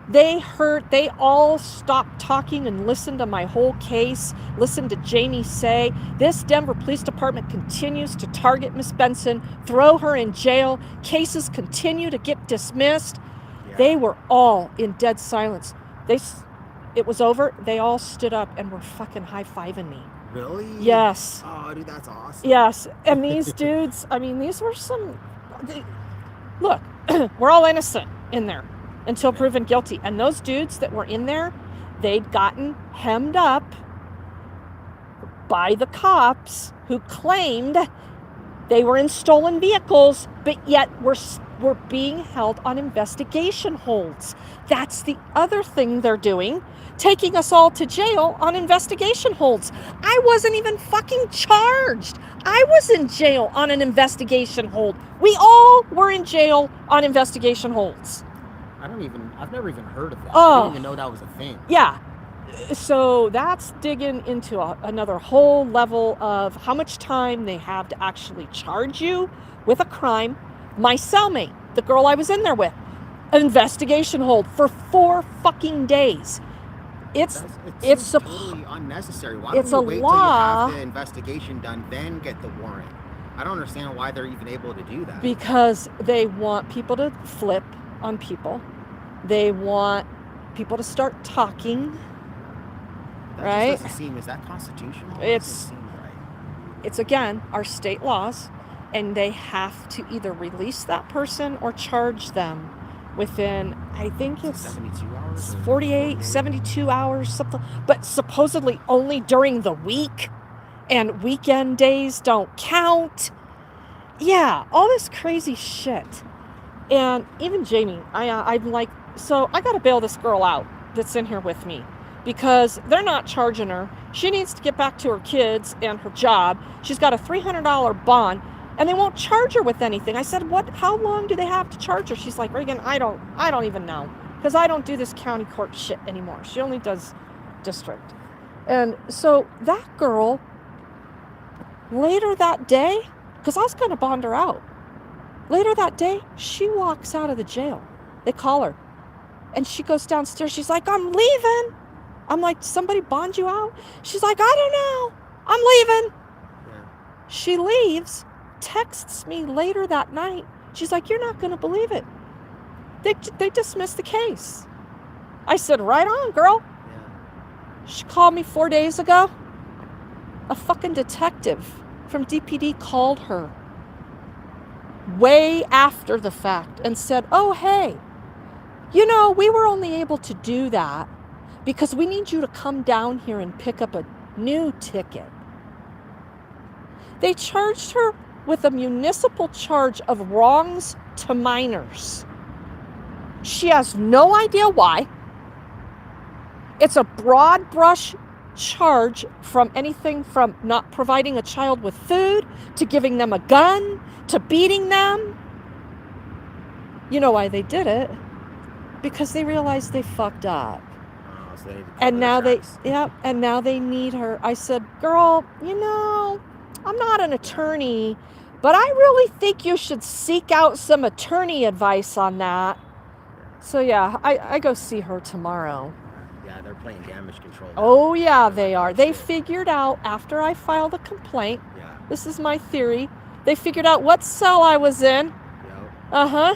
They all stopped talking and listened to my whole case, listened to Jamie say, "This Denver Police Department continues to target Miss Benson, throw her in jail, cases continue to get dismissed." Yeah. They were all in dead silence. It was over, they all stood up and were fucking high-fiving me. Really? Yes. Oh, dude, that's awesome. Yes, and these dudes, I mean, these were look, we're all innocent in there until proven guilty. And those dudes that were in there, they'd gotten hemmed up by the cops who claimed they were in stolen vehicles, but yet were being held on investigation holds. That's the other thing they're doing, taking us all to jail on investigation holds. I wasn't even fucking charged. I was in jail on an investigation hold. We all were in jail on investigation holds. I've never even heard of that. Oh. I didn't even know that was a thing. Yeah. So that's digging into another whole level of how much time they have to actually charge you with a crime. My cellmate, the girl I was in there with, investigation hold for 4 fucking days. It's totally unnecessary. Why it's don't a you wait law. till you have the investigation done, then get the warrant? I don't understand why they're even able to do that. Because they want people to flip on people. They want people to start talking. That Right? just doesn't seem, is that constitutional? It It's doesn't seem right. it's again our state laws, and they have to either release that person or charge them within, I think it's 72 hours? Or 48, 72 hours, something, but supposedly only during the week, and weekend days don't count. Yeah, all this crazy shit. And even Jamie, I'm like, so I gotta bail this girl out that's in here with me, because they're not charging her. She needs to get back to her kids and her job. She's got a $300 bond, and they won't charge her with anything. I said, what? How long do they have to charge her? She's like, Reagan, I don't even know, because I don't do this county court shit anymore. She only does district. And so that girl, later that day, because I was going to bond her out, later that day, she walks out of the jail. They call her, and she goes downstairs. She's like, I'm leaving. I'm like, somebody bond you out? She's like, I don't know. I'm leaving. Yeah. She leaves, texts me later that night. She's like, you're not going to believe it. They dismissed the case. I said, right on, girl. Yeah. She called me 4 days ago. A fucking detective from DPD called her way after the fact and said, oh, hey, you know, we were only able to do that because we need you to come down here and pick up a new ticket. They charged her with a municipal charge of wrongs to minors. She has no idea why. It's a broad brush charge, from anything from not providing a child with food to giving them a gun to beating them. You know why they did it? Because they realized they fucked up. So they And now and now they need her. I said, girl, you know, I'm not an attorney, but I really think you should seek out some attorney advice on that. So yeah, I go see her tomorrow. Yeah, they're playing damage control. Oh yeah, they are. They figured out after I filed a complaint, Yeah. this is my theory, they figured out what cell I was in. Yep. Uh-huh.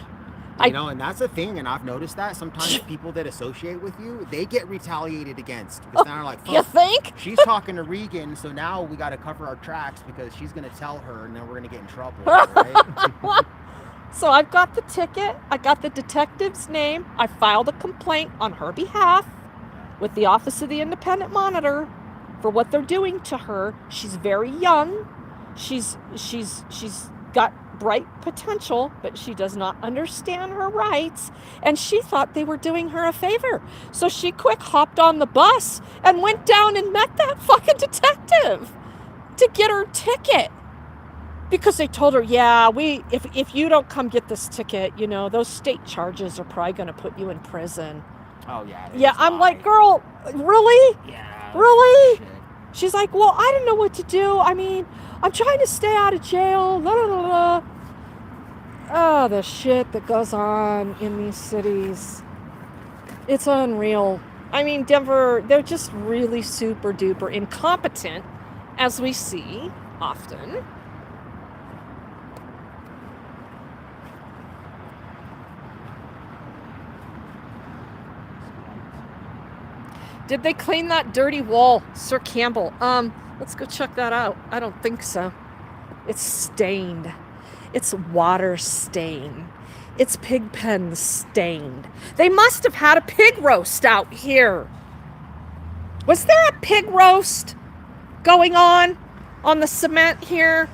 You know, and that's the thing, and I've noticed that sometimes people that associate with you, they get retaliated against. Because now they're like, fuck, You think? she's talking to Regan, so now we got to cover our tracks because she's going to tell her, and then we're going to get in trouble, right? So I've got the ticket. I got the detective's name. I filed a complaint on her behalf with the Office of the Independent Monitor for what they're doing to her. She's very young. She's got bright potential, but she does not understand her rights, and she thought they were doing her a favor. So she quick hopped on the bus and went down and met that fucking detective to get her ticket. Because they told her, yeah, if you don't come get this ticket, you know, those state charges are probably going to put you in prison. Oh, yeah. Yeah, I'm like, girl, really? Yeah. Really? Shit. She's like, well, I don't know what to do. I mean, I'm trying to stay out of jail. La, la, la, la. Oh, the shit that goes on in these cities. It's unreal. I mean, Denver, they're just really super duper incompetent, as we see often. Did they clean that dirty wall, Sir Campbell? Let's go check that out. I don't think so. It's stained. It's water stained. It's pig pen stained. They must have had a pig roast out here. Was there a pig roast going on the cement here?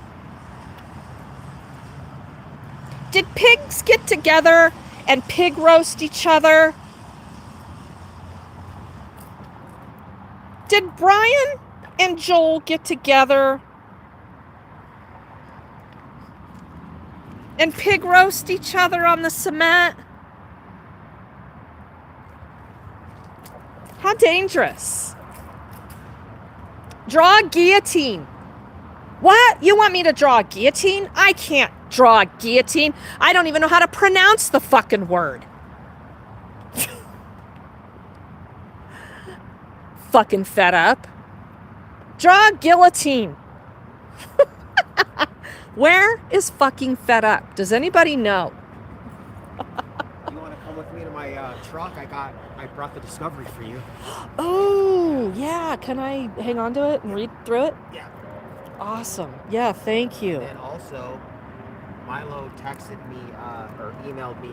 Did pigs get together and pig roast each other? Did Brian and Joel get together and pig roast each other on the cement? How dangerous. Draw a guillotine. What? You want me to draw a guillotine? I can't draw a guillotine. I don't even know how to pronounce the fucking word. Fucking fed up. Draw a guillotine. Where is fucking Fed Up? Does anybody know? You want to come with me to my truck? I brought the Discovery for you. Oh, yeah. Can I hang on to it and read through it? Yeah. Awesome. Yeah, thank you. And also, Milo texted me or emailed me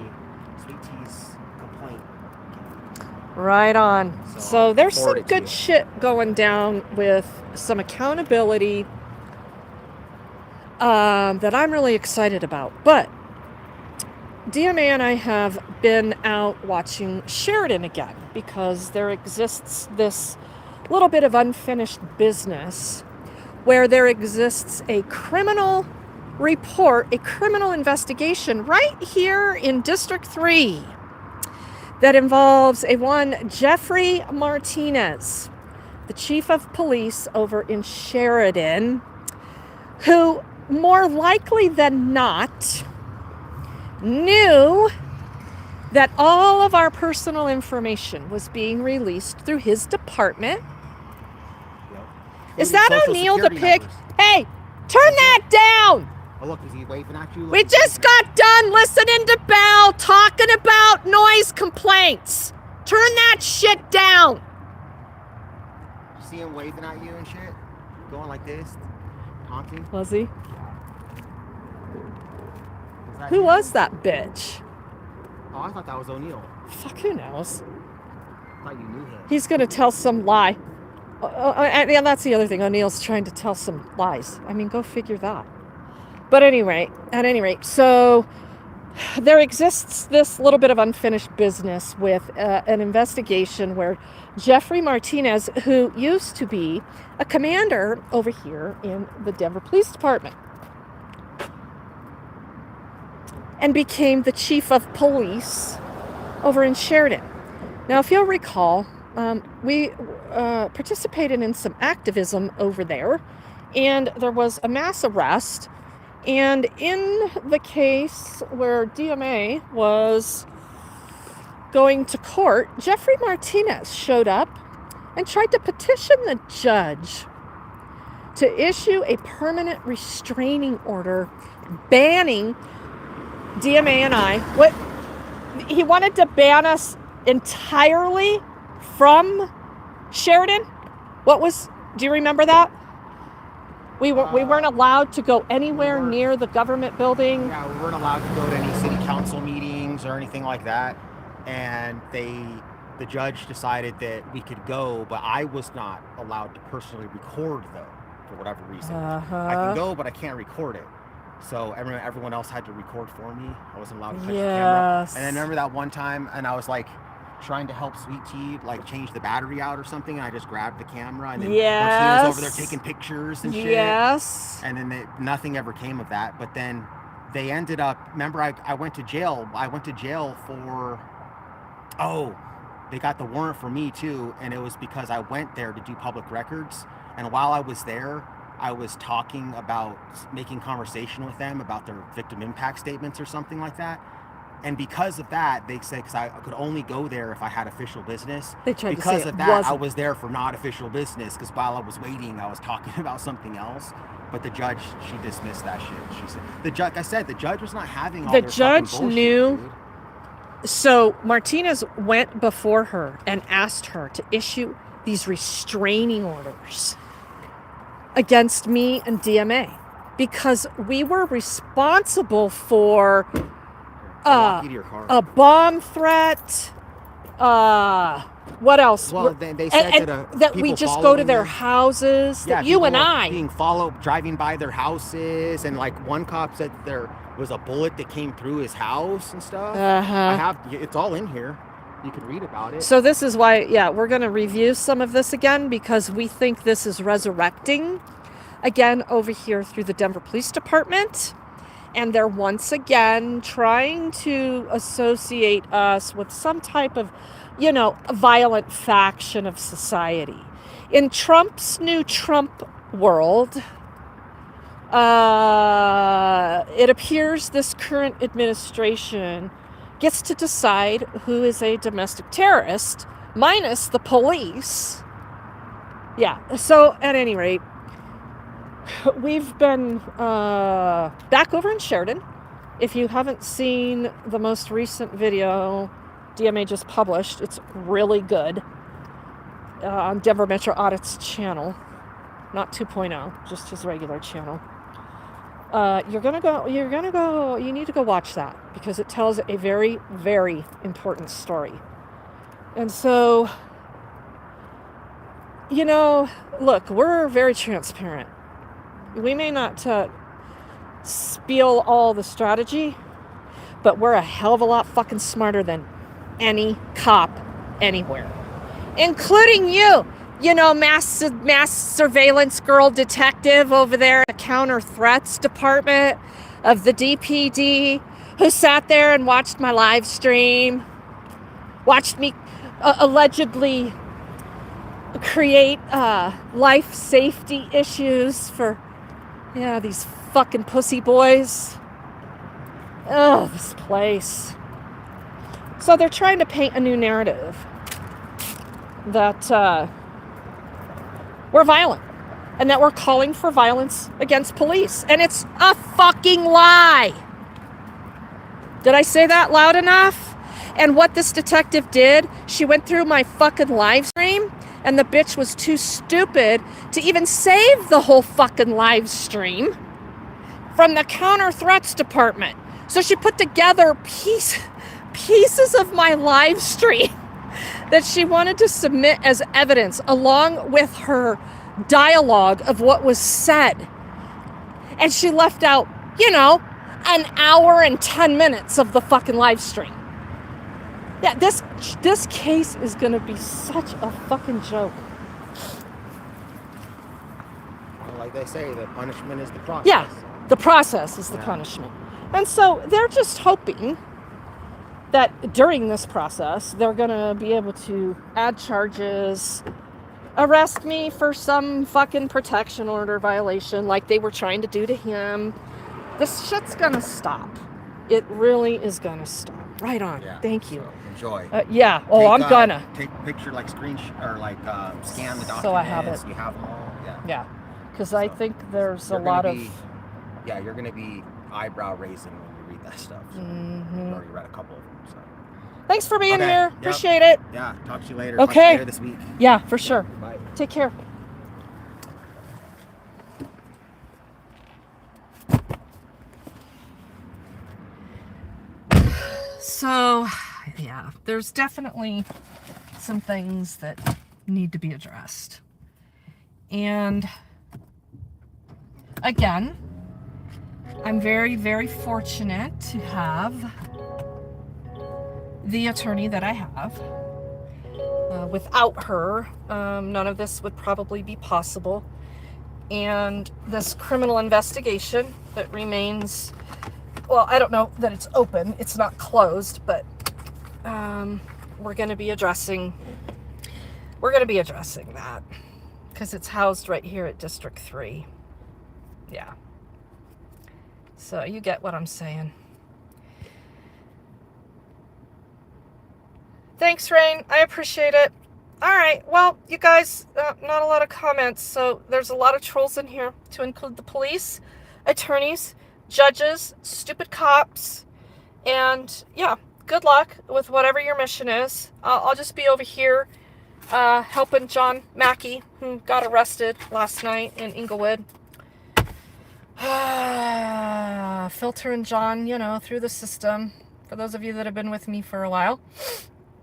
Sweet Tea's complaint. Right on. So there's some forward it to good you. shit going down with some accountability that I'm really excited about. But DMA and I have been out watching Sheridan again because there exists this little bit of unfinished business where there exists a criminal report, a criminal investigation right here in District 3 that involves a one Jeffrey Martinez, the chief of police over in Sheridan, who more likely than not knew that all of our personal information was being released through his department. Yep. Is Including that Social O'Neill the Security pig? numbers. Hey, turn that down! Oh, look, is he waving at you? Look, We he's just waving. got done listening to Bell talking about noise complaints. Turn that shit down. You see him waving at you and shit? Going like this? Honking? Was he? Is that Who him? was that bitch? Oh, I thought that was O'Neill. Fuck, who knows? I thought you knew him. He's gonna tell some lie. And that's the other thing. O'Neill's trying to tell some lies. I mean, go figure that. But at any rate, so there exists this little bit of unfinished business with an investigation where Jeffrey Martinez, who used to be a commander over here in the Denver Police Department, and became the chief of police over in Sheridan. Now, if you'll recall, we participated in some activism over there, and there was a mass arrest. And in the case where DMA was going to court, Jeffrey Martinez showed up and tried to petition the judge to issue a permanent restraining order banning DMA and I. He wanted to ban us entirely from Sheridan. Do you remember that? We weren't allowed to go anywhere near the government building. Yeah, we weren't allowed to go to any city council meetings or anything like that. And the judge decided that we could go, but I was not allowed to personally record though, for whatever reason. I can go, but I can't record it. So everyone else had to record for me. I wasn't allowed to touch the camera. And then remember that one time, and I was like trying to help Sweet Tea like change the battery out or something, and I just grabbed the camera, and then Martina was over there taking pictures and shit. Yes. And then nothing ever came of that. But then they ended up. Remember, I went to jail. I went to jail for. Oh, they got the warrant for me too, and it was because I went there to do public records. And while I was there, I was talking about making conversation with them about their victim impact statements or something like that. And because of that, they said, because I could only go there if I had official business. Because of that, I was there for not official business, because while I was waiting, I was talking about something else. But the judge, she dismissed that shit. She said, like I said, the judge was not having all The their judge fucking bullshit, knew. dude. So Martinez went before her and asked her to issue these restraining orders against me and DMA because we were responsible for Walk you to your car. a bomb threat. What else? Well, they said that we people just go to their following them. houses. Yeah, That you and people I. being followed, driving by their houses, and like one cop said there was a bullet that came through his house and stuff. It's all in here. You can read about it. So this is why, we're going to review some of this again because we think this is resurrecting again over here through the Denver Police Department. And they're once again trying to associate us with some type of, violent faction of society. In Trump's new Trump world, it appears this current administration gets to decide who is a domestic terrorist, minus the police. Yeah, so at any rate, we've been back over in Sheridan. If you haven't seen the most recent video DMA just published, it's really good, on Denver Metro Audit's channel, not 2.0, just his regular channel. You need to go watch that because it tells a very, very important story. And so, look, we're very transparent. We may not spiel all the strategy, but we're a hell of a lot fucking smarter than any cop anywhere, including you. Mass surveillance girl detective over there at the counter threats department of the DPD, who sat there and watched my live stream, watched me allegedly create life safety issues for these fucking pussy boys. Oh, this place. So they're trying to paint a new narrative that we're violent and that we're calling for violence against police. And it's a fucking lie. Did I say that loud enough? And what this detective did, she went through my fucking live stream, and the bitch was too stupid to even save the whole fucking live stream from the counter threats department. So she put together pieces of my live stream that she wanted to submit as evidence along with her dialogue of what was said. And she left out, an hour and 10 minutes of the fucking live stream. Yeah, this case is going to be such a fucking joke. Well, like they say, the punishment is the process. Yeah, the process is the punishment. And so they're just hoping that during this process, they're going to be able to add charges, arrest me for some fucking protection order violation like they were trying to do to him. This shit's going to stop. It really is going to stop. Right on. Yeah, Thank you. So enjoy. Yeah. Oh, I'm gonna. Take a picture, like scan the documents. So I have it. You have them all. Yeah. Yeah. Because I think there's a lot of... Yeah, you're going to be eyebrow raising when you read that stuff. So I've already read a couple of them. So. Thanks for being here. Yep. Appreciate it. Yeah, talk to you later. Okay. Talk to you later this week. Yeah, for sure. Bye. Take care. So, yeah, there's definitely some things that need to be addressed. And again, I'm very, very fortunate to have the attorney that I have. Without her, none of this would probably be possible. And this criminal investigation that remains, well, I don't know that it's open. It's not closed, but we're going to be addressing that because it's housed right here at District 3. Yeah. So you get what I'm saying. Thanks, Rain. I appreciate it. All right. Well, you guys, not a lot of comments. So there's a lot of trolls in here, to include the police, attorneys, judges, stupid cops. And yeah, good luck with whatever your mission is. I'll just be over here helping John Mackey, who got arrested last night in Inglewood. Filtering John, through the system. For those of you that have been with me for a while,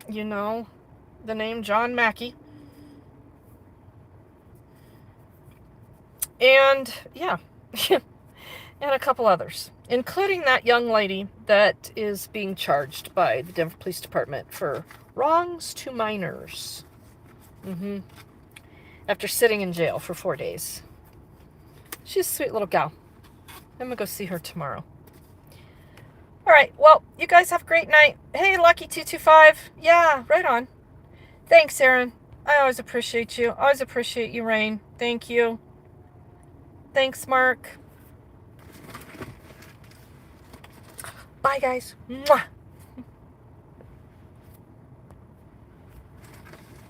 you know the name John Mackey. And yeah, and a couple others, including that young lady that is being charged by the Denver Police Department for wrongs to minors. After sitting in jail for 4 days. She's a sweet little gal. I'm gonna go see her tomorrow. All right, well, you guys have a great night. Hey, Lucky225. Yeah, right on. Thanks, Aaron. I always appreciate you. Always appreciate you, Rain. Thank you. Thanks, Mark. Bye, guys. Mwah.